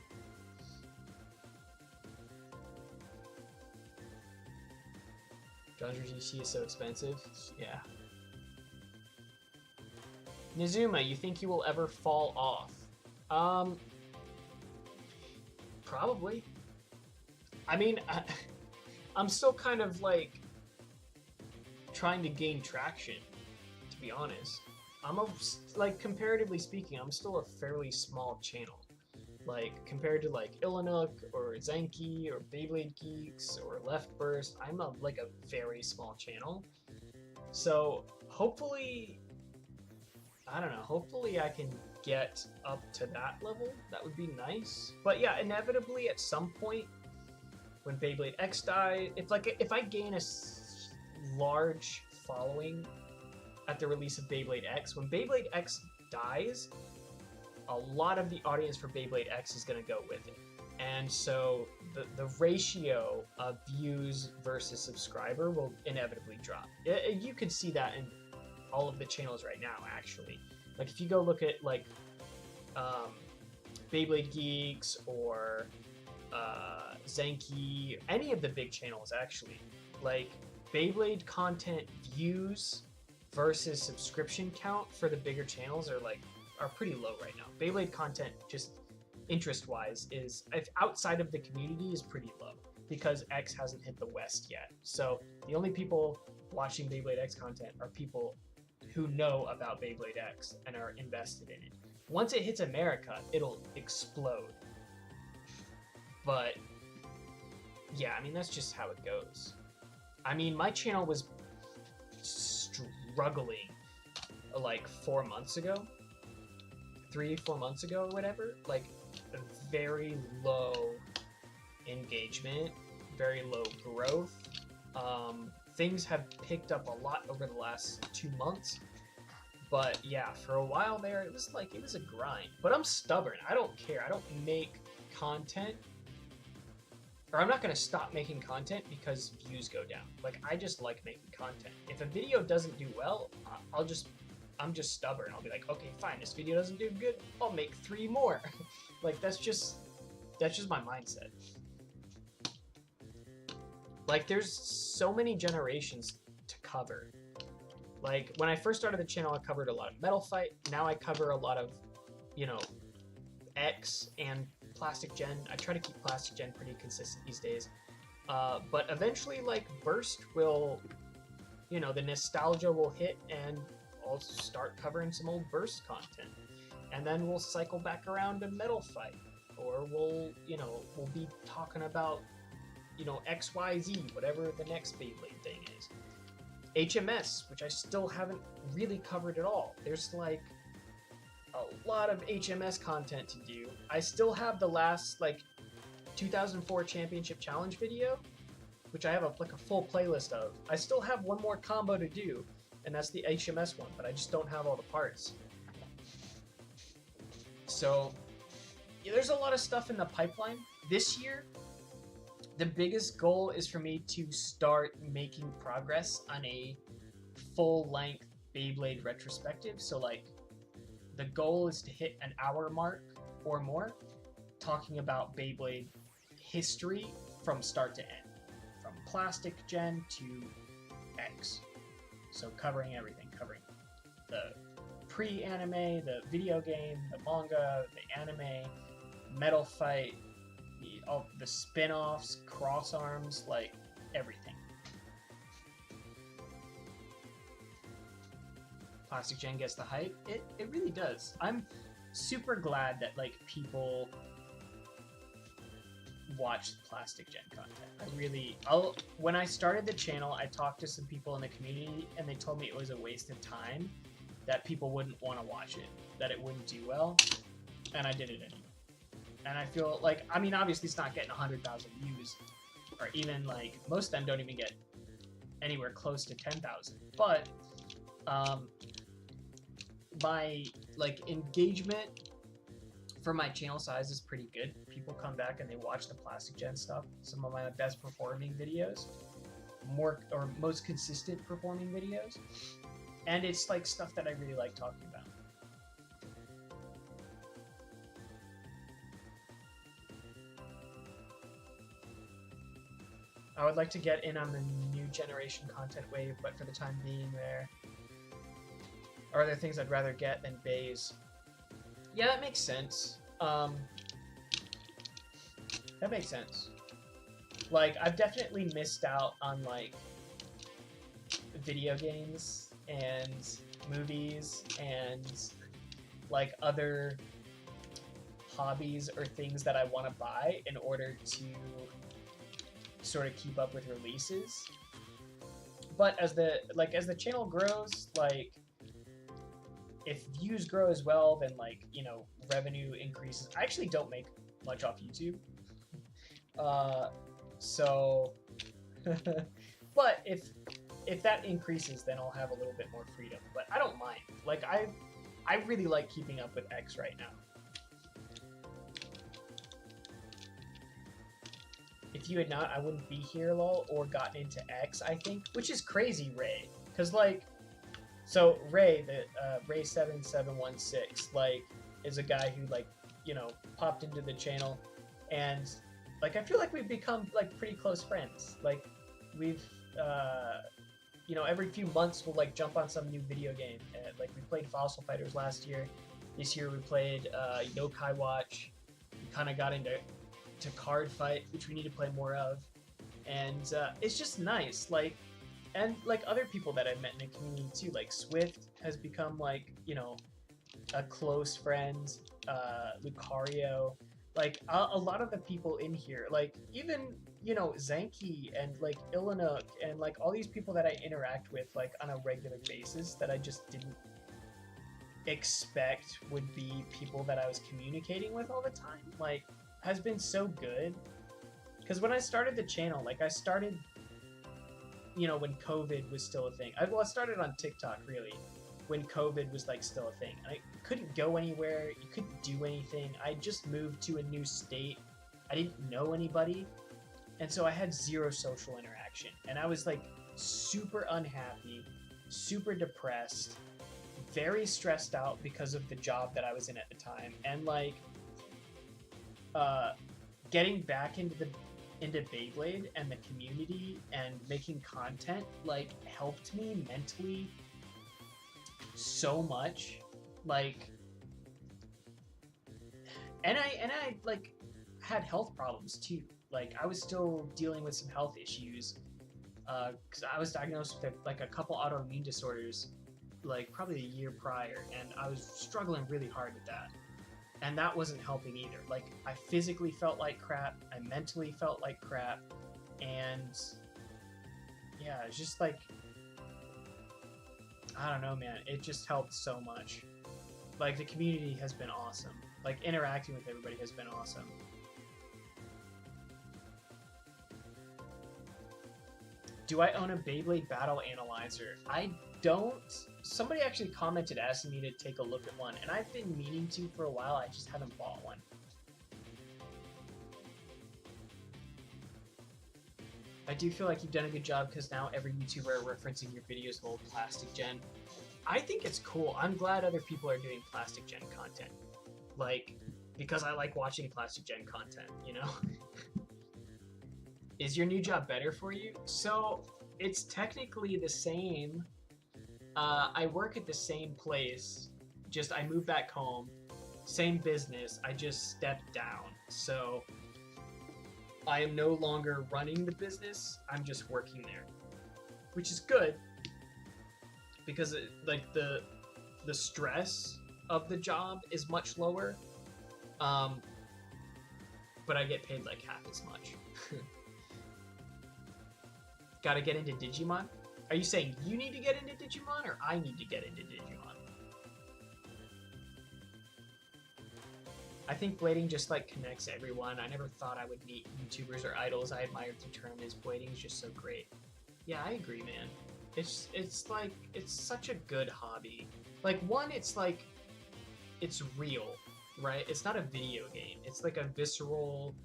Dronzer GC is so expensive. Yeah. Nizuma, you think you will ever fall off? Probably. I mean, I'm still kind of like trying to gain traction, to be honest. Like comparatively speaking, I'm still a fairly small channel. Like compared to like Illinook or Zenki or Beyblade Geeks or Left Burst, I'm like a very small channel. So hopefully, I don't know, hopefully I can get up to that level. That would be nice. But yeah, inevitably at some point when Beyblade X dies, if I gain a large following at the release of Beyblade X, when Beyblade X dies, a lot of the audience for Beyblade X is going to go with it. And so the ratio of views versus subscriber will inevitably drop. You can see that in all of the channels right now, actually. Like if you go look at like Beyblade Geeks or Zenki, any of the big channels actually, like Beyblade content views versus subscription count for the bigger channels are pretty low right now. Beyblade content, just interest-wise, is if outside of the community is pretty low because X hasn't hit the West yet. So the only people watching Beyblade X content are people who know about Beyblade X and are invested in it. Once it hits America, it'll explode. But yeah, I mean, that's just how it goes. I mean, my channel was struggling like 4 months ago, 3-4 months ago or whatever. Like, very low engagement, very low growth. Things have picked up a lot over the last 2 months. But yeah, for a while there, it was a grind. But I'm stubborn. I don't care. I don't make content, or I'm not going to stop making content because views go down. Like, I just like making content. If a video doesn't do well, I'm just stubborn. I'll be like, okay, fine, this video doesn't do good, I'll make 3 more. Like, that's just my mindset. Like, there's so many generations to cover. Like, when I first started the channel, I covered a lot of Metal Fight. Now I cover a lot of, you know, X and Plastic Gen. I try to keep Plastic Gen pretty consistent these days. But eventually, like, Burst will, you know, the nostalgia will hit and I'll start covering some old Burst content. And then we'll cycle back around to Metal Fight. Or we'll be talking about, you know, XYZ, whatever the next Beyblade thing is. HMS, which I still haven't really covered at all. There's like a lot of HMS content to do. I still have the last like 2004 Championship Challenge video, which I have a full playlist of. I still have one more combo to do, and that's the HMS one, but I just don't have all the parts. So yeah, there's a lot of stuff in the pipeline. This year, the biggest goal is for me to start making progress on a full-length Beyblade retrospective. So, like, the goal is to hit an hour mark or more, talking about Beyblade history from start to end, from Plastic Gen to X. So covering everything, covering the pre-anime, the video game, the manga, the anime, Metal Fight, all the spin-offs, cross arms, like everything. Plastic Gen gets the hype. It really does. I'm super glad that like people watch Plastic Gen content. When I started the channel, I talked to some people in the community and they told me it was a waste of time, that people wouldn't want to watch it, that it wouldn't do well, and I did it anyway. And I feel like, I mean, obviously it's not getting 100,000 views, or even like, most of them don't even get anywhere close to 10,000. But my like engagement for my channel size is pretty good. People come back and they watch the Plastic Gen stuff. Some of my best performing videos, most consistent performing videos. And it's like stuff that I really like talking about. I would like to get in on the new generation content wave, but for the time being there are there things I'd rather get than bays. Yeah, that makes sense. That makes sense. Like, I've definitely missed out on, like, video games and movies and, like, other hobbies or things that I want to buy in order to sort of keep up with releases. But as the channel grows, like, if views grow as well, then, like, you know, revenue increases. I actually don't make much off YouTube. So but if that increases, then I'll have a little bit more freedom. But I don't mind. Like, I really like keeping up with X right now. If you had not, I wouldn't be here, lol, or gotten into X, I think. Which is crazy, Ray. Because, like, so Ray, Ray7716, like, is a guy who, like, you know, popped into the channel. And, like, I feel like we've become, like, pretty close friends. Like, we've you know, every few months we'll like jump on some new video game. And, like we played Fossil Fighters last year. This year we played Yokai Watch. We kind of got into Card Fight, which we need to play more of. And it's just nice, like, and like other people that I've met in the community too. Like Swift has become like, you know, a close friend. Lucario, like a lot of the people in here, like even, you know, Zanky and like Ilanuk and like all these people that I interact with like on a regular basis that I just didn't expect would be people that I was communicating with all the time, like has been so good. Because when I started the channel, like I started, you know, when COVID was still a thing. I started on TikTok really when COVID was like still a thing. I couldn't go anywhere. You couldn't do anything. I just moved to a new state. I didn't know anybody. And so I had zero social interaction. And I was like super unhappy, super depressed, very stressed out because of the job that I was in at the time. And like getting back into Beyblade and the community and making content like helped me mentally so much. Like, and I like had health problems too. Like I was still dealing with some health issues because I was diagnosed with like a couple autoimmune disorders like probably a year prior, and I was struggling really hard with that. And that wasn't helping either. Like, I physically felt like crap. I mentally felt like crap. And yeah, it's just like, I don't know, man. It just helped so much. Like, the community has been awesome. Like, interacting with everybody has been awesome. Do I own a Beyblade Battle Analyzer? I don't. Somebody actually commented asking me to take a look at one, and I've been meaning to for a while. I just haven't bought one. I do feel like you've done a good job because now every YouTuber referencing your videos will Plastic Gen. I think it's cool. I'm glad other people are doing Plastic Gen content. Like, because I like watching Plastic Gen content, you know? Is your new job better for you? So, it's technically the same. I work at the same place, just I moved back home, same business, I just stepped down. So I am no longer running the business, I'm just working there, which is good because like the stress of the job is much lower, but I get paid like half as much. Gotta get into Digimon? Are you saying you need to get into Digimon, or I need to get into Digimon? I think blading just like connects everyone. I never thought I would meet YouTubers or idols I admired through tournaments. Blading is just so great. Yeah, I agree, man. It's like, it's such a good hobby. Like, one, it's like, it's real, right? It's not a video game. It's like a visceral,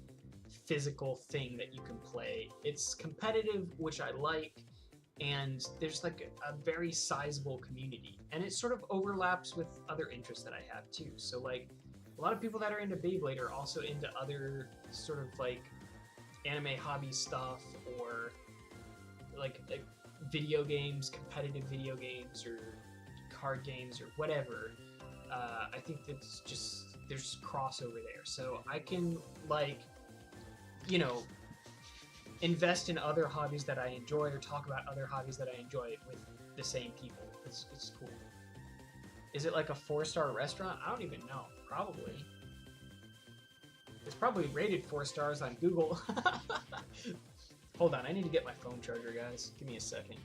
physical thing that you can play. It's competitive, which I like. And there's like a very sizable community, and it sort of overlaps with other interests that I have too. So like a lot of people that are into Beyblade are also into other sort of like anime hobby stuff, or like video games, competitive video games, or card games, or whatever. I think that's just, there's crossover there. So I can, like, you know, invest in other hobbies that I enjoy, or talk about other hobbies that I enjoy with the same people. It's cool. Is it like a 4-star restaurant? I don't even know. Probably. It's probably rated 4 stars on Google. Hold on, I need to get my phone charger, guys. Give me a second.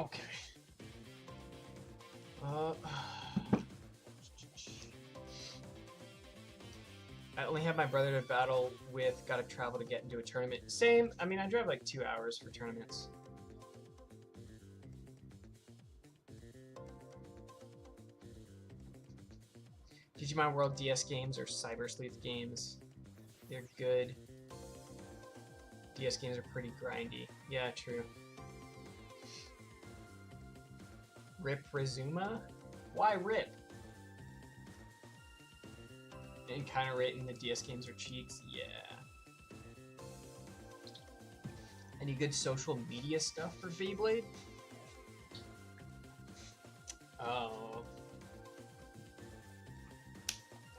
Okay. I only have my brother to battle with. Gotta travel to get into a tournament. Same. I mean, I drive like 2 hours for tournaments. Digimon World DS games or Cyber Sleuth games. They're good. DS games are pretty grindy. Yeah, true. Rip Rizuma? Why Rip? And kind of rating the DS games are cheats? Yeah. Any good social media stuff for Beyblade? Oh.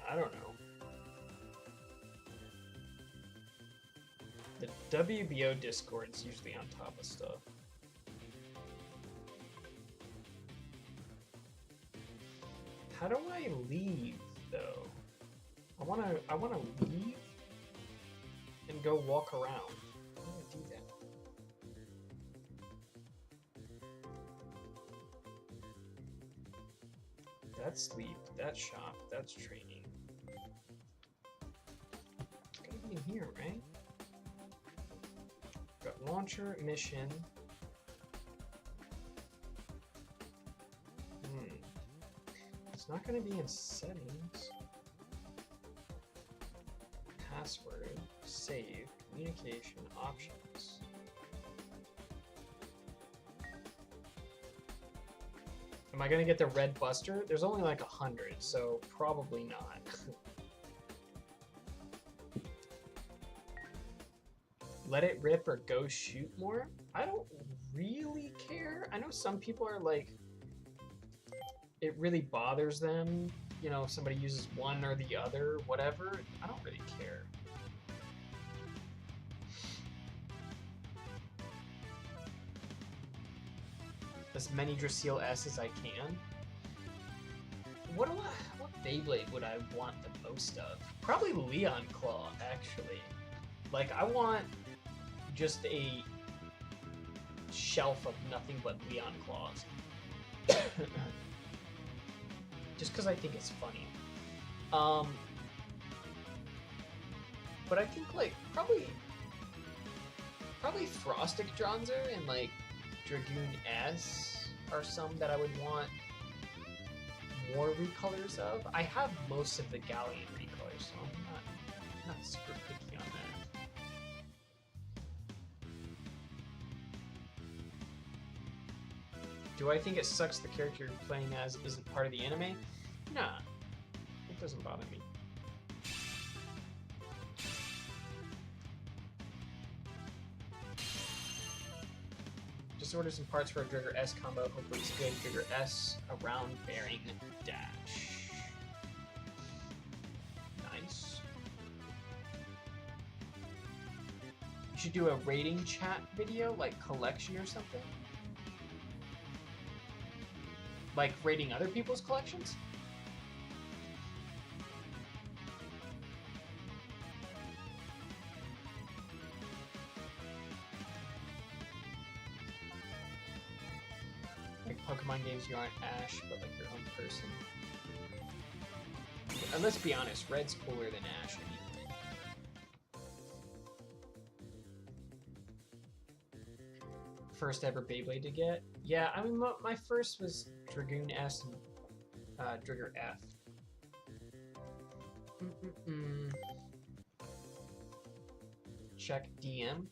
I don't know. The WBO Discord's usually on top of stuff. How do I leave though? I wanna leave and go walk around. How do I do that? That's sleep, that's shop, that's training. It's gotta be in here, right? Got launcher, mission. It's not gonna be in settings. Password, save, communication, options. Am I gonna get the red buster? There's only like 100, so probably not. Let it rip or go shoot more? I don't really care. I know some people are like, it really bothers them, you know, if somebody uses one or the other, whatever. I don't really care. As many Drasil S as I can. What Beyblade would I want the most of? Probably Leon Claw, actually. Like, I want just a shelf of nothing but Leon Claws. Just because I think it's funny. But I think, like, probably Frostic Dronzer and, like, Dragoon S are some that I would want more recolors of. I have most of the Galleon recolors, so I'm not super picky on that. Do I think it sucks the character you're playing as isn't part of the anime? Nah, it doesn't bother me. Just ordered some parts for a Drigger S combo. Hopefully it's good. Drigger S around bearing dash. Nice. You should do a rating chat video, like collection or something. Like rating other people's collections? Like Pokemon games, you aren't Ash, but like your own person. And let's be honest, Red's cooler than Ash anyway. First ever Beyblade to get? Yeah, I mean, my first was Dragoon S and Drigger F. Check DM.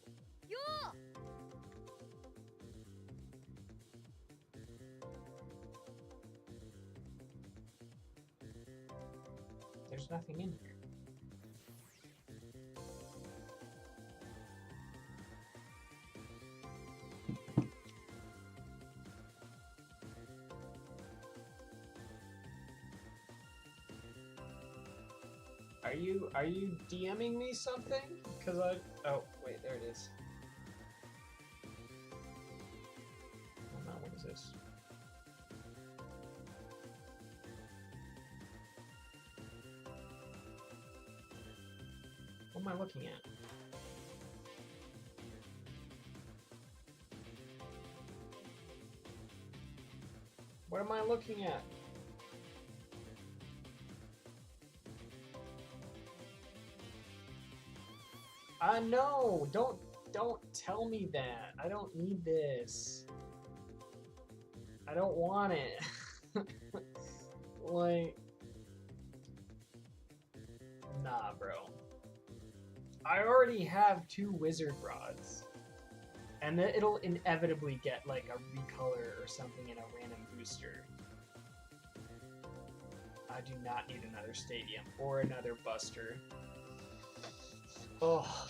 There's nothing in here. Are you DMing me something? Cause oh wait, there it is. Oh no, what is this? What am I looking at? What am I looking at? No, don't tell me that. I don't need this. I don't want it. Like, nah, bro. I already have 2 wizard rods. And then it'll inevitably get like a recolor or something in a random booster. I do not need another stadium or another buster. Oh,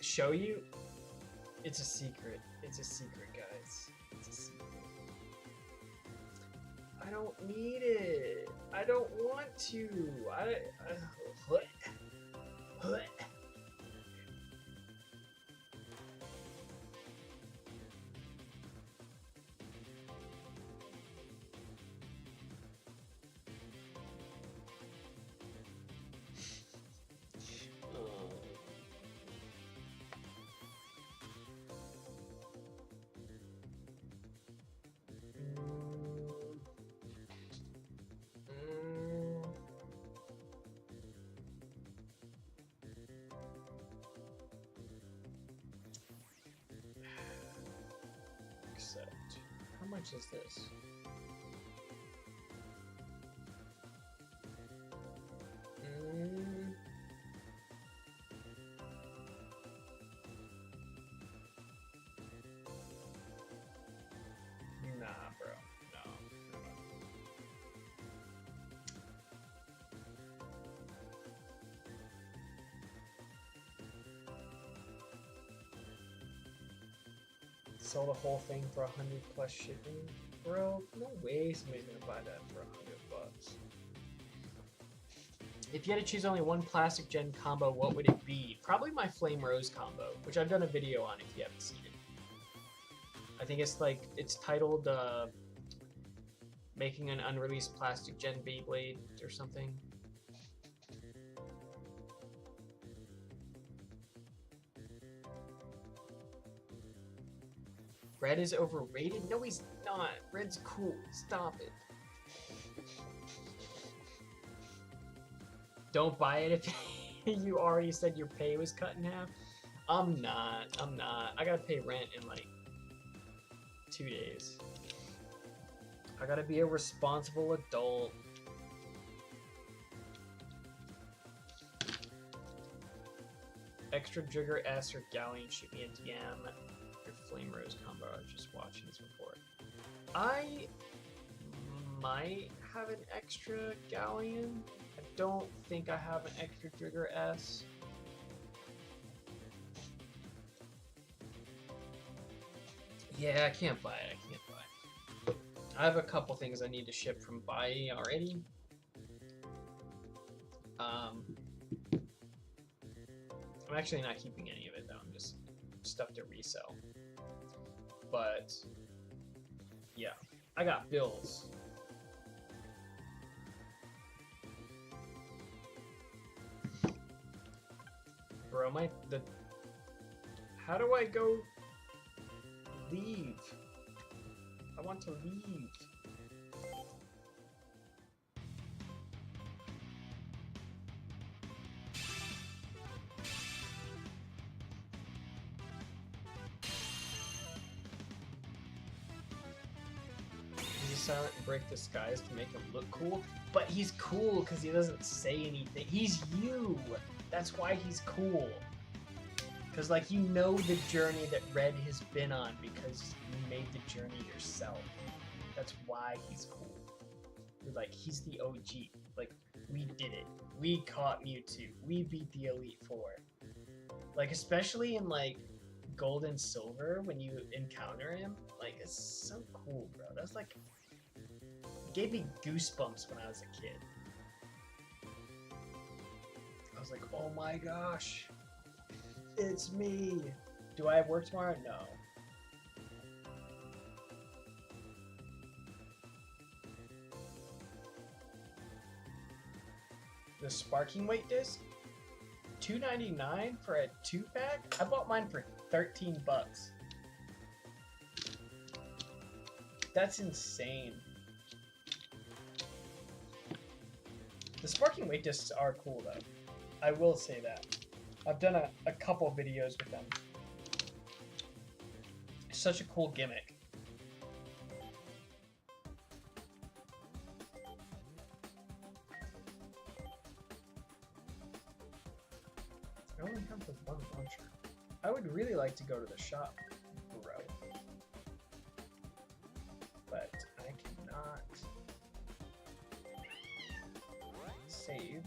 show you? It's a secret. It's a secret, guys. It's a secret. I don't need it. I don't want to. What? Accept. How much is this? Nah, bro. No. Sell the whole thing for 100 plus shipping? Bro, no way somebody's gonna buy that for 100 bucks. If you had to choose only one plastic gen combo, what would it be? Probably my Flame Rose combo, which I've done a video on if you haven't seen it. I think it's like, it's titled Making an Unreleased Plastic Gen Beyblade or something. Red is overrated? No, he's not. Red's cool. Stop it. Don't buy it if you already said your pay was cut in half. I'm not. I gotta pay rent in like 2 days. I gotta be a responsible adult. Extra Jigger S or Galleon shoot me a DM. Your Flame Rose combo. I was just watching this before. I might have an extra Galleon. I don't think I have an extra Jigger S. Yeah, I can't buy it. I can't buy it. I have a couple things I need to ship from Bai already. I'm actually not keeping any of it though. I'm just stuff to resell. But yeah, I got bills. Bro, how do I go leave? I want to leave. He's silent and break the skies to make him look cool, but he's cool because he doesn't say anything. He's you. That's why he's cool. Because, like, you know the journey that Red has been on because you made the journey yourself. That's why he's cool. You're like, he's the OG. Like, we did it. We caught Mewtwo. We beat the Elite Four. Like, especially in, like, Gold and Silver, when you encounter him, like, it's so cool, bro. That's, like, gave me goosebumps when I was a kid. I was like, oh my gosh. It's me. Do I have work tomorrow? No. The Sparking Weight disc? $2.99 for a 2-pack? I bought mine for 13 bucks. That's insane. Sparking weight discs are cool though. I will say that. I've done a couple videos with them. Such a cool gimmick. I only have the one launcher. I would really like to go to the shop, bro. But I cannot save.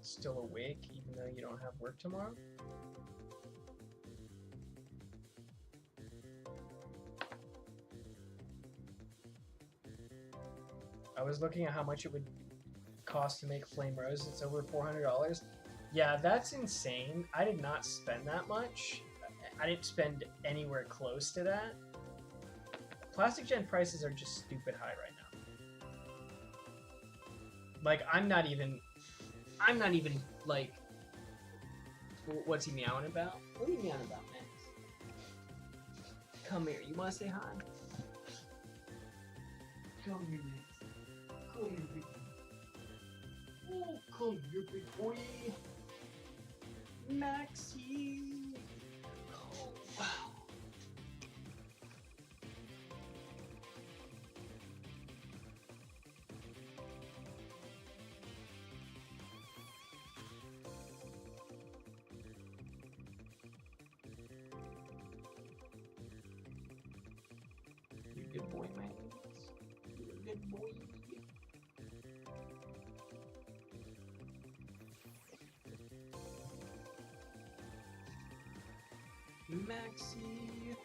Still awake even though you don't have work tomorrow? I was looking at how much it would cost to make Flame Rose. It's over $400. Yeah, that's insane. I did not spend that much. I didn't spend anywhere close to that. Plastic Gen prices are just stupid high right now. Like, I'm not even like, what's he meowing about? What are you meowing about, Max? Come here. You want to say hi? Come here, Max. Come here, big boy. Oh, come here, big boy. Maxie. Oh, wow. Good boy, man. You're a good boy. Maxie.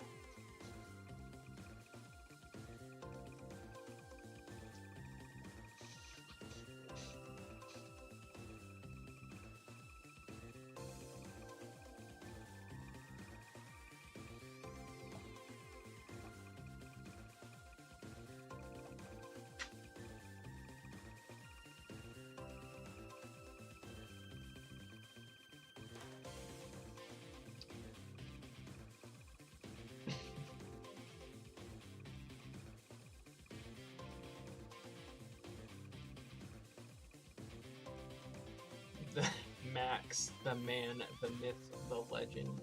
Max, the man, the myth, the legend.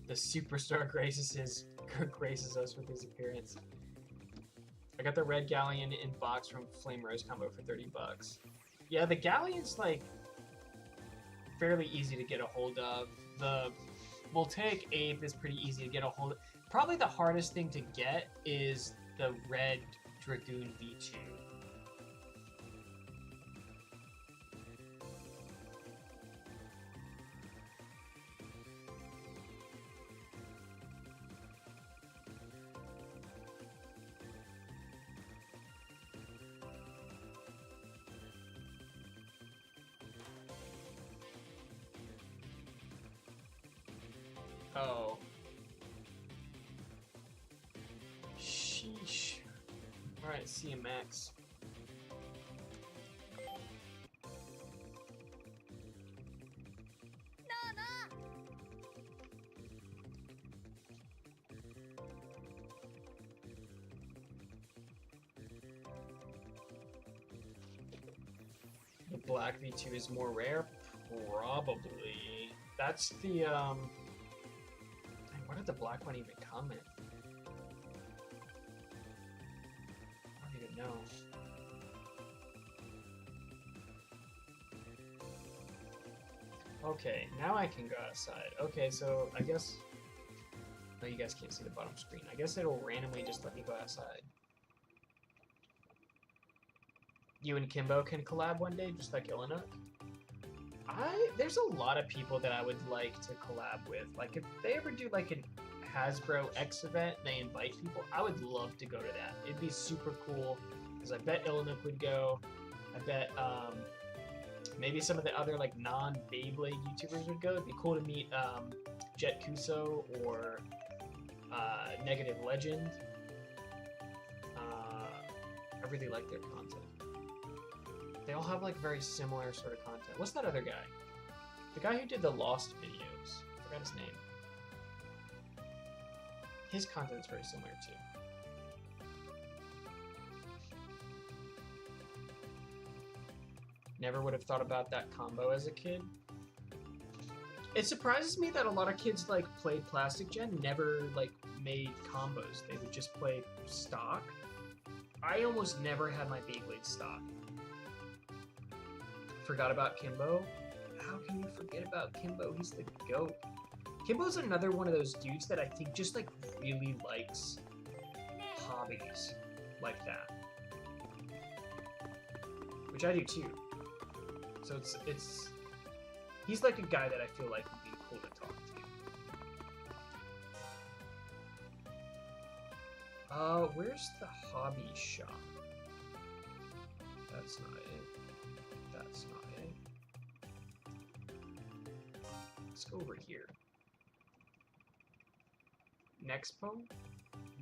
The superstar graces us with his appearance. I got the red galleon in box from Flame Rose combo for $30. Yeah, the galleon's like fairly easy to get a hold of. The Voltaic Ape is pretty easy to get a hold of. Probably the hardest thing to get is the red Dragoon V2. Oh. Sheesh. Alright, see you, Max. The black V2 is more rare? Probably. That's the, what did the black one even come in? I don't even know. Okay, now I can go outside. Okay, so I guess... No, you guys can't see the bottom screen. I guess it'll randomly just let me go outside. You and Kimbo can collab one day, just like Illinook. There's a lot of people that I would like to collab with. Like, if they ever do, like, an Hasbro X event, they invite people, I would love to go to that. It'd be super cool, because I bet Illinook would go. I bet, maybe some of the other like non-Beyblade YouTubers would go. It'd be cool to meet Jet Kuso or Negative Legend. I really like their content. They all have like very similar sort of content. What's that other guy? The guy who did the Lost videos. I forgot his name. His content's very similar too. Never would have thought about that combo as a kid. It surprises me that a lot of kids like played Plastic Gen never like made combos. They would just play stock. I almost never had my Beyblade stock. Forgot about Kimbo. How can you forget about Kimbo? He's the GOAT. Kimbo's another one of those dudes that I think just like really likes hobbies like that. Which I do too. So it's he's like a guy that I feel like would be cool to talk to. Where's the hobby shop? That's not it. That's not it. Let's go over here. Nexpo?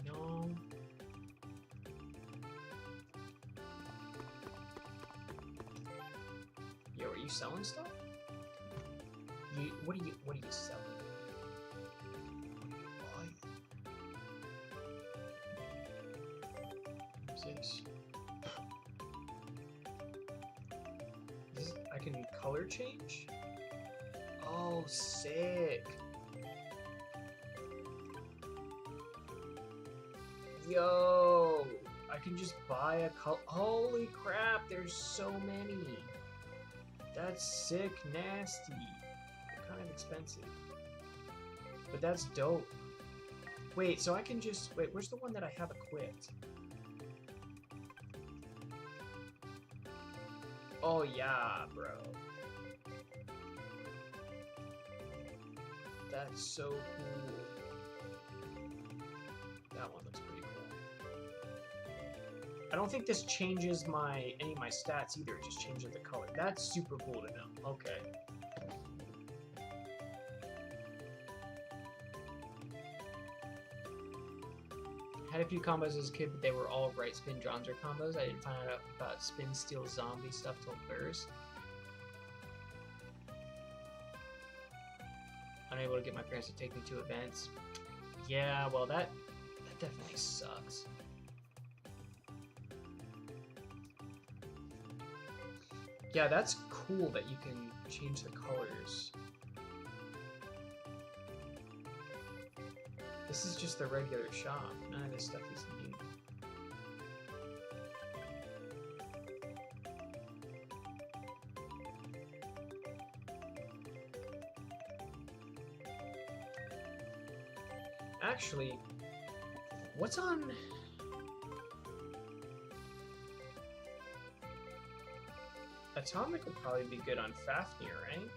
No. Yo, are you selling stuff? What are you selling? What's this? I can color change? Oh, sick. Yo, I can just buy a color. Holy crap, there's so many. That's sick, nasty. They're kind of expensive. But that's dope. Wait, so I can just... Wait, where's the one that I have equipped? Oh, yeah, bro. That's so cool. That one looks pretty cool. I don't think this changes any of my stats either. It just changes the color. That's super cool to know. Okay. Had a few combos as a kid, but they were all right spin Dronzer combos. I didn't find out about spin steal zombie stuff till burst. Unable to get my parents to take me to events. Yeah, well that definitely sucks. Yeah, that's cool that you can change the colors. This is just the regular shop. None of this stuff is new. Actually, what's on... Atomic would probably be good on Fafnir, right?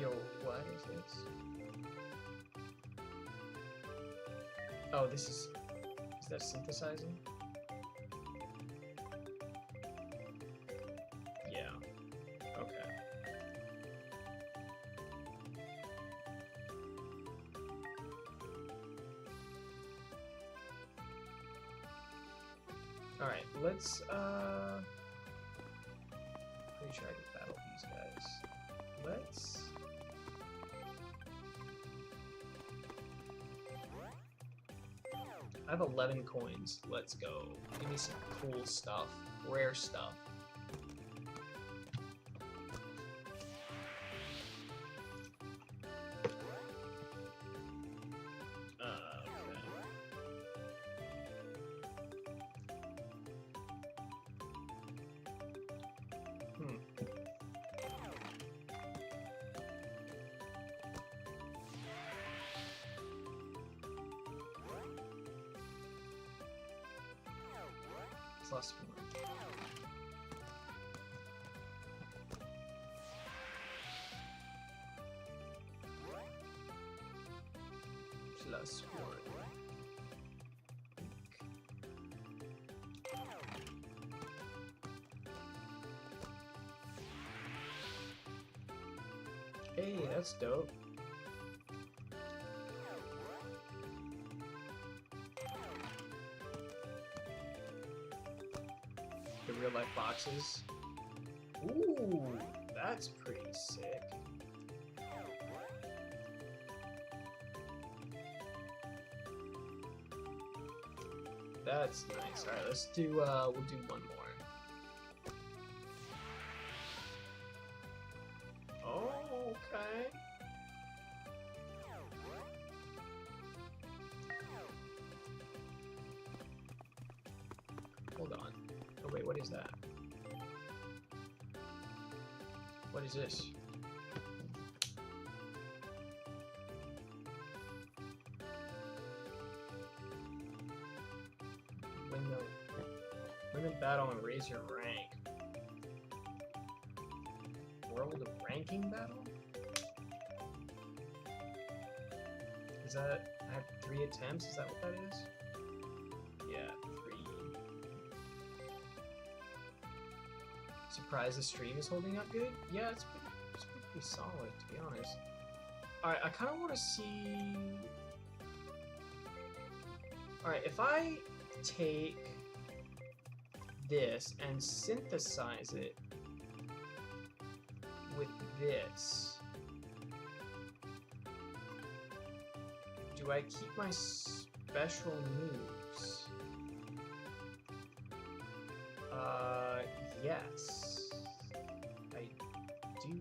Yo, what is this? Oh, this is that synthesizing? Yeah. Okay. Alright, let's pretty sure I can battle these guys. Let's I have 11 coins. Let's go. Give me some cool stuff. Rare stuff. Plus 1. Plus 1. Hey, that's dope. The real life boxes. Ooh, that's pretty sick. That's nice. Alright, let's do we'll do one more. Oh, okay. Hold on. Oh wait, what is that? What is this? Women battle and raise your rank. World ranking battle? Is that, I have 3 attempts, is that what that is? Yeah, 3. Surprised the stream is holding up good? Yeah, it's pretty solid, to be honest. Alright, I kind of want to see... Alright, if I take this and synthesize it with this, do I keep my special moves? Yes, I do.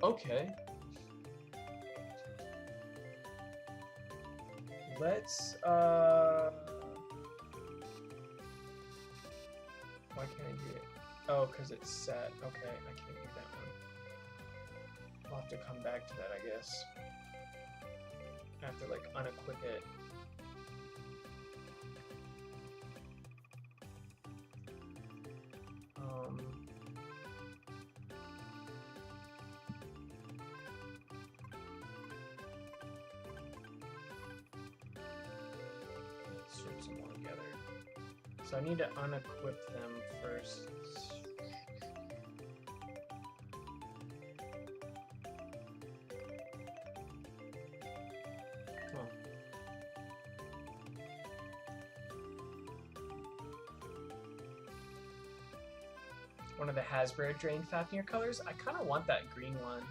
Okay. Let's, why can't I do it? Oh, because it's set. Okay, I can't do that one. I'll have to come back to that, I guess. I have to, like, unequip it. Strip some more together. So I need to unequip them first. Oh. One of the Hasbro Drain Fafnir colors. I kind of want that green one.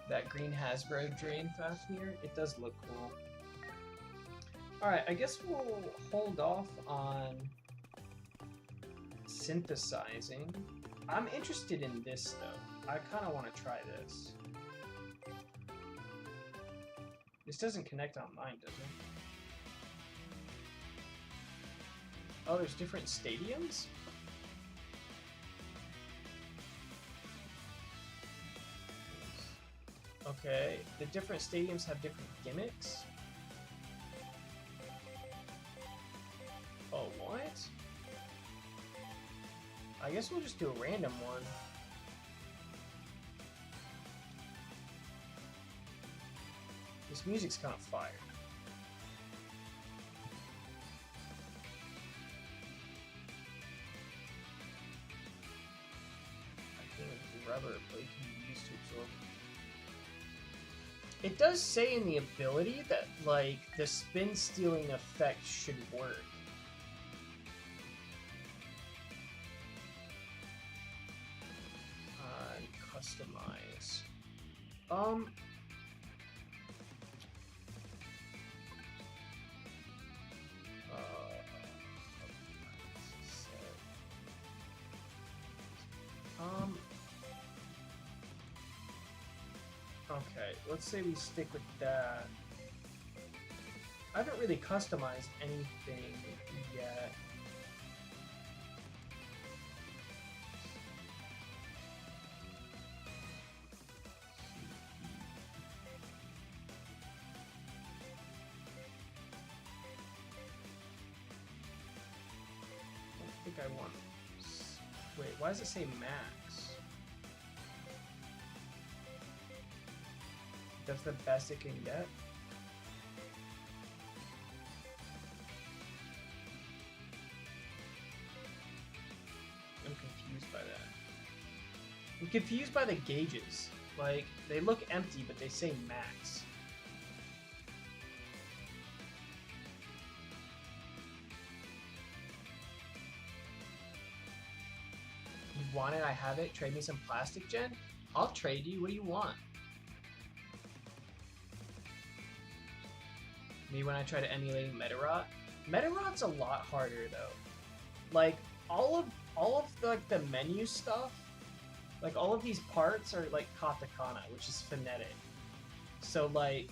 That green Hasbro Drain Fafnir. It does look cool. Alright, I guess we'll hold off on synthesizing. I'm interested in this, though. I kind of want to try this. This doesn't connect on mine, does it? Oh, there's different stadiums? Okay, the different stadiums have different gimmicks? Oh, what? I guess we'll just do a random one. This music's kind of fire. I think the rubber plate can be used to absorb. It does say in the ability that, like, the spin stealing effect should work. Customize. Okay, let's say we stick with that. I haven't really customized anything yet. I want... Wait, why does it say max? That's the best it can get? I'm confused by that. I'm confused by the gauges. Like, they look empty, but they say max. You want it? I have it. Trade me some plastic, Jen? I'll trade you. What do you want? Me when I try to emulate Medarot? Medarot's a lot harder, though. Like, all of like the menu stuff, like all of these parts are like katakana, which is phonetic. So like,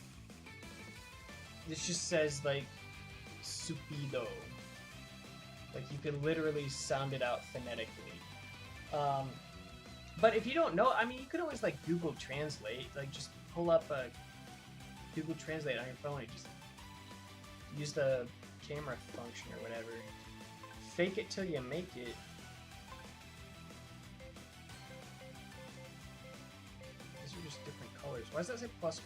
this just says like supido. Like you can literally sound it out phonetically. But if you don't know, I mean, you could always like Google Translate. Like just pull up a Google Translate on your phone and just use the camera function or whatever. Fake it till you make it. These are just different colors. Why does that say +1?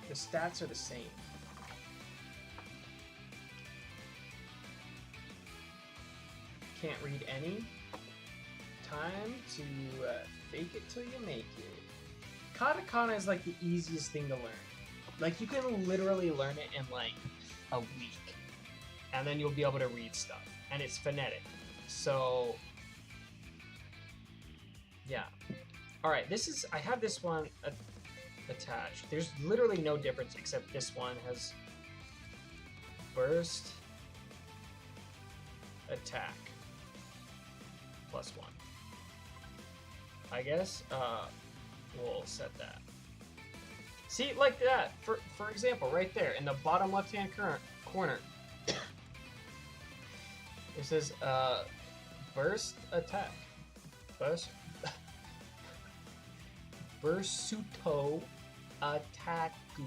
The stats are the same. Can't read any. Time to fake it till you make it. Katakana is like the easiest thing to learn. Like you can literally learn it in like a week. And then you'll be able to read stuff. And it's phonetic. So yeah. Alright, this is, I have this one attached. There's literally no difference except this one has burst, attack, +1. I guess we'll set that. See, like that. For example, right there in the bottom left-hand corner, it says burst attack. Bursuto Attaku.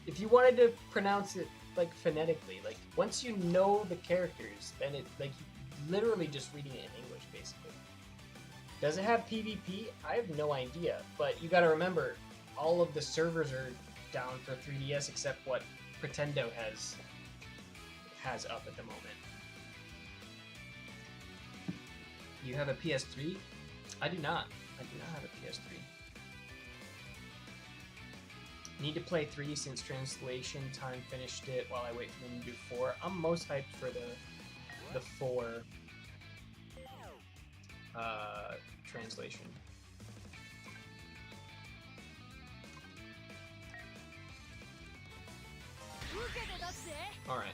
If you wanted to pronounce it like phonetically, like once you know the characters, then it like literally just reading it in English basically. Does it have PvP? I have no idea, but you got to remember all of the servers are down for 3DS except what Pretendo has up at the moment. You have a PS3? I do not. I do not have a PS3. Need to play 3 since translation time finished it while I wait for them to do 4. I'm most hyped for the 4 translation. Alright.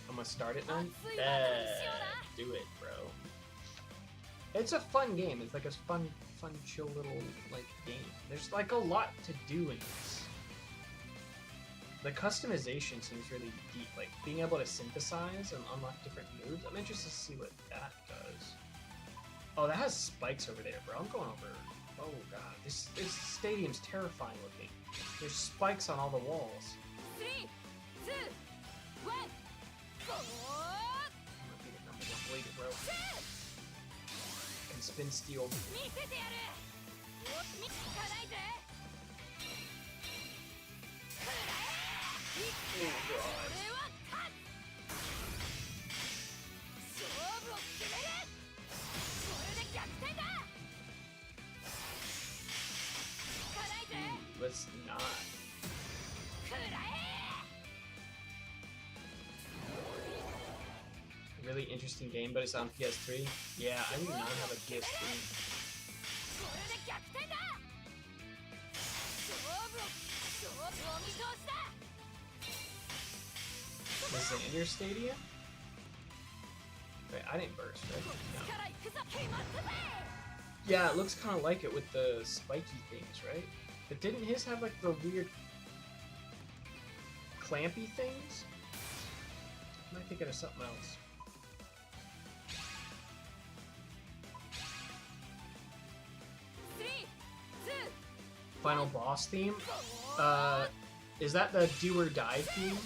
I'm gonna start it then? Do it, bro. It's a fun game. It's like a fun, chill little like game. There's like a lot to do in this. The customization seems really deep. Like being able to synthesize and unlock different moves. I'm interested to see what that does. Oh, that has spikes over there, bro. I'm going over. Oh god, this stadium's terrifying looking. There's spikes on all the walls. 3, 2, 1, go! I'm gonna beat it. I'm gonna blade it, bro. Can spin steel. Oh god. Let's not. Really interesting game, but it's on PS3. Yeah, I do not have a PS3. The Xander Stadium? Wait, I didn't burst, right? No. Yeah, it looks kind of like it with the spiky things, right? But didn't his have like the weird clampy things? I might think of something else. Final boss theme? Is that the do or die theme?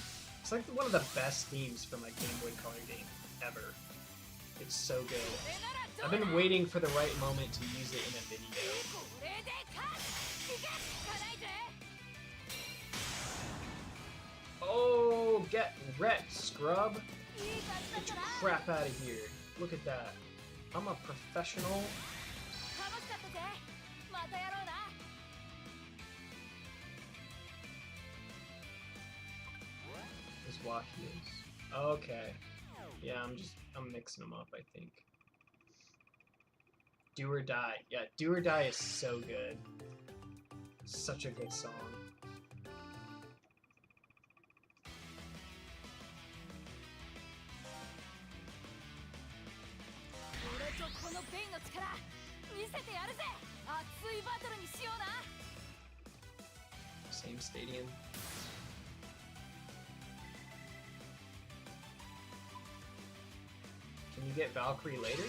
It's like one of the best themes from like Game Boy Color game ever. It's so good. これならどう I've だ been waiting for the right moment to use it in a video. これでか気がつかないぜ Oh, get wrecked, scrub! いい感じだ Get った your な crap out of here. Look at that. I'm a professional. 楽しかったぜまたやろうな There's Wahios. Okay. Yeah, I'm mixing them up, I think. Do or Die. Yeah, Do or Die is so good. Such a good song. 俺とこのベイの力見せてやるぜ熱いバトルにしような Same stadium. Can you get Valkyrie later?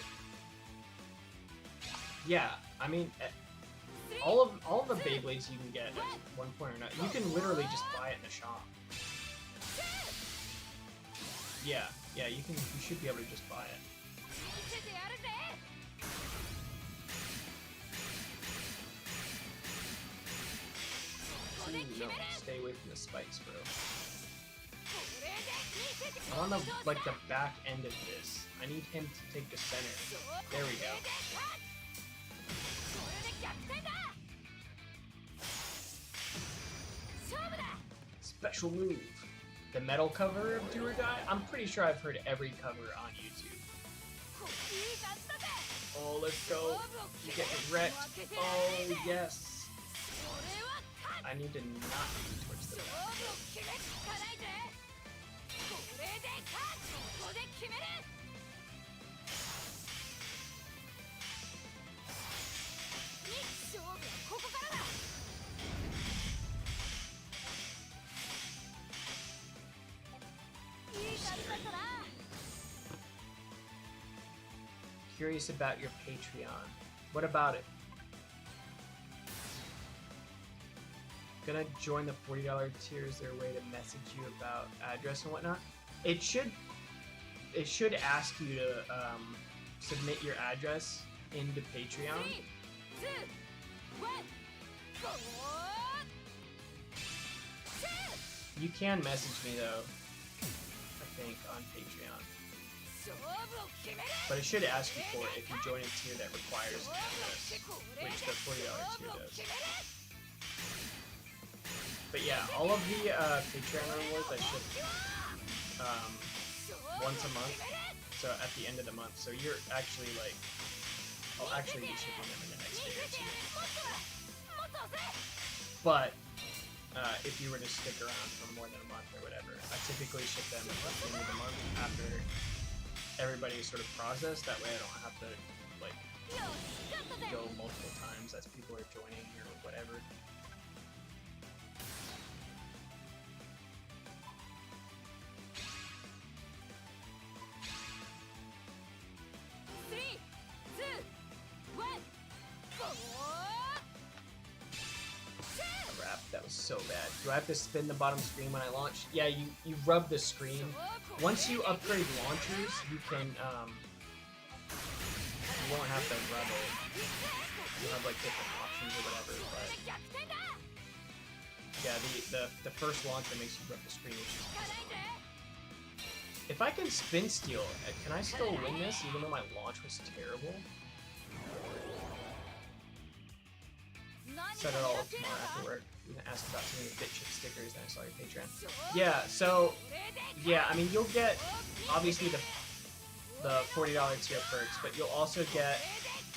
Yeah, I mean, all of the Beyblades you can get at one point or another. You can literally just buy it in the shop. Yeah, you should be able to just buy it. 見せてやるぜ Ooh, no, stay away from the spikes, bro. これで見せて I want the like the back end of this. I need him to take the center. There we go. これで逆転だ勝負だ Special move. The metal cover of Do or Die? I'm pretty sure I've heard every cover on YouTube. いい感じだぜ Oh, let's go. You get wrecked. Oh, yes. 俺は勝つ I need to not be towards the 勝 back. 負を決めつかないぜこれで勝つここで決める勝負はここからだ いい感じだったな Curious about your Patreon. What about it? Gonna join the $40 tier. Is there a way to message you about address and whatnot? It should ask you to submit your address into Patreon. 3, 2, 1, go! You can message me though, I think, on Patreon. 勝負を決める But it should ask you for it if you join a tier that requires an 勝 address, 負を決め which the $40 勝 tier 負を does. 決める But yeah, all of the Patreon rewards I ship once a month, so at the end of the month. So you're actually like, I'll actually be shipping them in the next day or two. But if you were to stick around for more than a month or whatever, I typically ship them at the end of the month after everybody is sort of processed. That way I don't have to like go multiple times as people are joining or whatever. Three, two, one, go! Crap, that was so bad. Do I have to spin the bottom screen when I launch? Yeah, you rub the screen. Once you upgrade launchers, you can you won't have to rub it. You have like different options or whatever, but yeah, the first launcher makes you rub the screen, which is if I can spin steal, can I still win this even though my launch was terrible? Set it all up tomorrow after work. You can ask about some of the bit chip stickers and I saw your Patreon. Yeah, so yeah, I mean you'll get obviously the $40 tier perks, but you'll also get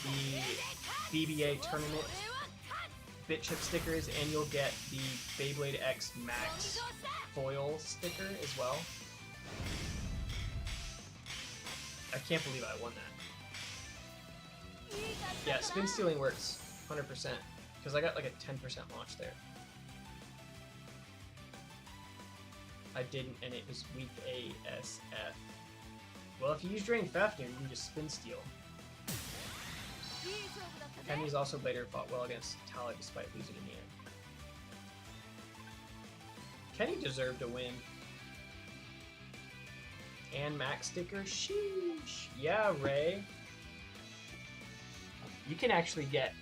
the BBA tournament bit chip stickers, and you'll get the Beyblade X Max foil sticker as well. I can't believe I won that. Yeah, spin stealing works 100% because I got like a 10% launch there. I didn't, and it was weak ASF. Well, if you use Drain Fafnir, you can just spin steal. Kenny's also later fought well against Tala despite losing in the end. Kenny deserved a win. And Max sticker. Sheesh. Yeah, Ray. You can actually get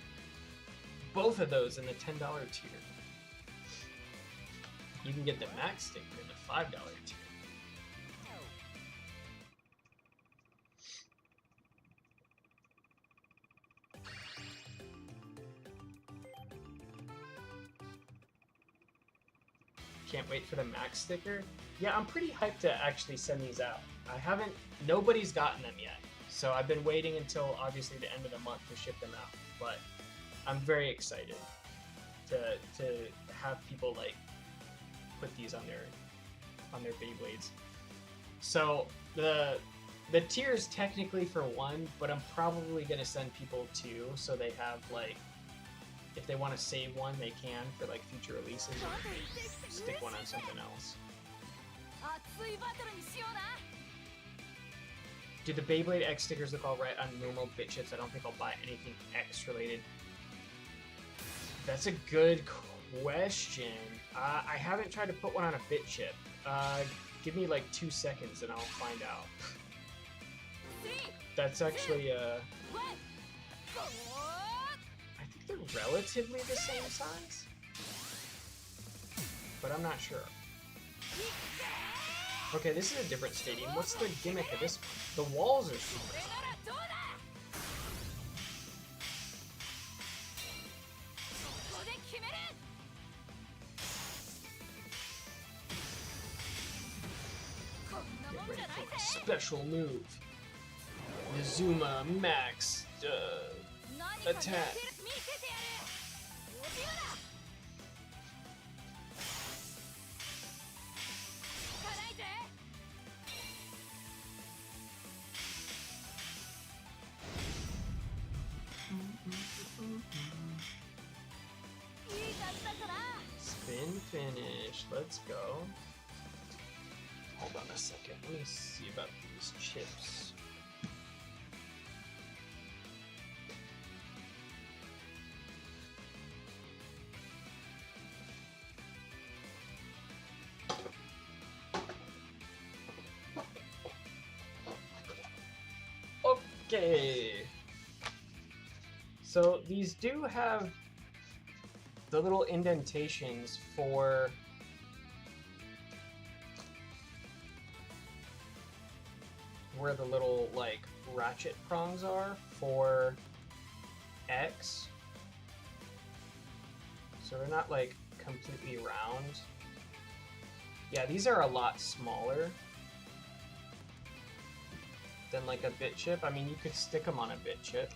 both of those in the $10 tier. You can get the Max sticker in the $5 tier. Can't wait for the Max sticker. Yeah, I'm pretty hyped to actually send these out. Nobody's gotten them yet. So I've been waiting until obviously the end of the month to ship them out. But I'm very excited to have people like put these on their Beyblades. So the tier's technically for one, but I'm probably gonna send people two so they have like, if they want to save one, they can for like future releases and stick one on something else. Do the Beyblade X stickers look alright on normal bit chips? I don't think I'll buy anything X related. That's a good question. I haven't tried to put one on a bit chip. Give me like 2 seconds and I'll find out. That's actually I think they're relatively the same size, but I'm not sure. Okay, this is a different stadium. What's the gimmick of this one? The walls are super high. Get ready for a special move. Nezuma Max attack. Spin finish. Let's go. Hold on a second. Let me see about these chips. Okay. So these do have the little indentations for where the little like ratchet prongs are for X. So they're not like completely round. Yeah, these are a lot smaller than like a bit chip. I mean, you could stick them on a bit chip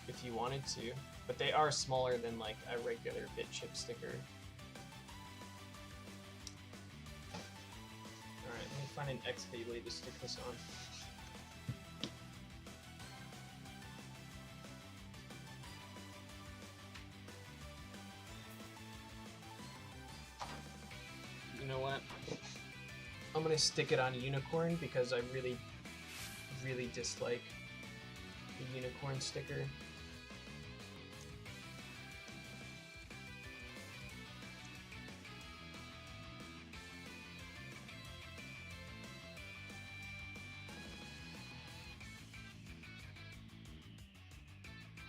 if you wanted to, but they are smaller than like a regular bit chip sticker. Alright, let me find an X Beyblade to stick this on. You know what? I'm gonna stick it on Unicorn because I really, really dislike the Unicorn sticker.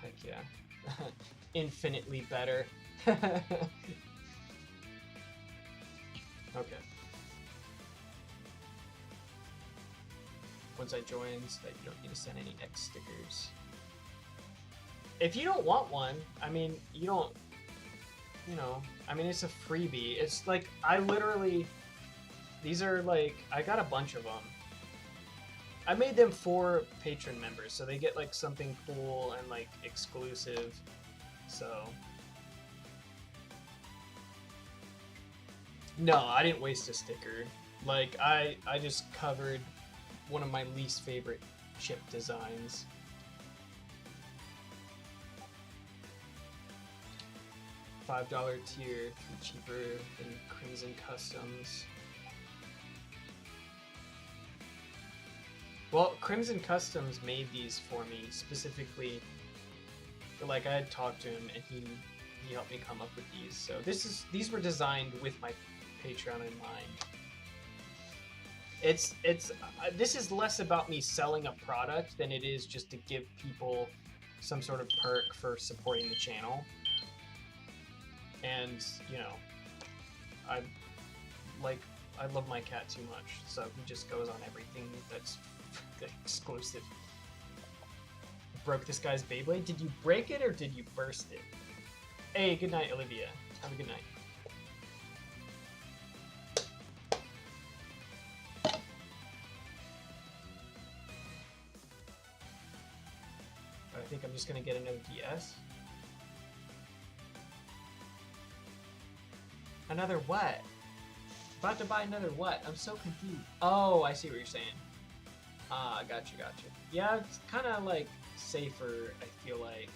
Heck yeah. Infinitely better. Okay. Once I join, so that you don't need to send any X stickers. If you don't want one, I mean, you don't, you know, I mean, it's a freebie. It's like, I literally, these are like, I got a bunch of them. I made them for patron members, so they get like something cool and like exclusive, so. No, I didn't waste a sticker. Like, I just covered one of my least favorite chip designs. $5 tier, cheaper than Crimson Customs. Well, Crimson Customs made these for me specifically. Like, I had talked to him and he helped me come up with these. So these were designed with my Patreon in mind. This is less about me selling a product than it is just to give people some sort of perk for supporting the channel. And you know, I love my cat too much, so he just goes on everything that's exclusive. Broke this guy's Beyblade. Did you break it or did you burst it? Hey, good night, Olivia. Have a good night. I think I'm just gonna get another DS. Another what? About to buy another what? I'm so confused. Oh, I see what you're saying. Ah, gotcha. Yeah, it's kind of like safer, I feel like.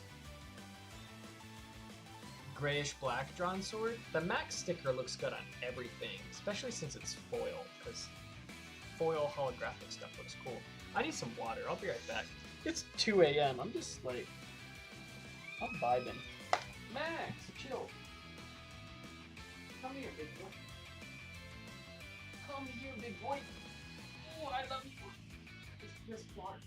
Grayish black drawn sword. The Max sticker looks good on everything, especially since it's foil, because foil holographic stuff looks cool. I need some water. I'll be right back. It's 2 a.m. I'm just like, I'm vibing. Max, chill. Come here, big boy. Come here, big boy. Oh, I love you. Just water.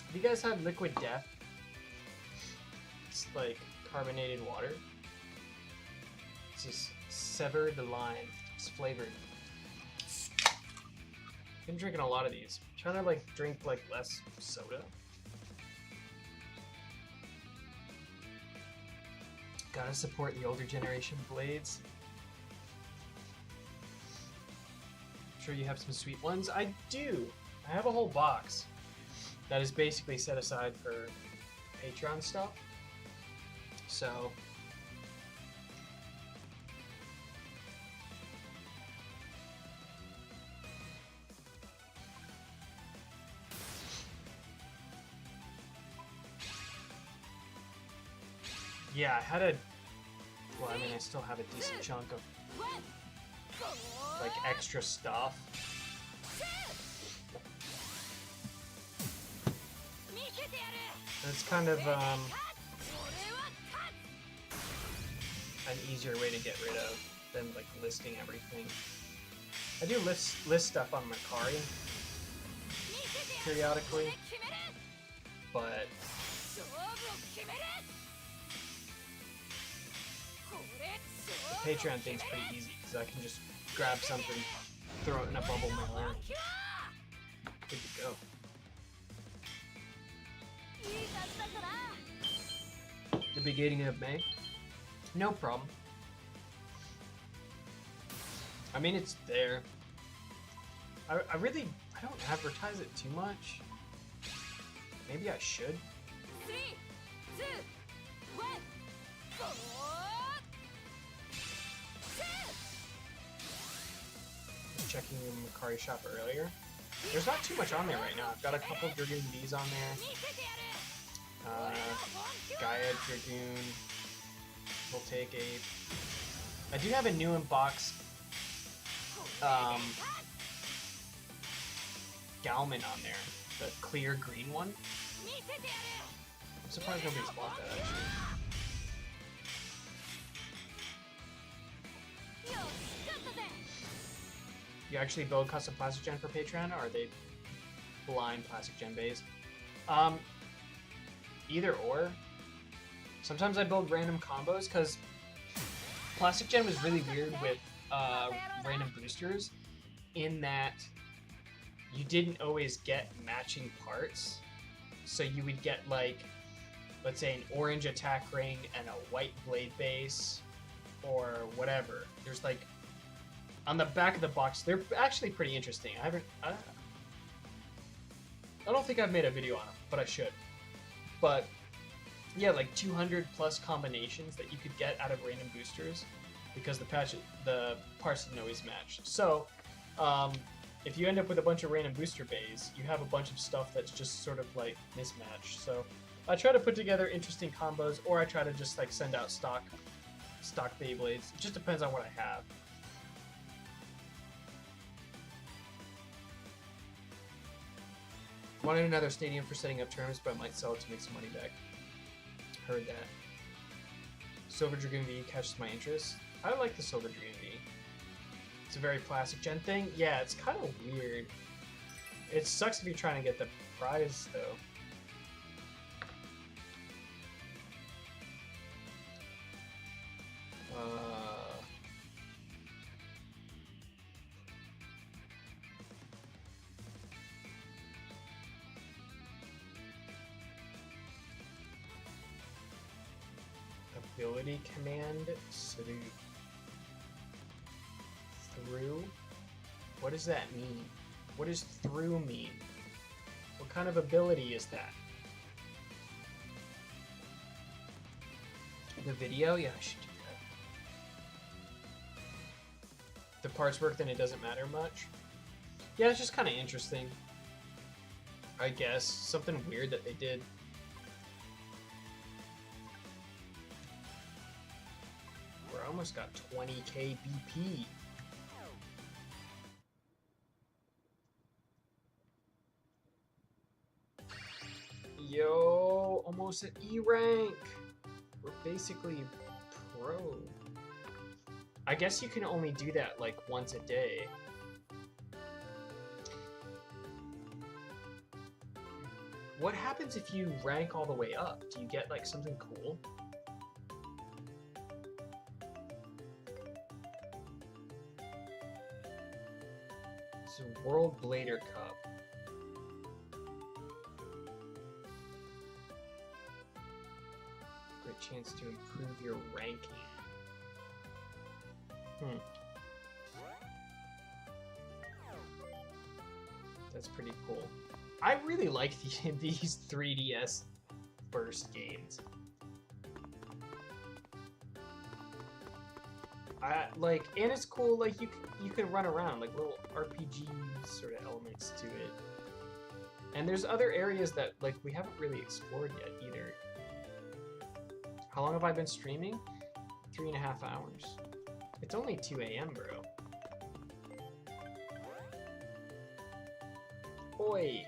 Have you guys had Liquid Death? It's like carbonated water. It's just sever the lime. It's flavored. Been drinking a lot of these. Trying to like drink like less soda. Gotta support the older generation blades. I'm sure you have some sweet ones. I do. I have a whole box that is basically set aside for Patreon stuff. So yeah, I had a, well, I mean, I still have a decent chunk of like extra stuff. It's kind of an easier way to get rid of than like listing everything. I do list stuff on Mercari periodically, but the Patreon thing's pretty easy because I can just grab something, throw it in a bubble mailer, Good to go. いい感じだったな。 The beginning of May? No problem. I mean, it's there. I don't advertise it too much. Maybe I should. 3、2、1、ゴー！ Checking the Macari shop earlier. There's not too much on there right now. I've got a couple Dragoon V's on there. 見せてやる。 Gaia Dragoon. We'll take a. I do have a new in-box Galman on there. The clear green one. 見せてやる。 I'm surprised nobody's bought that actually. よし、勝ったぜ。 You actually build custom plastic gen for Patreon, or are they blind plastic gen based? Either or. Sometimes I build random combos because plastic gen was really weird with random boosters in that you didn't always get matching parts. So you would get like, let's say an orange attack ring and a white blade base or whatever. There's like on the back of the box, they're actually pretty interesting. I don't think I've made a video on them, but I should. But yeah, like 200 plus combinations that you could get out of random boosters because the parts didn't always match. So if you end up with a bunch of random booster bays, you have a bunch of stuff that's just sort of like mismatched. So I try to put together interesting combos, or I try to just like send out stock Beyblades. It just depends on what I have. Wanted another stadium for setting up tournaments, but I might sell it to make some money back. Heard that. Silver Dragoon V catches my interest. I like the Silver Dragoon V. It's a very plastic gen thing. Yeah, it's kind of weird. It sucks if you're trying to get the prize, though. Ability command through. What does that mean? What does through mean? What kind of ability is that? The video? Yeah, I should do that. If the parts work, then it doesn't matter much. Yeah, it's just kind of interesting. I guess. Something weird that they did. I almost got 20k BP. Yo, almost at E rank. We're basically pro. I guess you can only do that like once a day. What happens if you rank all the way up? Do you get like something cool? World Blader Cup. Great chance to improve your ranking. That's pretty cool. I really like these 3DS burst games. And it's cool, like, you can run around, like, little RPG sort of elements to it. And there's other areas that, like, we haven't really explored yet, either. How long have I been streaming? 3.5 hours. It's only 2 a.m., bro. Oi!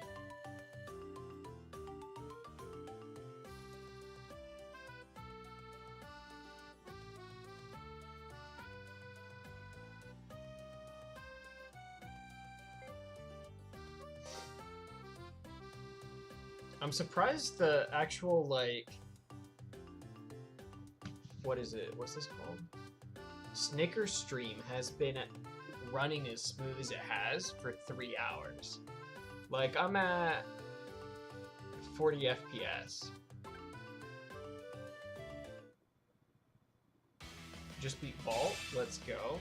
I'm surprised the actual, like, what is it? What's this called? Snicker Stream has been running as smooth as it has for 3 hours. Like, I'm at 40 FPS. Just beat Vault. Let's go.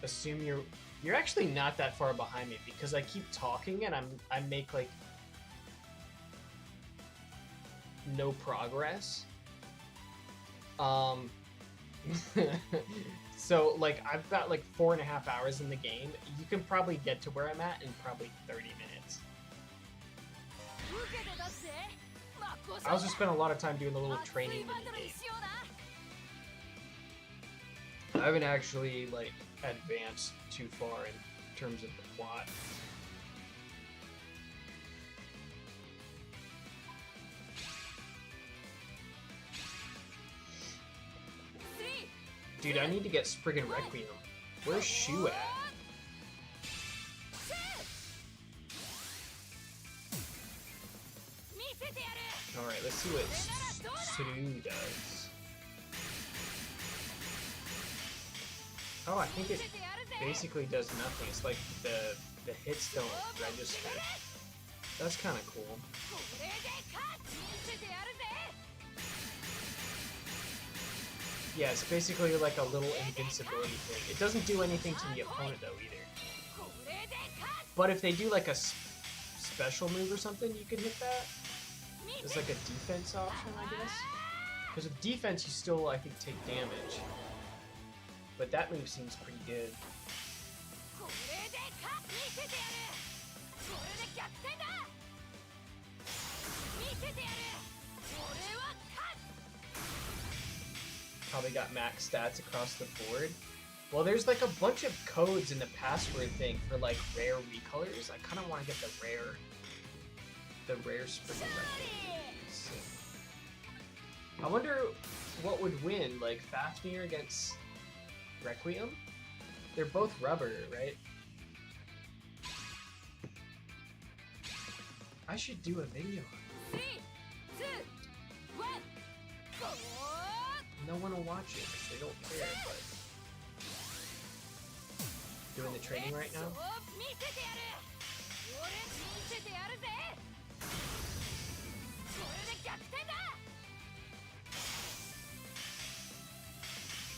Assume you're actually not that far behind me because I keep talking and I make like no progress. So like I've got like 4.5 hours in the game. You can probably get to where I'm at in probably 30 minutes. I also spent a lot of time doing the little training minigame. I haven't actually like advanced too far in terms of the plot. Dude, I need to get Spriggan Requiem. Where's Shu at? Alright, let's see what Suru does. Oh, I think it basically does nothing. It's like the hits don't register. That's kind of cool. Yeah, it's basically like a little invincibility thing. It doesn't do anything to the opponent though either. But if they do like a special move or something, you can hit that. It's like a defense option, I guess. Because with defense, you still, I think, take damage. But that move seems pretty good. Probably got max stats across the board. Well, there's like a bunch of codes in the password thing for like rare recolors. I kind of want to get the rare Spriggan Requiem. I wonder what would win, like Fafnir against Requiem? They're both rubber, right? I should do a video on it. No one will watch it because they don't care, but... Doing the training right now?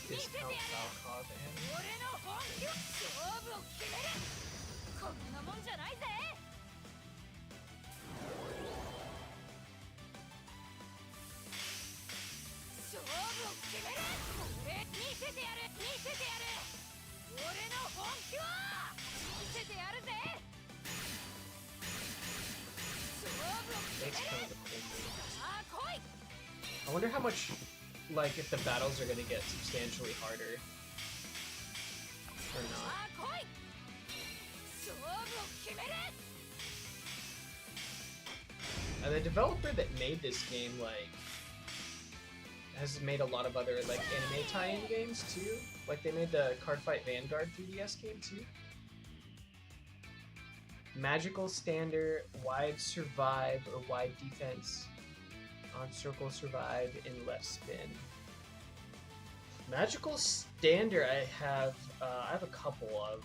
Discount Falcon and... That's kind of a cool move. I wonder how much, like, if the battles are gonna get substantially harder. Or not. The developer that made this game, like, has made a lot of other, like, anime tie-in games, too. Like, they made the Cardfight Vanguard 3DS game, too. Magical Stander, Wide Survive, or Wide Defense. On Circle Survive in Left Spin. Magical Stander I have a couple of.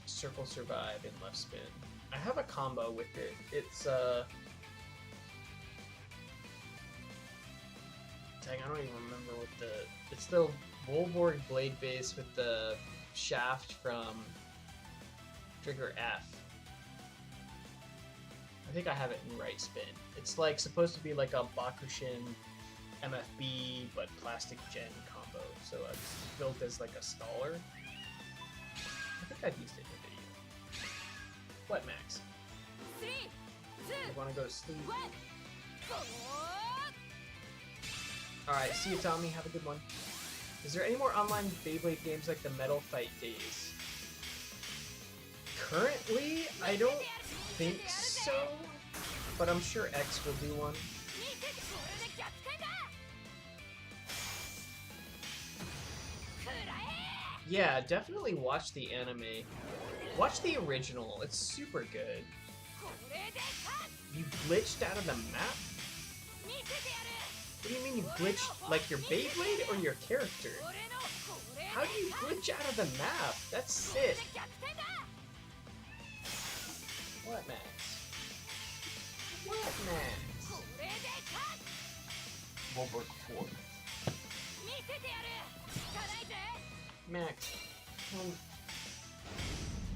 Circle Survive in Left Spin. I have a combo with it. It's dang, I don't even remember what it's the Volborg blade base with the shaft from Trigger F. I think I have it in Right Spin. It's like supposed to be like a Bakushin MFB but plastic gen combo. So it's built as like a staller. I think I've used it in a video. What, Max? You wanna go to sleep? Alright, see you, Tommy. Have a good one. Is there any more online Beyblade games like the Metal Fight days? Currently, I don't think so, but I'm sure X will do one. Yeah, definitely watch the anime. Watch the original, it's super good. You glitched out of the map? What do you mean you glitched like your Beyblade or your character? 俺のこれで How do you glitch out of the map? That's sick. 逆転だ What, Max? What, Max? これで勝つ Wolverine 4. 見せてやる聞かないぜ Max.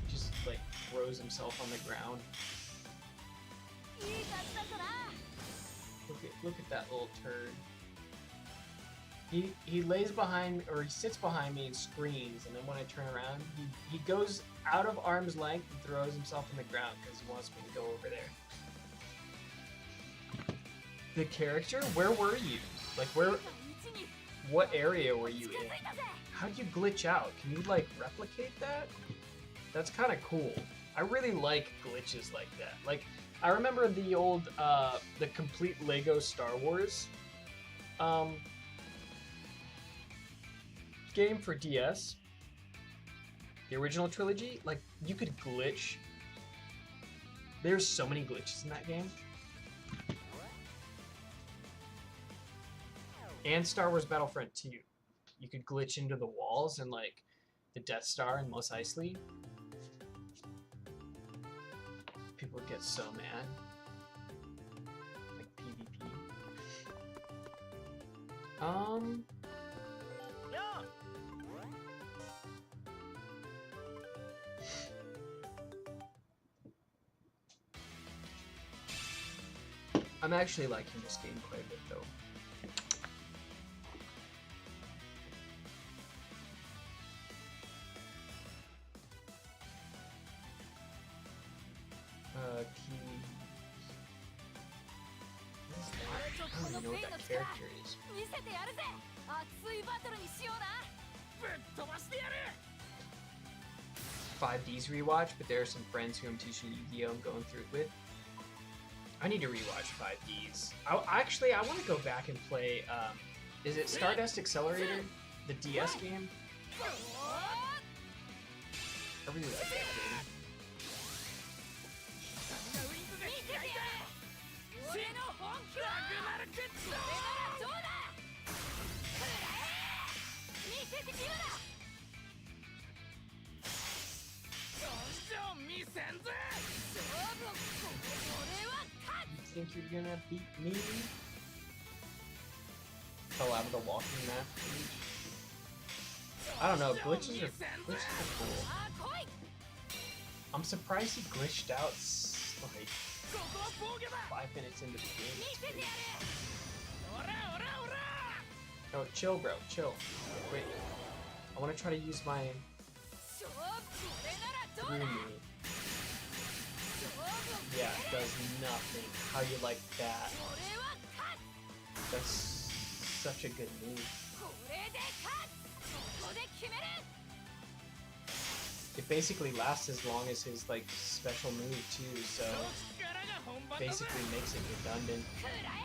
Just like throws himself on the ground. いい感じだぞな Look at that little turd. He lays behind, or he sits behind me and screams, and then when I turn around, he goes out of arm's length and throws himself on the ground because he wants me to go over there. The character? Where were you? Like what area were you in? How'd you glitch out? Can you like replicate that? That's kind of cool. I really like glitches like that. Like, I remember the old, the complete Lego Star Wars game for DS. The original trilogy, like, you could glitch. There's so many glitches in that game. And Star Wars Battlefront 2. You could glitch into the walls and, like, the Death Star and Mos Eisley. People would get so mad. Like PvP. I'm actually liking this game quite a bit though. Keys. What is that? I don't even know what that character is. 見せてやるぜ熱いバトルにしようなぶっ飛ばしてやる 5D's rewatch, but there are some friends who I'm teaching Yu-Gi-Oh! I'm going through it with. I need to rewatch 5D's. I want to go back and play, is it Stardust Accelerator? The DS game? I really like that game. 見せてやる俺の本気はこれならどうだくらえ見せてみろだどんどん見せんぜ勝負を俺は勝 You think you're gonna beat me? Fell out of the walking map. I don't know, glitches are cool. あ来い I'm surprised he glitched out like ここは防御だ 5 minutes into the 見 game. せてやるオラオラオラ Oh, chill, bro, chill. Wait, I want to try to use my 勝負これならどう through だ me. 勝負を Yeah, it does nothing. How you like that? 俺は勝つ That's such a good move. これで勝つここで決める It basically lasts as long as his like special move too, so 力が本番だぜ basically makes it redundant. くらえ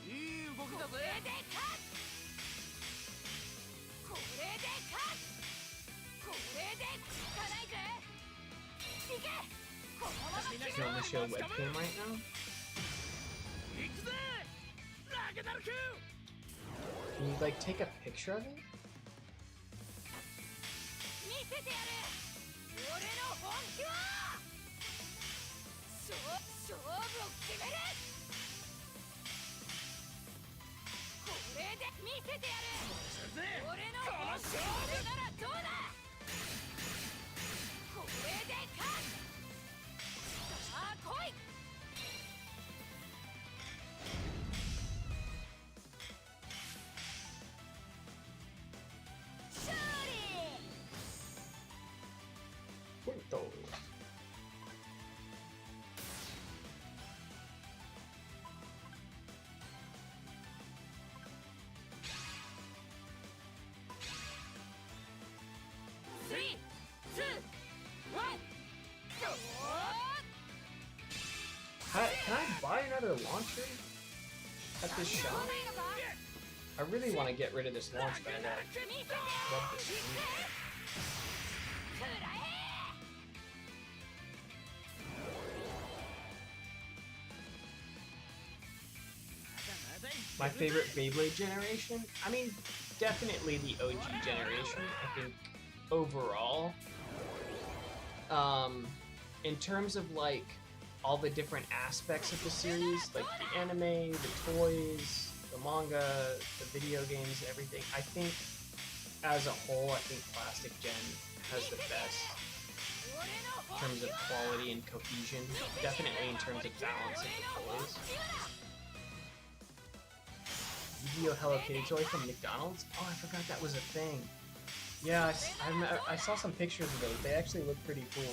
いい動きだぜこれで勝つこれで勝つこれで効かないぜいけこのまま決め You want me to show a webcam right now? 行くぜラゲダルク Can you like take a picture of it? 見せてやる俺の本気は勝負を決めるこれで見せてやる俺の本気これならどうだこれで勝つさあ来い勝利 Punto. Three, two, one, go! Can I buy another launcher at this shop? I really want to get rid of this launch pad. I love this thing. My favorite Beyblade generation? I mean, definitely the OG generation. I think overall, in terms of like all the different aspects of the series, like the anime, the toys, the manga, the video games, everything, I think as a whole, I think Plastic Gen has the best in terms of quality and cohesion. Definitely in terms of balance of the toys. Yu-Gi-Oh! Hello Kitty toy from McDonald's? Oh, I forgot that was a thing. Yeah, I saw some pictures of those. They actually look pretty cool.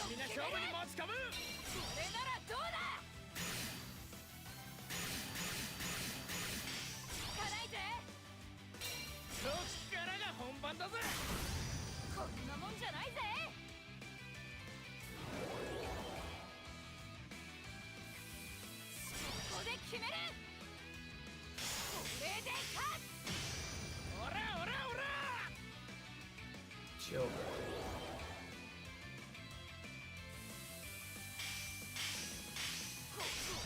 みんな勝負に持ち込む そっからが本番だぜ こんなもんじゃないぜここで決めるこれで勝つ オラオラオラ Chill. こ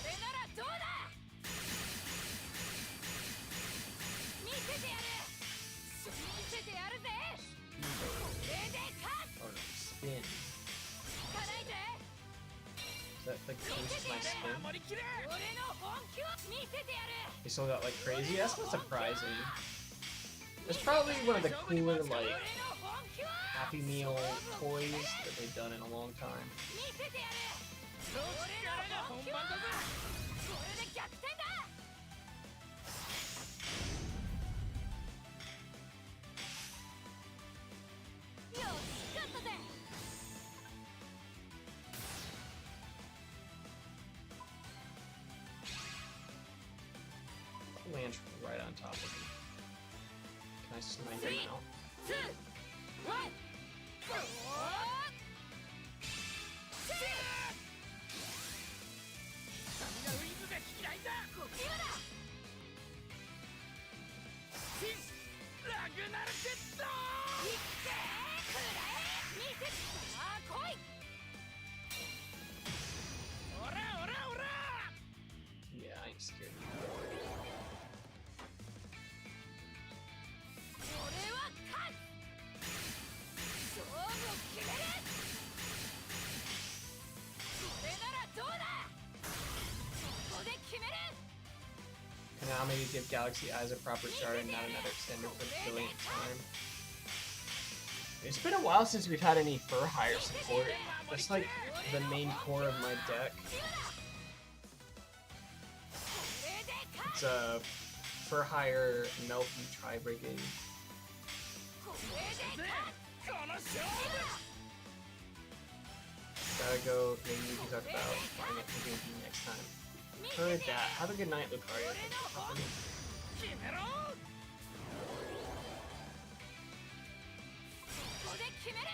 れならどうだ見せてやる見せてやるぜこれで勝つ Oh no, spin. 効かないぜ Is that like boosts my spin? 守りきれ 俺の本気を見せてやる They sold out like crazy? That's not surprising. It's probably one of the cooler like 俺の本気を Happy Meal toys that they've done in a long time. 見せてやるそっからが本番だぜ これで逆転だ よし、勝ったぜ Lands right on top of me. Can I snipe it now? 2、1、ゴー スタミナウィングが嫌いだ 今だ フィンラグナルテッド いってくらえ見せてさあ来い オラオラオラ Yeah, I ain't scared. 俺は勝つ勝負を決めるこれならどうだここで決める Konami to give Galaxy Eyes a proper start and not another extender for the billionth time. It's been a while since we've had any fur hire support. That's like the main core of my deck. これで勝 It's a fur hire Melky Tri Brigade. つこれで勝つ この勝負 Gotta go. Maybe we can talk about buying it for GameCube next time. Heard that. Have a good night, Lucario. 決めろ ここで決める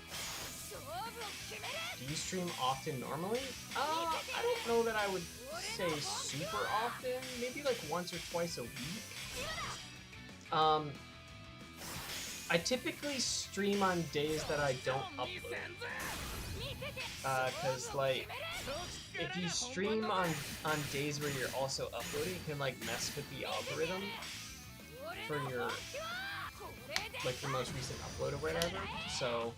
勝負を決める Do you stream often normally? I don't know that I would say super often. Maybe like once or twice a week. I typically stream on days that I don't 見せん upload. ぜ 見せて Cause like そっ if から you が stream 本番 on だぜ on days where you're also uploading, it can like mess with the algorithm for your これで like your most recent upload or whatever. So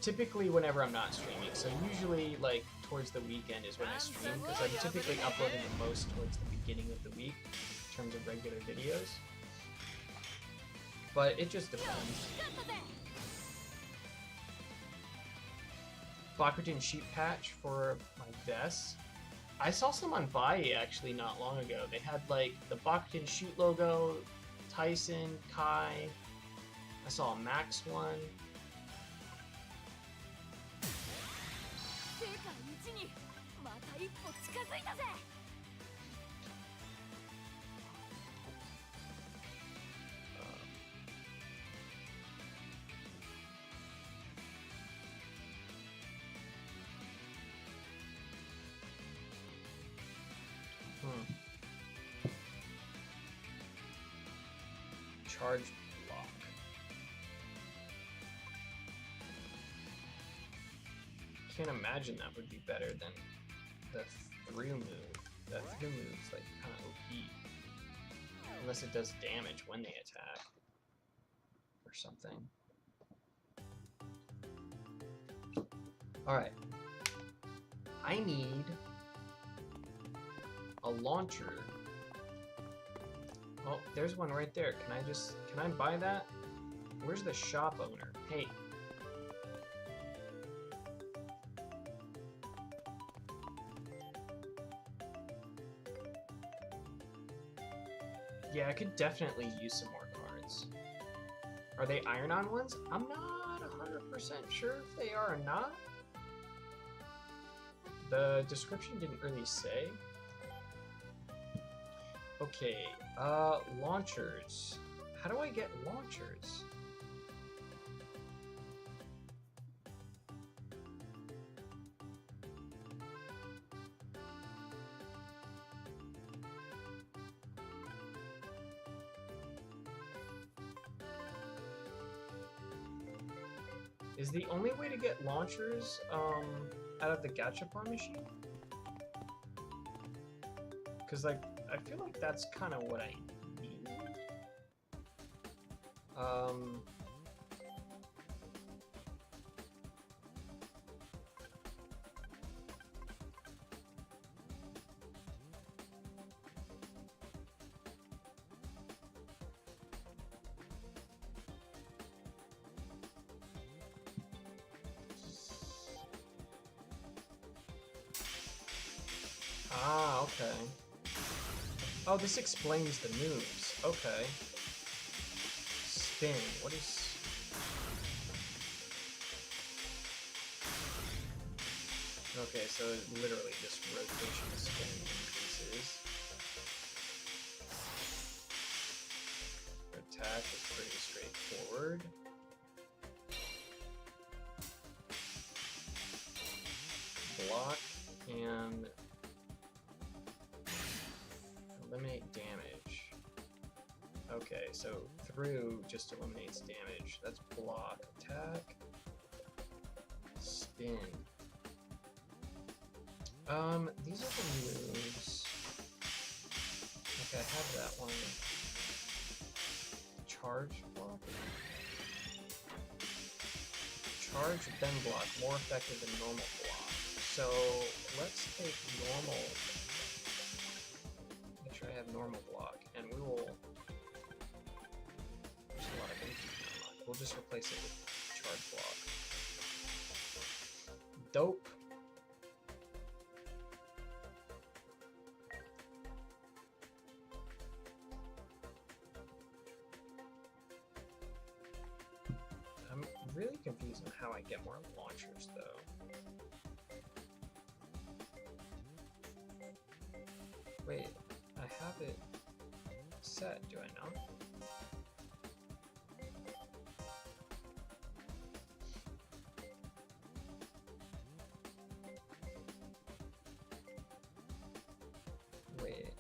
typically whenever I'm not streaming, so usually like towards the weekend is when I stream because I'm typically uploading the most towards the beginning of the week in terms of regular videos. But it just depends. 勝ったぜ Bakuten sheet patch for my vests. I saw some on Vai actually not long ago. They had like the Bakuten sheet logo, Tyson, Kai. I saw a Max one. 世界一にまた一歩近づいたぜ Charge block. Can't imagine that would be better than the through move. that three move's like kind of OP. Unless it does damage when they attack. Or something. Alright. I need a launcher. Oh, there's one right there. Can I buy that? Where's the shop owner? Hey. Yeah, I could definitely use some more cards. Are they iron-on ones? I'm not 100% sure if they are or not. The description didn't really say. Okay, launchers. How do I get launchers? Is the only way to get launchers out of the Gachapon machine? Because like I feel like that's kind of what I need. Ah, okay. Oh, this explains the moves. Okay. Spin. What is... Okay, so literally just rotation spin increases. Attack is pretty straightforward. Block and eliminate damage. Okay, so through just eliminates damage. That's block, attack, spin. These are the moves. Okay, I have that one. Charge block. Charge, then block. More effective than normal block. So let's take normal. Make sure I have normal block, and we will. There's a lot of empty unlock. We'll just replace it with charge block. Dope. I'm really confused on how I get more launchers, though. Wait, I have it set, do I not? Wait.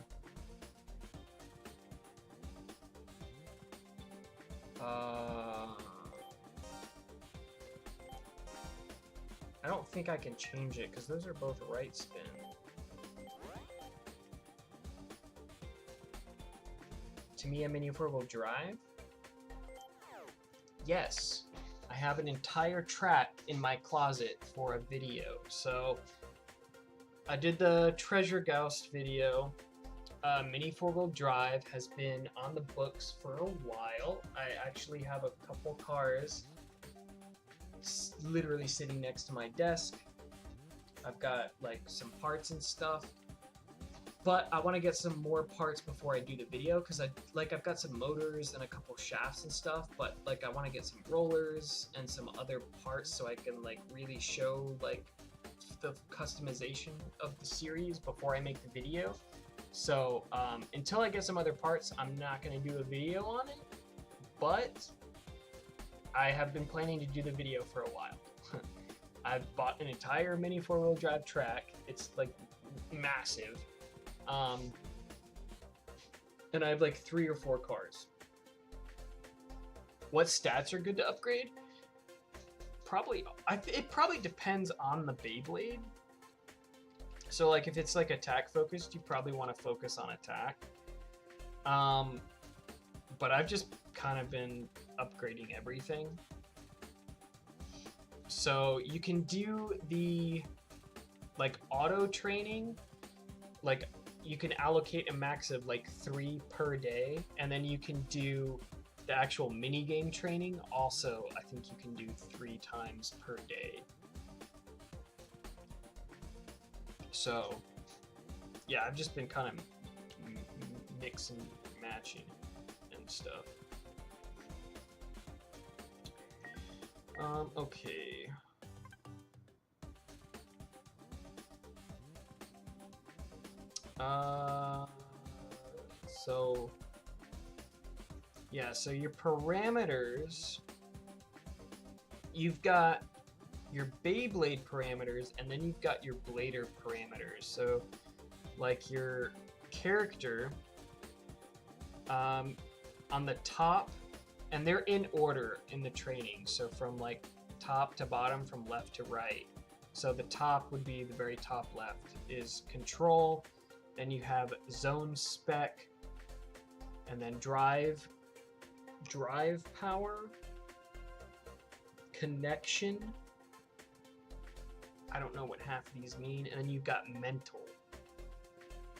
I don't think I can change it because those are both right spin. Tamiya Mini 4-wheel drive? Yes. I have an entire track in my closet for a video. So I did the Treasure Ghost video. Mini 4-wheel drive has been on the books for a while. I actually have a couple cars literally sitting next to my desk. I've got like some parts and stuff. But I want to get some more parts before I do the video because I've got some motors and a couple shafts and stuff, but like I want to get some rollers and some other parts so I can like really show like the customization of the series before I make the video. So until I get some other parts, I'm not going to do a video on it, but I have been planning to do the video for a while. I've bought an entire Mini 4-wheel drive track. It's like massive. And I have like 3 or 4 cars. What stats are good to upgrade? Probably, it probably depends on the Beyblade. So like if it's like attack focused, you probably want to focus on attack. But I've just kind of been upgrading everything. So you can do the like auto training, like you can allocate a max of like 3 per day, and then you can do the actual mini game training. Also, I think you can do 3 times per day. So, yeah, I've just been kind of mixing, matching, and stuff. Okay. So, yeah, so your parameters, you've got your Beyblade parameters, and then you've got your Blader parameters. So, like your character, on the top, and they're in order in the training. So from like top to bottom, from left to right. So the top would be the very top left is control. Then you have zone spec, and then drive power, connection. I don't know what half of these mean. And then you've got mental.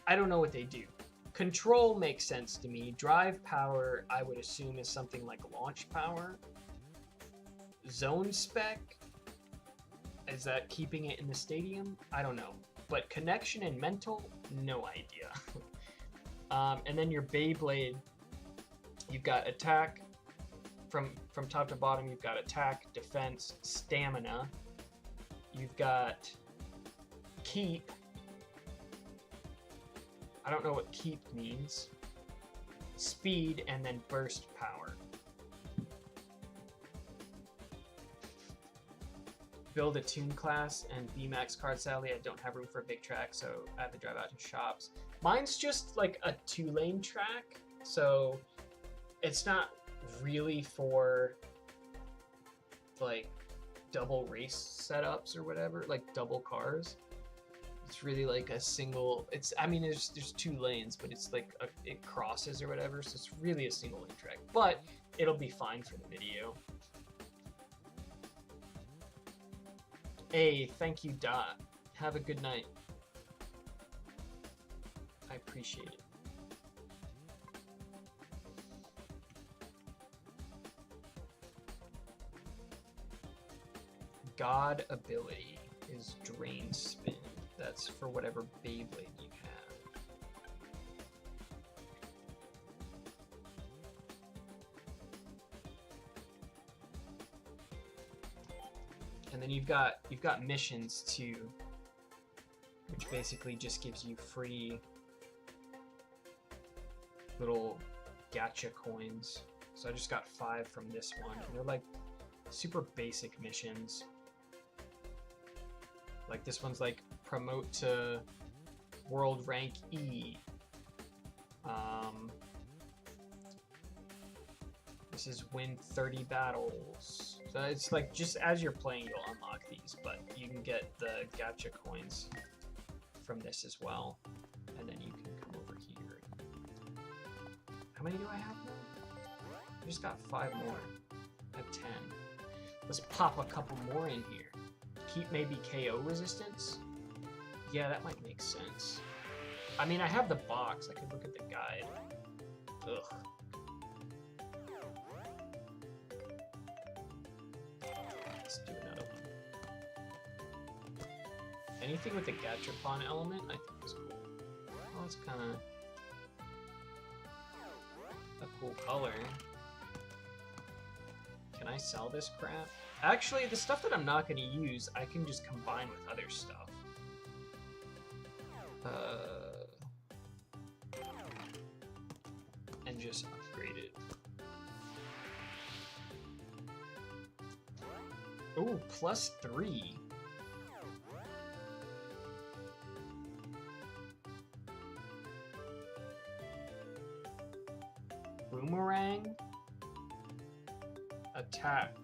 I don't know what they do. Control makes sense to me. Drive power, I would assume, is something like launch power. Zone spec, is that keeping it in the stadium? I don't know. But connection and mental, no idea. And then your Beyblade, you've got attack. From top to bottom, you've got attack, defense, stamina. You've got keep. I don't know what keep means. Speed, and then burst power. Build a tune class and VMAX card. Sadly, I don't have room for a big track, so I have to drive out to shops. Mine's just like a 2-lane track, so it's not really for like double race setups or whatever, like double cars. It's really like a single. I mean, there's 2 lanes, but it's like it crosses or whatever, so it's really a single lane track. But it'll be fine for the video. Hey, thank you, Dot. Have a good night. I appreciate it. God ability is Drain Spin. That's for whatever Beyblade you have. And then you've got missions too, which basically just gives you free little gacha coins. So I just got 5 from this one, and they're like super basic missions. Like this one's like promote to world rank E. This is win 30 battles. So it's like just as you're playing, you'll unlock these, but you can get the gacha coins from this as well. And then you can come over here. How many do I have now? I just got 5 more. I have 10. Let's pop a couple more in here. Keep maybe KO resistance? Yeah, that might make sense. I mean, I have the box. I could look at the guide. Ugh. Let's do another one. Anything with the Gachapon element, I think is cool. Oh, it's kind of a cool color. Can I sell this crap? Actually, the stuff that I'm not going to use, I can just combine with other stuff. And just upgrade it. Ooh, +3. Boomerang. Attack.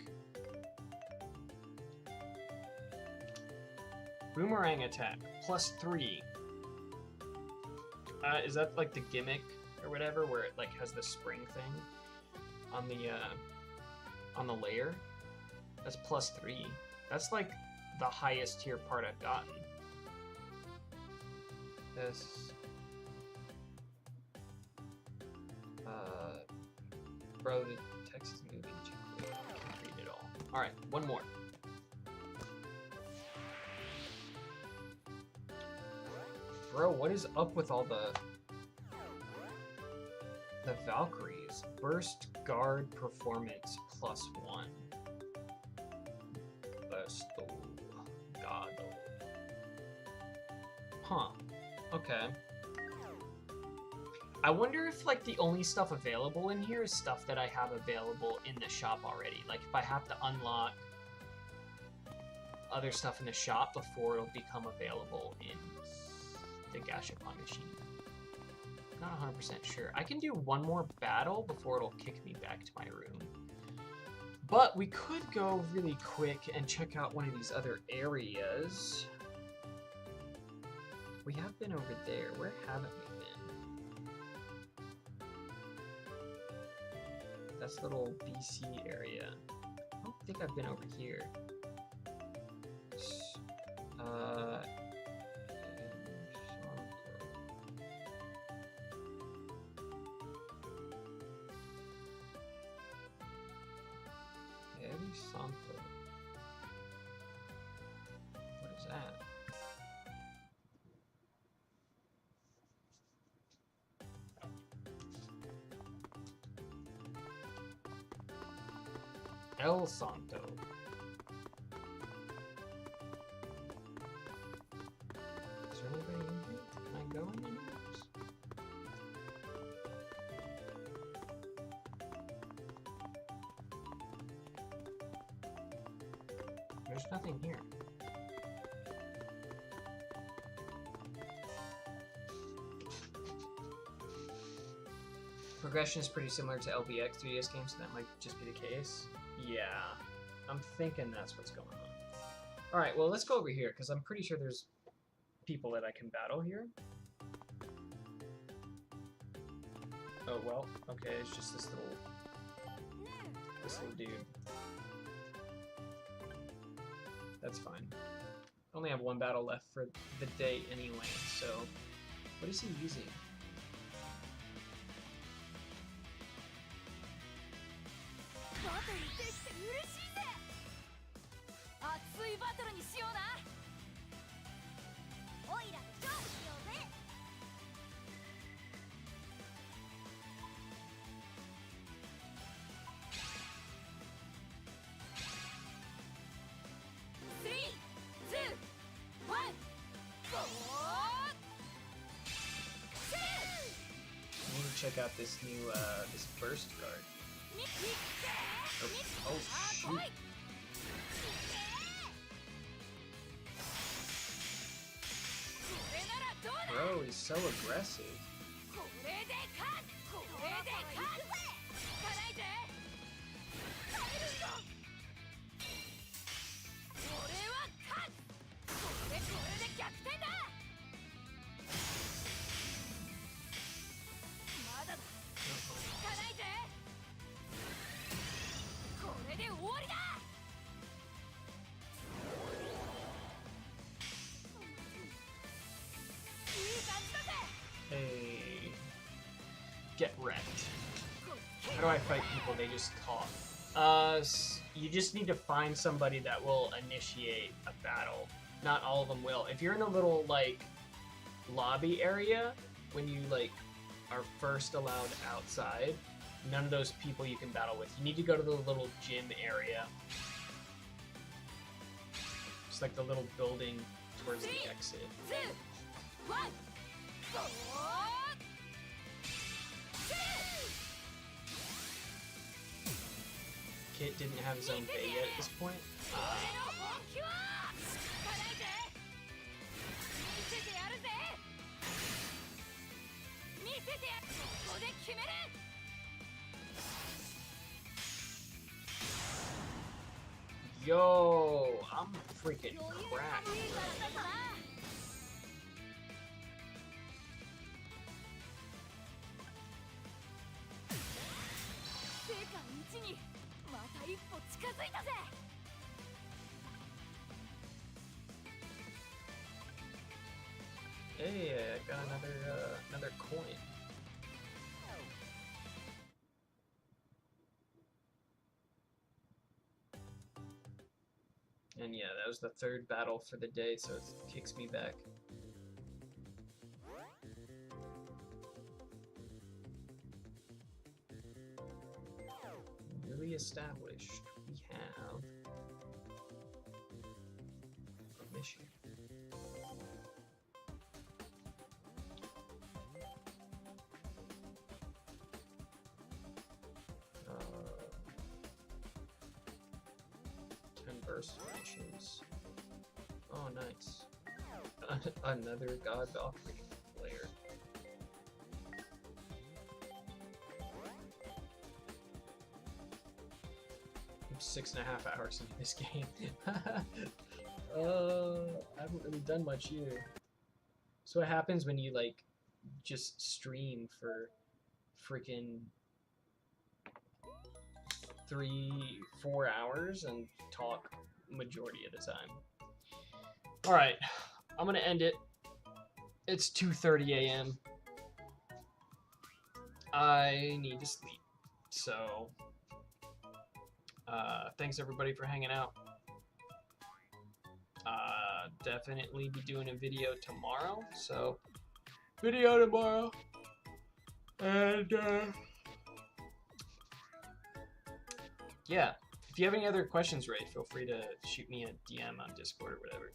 Boomerang attack, +3. Is that like the gimmick or whatever, where it like has the spring thing on the layer? That's +3. That's like the highest tier part I've gotten. This. Bro, the text is moving too quick. I can't read it all. Alright, one more. Bro, what is up with all the Valkyries? Burst guard performance +1. Bursto Gado. Huh. Okay. I wonder if like the only stuff available in here is stuff that I have available in the shop already. Like if I have to unlock other stuff in the shop before it'll become available in the Gashapon machine. Not 100% sure. I can do one more battle before it'll kick me back to my room. But we could go really quick and check out one of these other areas. We have been over there. Where haven't we been? That's the little BC area. I don't think I've been over here. Santo. What is that? El Santo. Is there anybody in here? Can I go in here? There's nothing here. Progression is pretty similar to LBX 3DS games, so that might just be the case. Yeah, I'm thinking that's what's going on. Alright, well, let's go over here, because I'm pretty sure there's people that I can battle here. Oh, well, okay, it's just this little dude. That's fine. I only have one battle left for the day anyway, so... What is he using? Check out this new this burst guard. Oh shoot. Bro, he's so aggressive. Hey, get wrecked. How do I fight people? They just talk. You just need to find somebody that will initiate a battle. Not all of them will. If you're in a little, like, lobby area, when you, like, are first allowed outside, none of those people you can battle with. You need to go to the little gym area. Just like the little building towards the exit. Kit didn't have his own bay yet at this point. Yo, I'm freaking cracked. いいからだからな世界一にまた一歩近づいたぜ Hey, I got another coin. And yeah, that was the third battle for the day, so it kicks me back. Newly established, we have a mission. Uh, 10 burst missions. Oh, nice. Another God Valkyrie player. I'm 6.5 hours into this game. I haven't really done much either. So what happens when you like just stream for freaking 3-4 hours and talk majority of the time? All right, I'm gonna end it. It's 2:30 a.m. I need to sleep. So, thanks everybody for hanging out. Definitely be doing a video tomorrow. So, video tomorrow. And, yeah. If you have any other questions, Ray, feel free to shoot me a DM on Discord or whatever.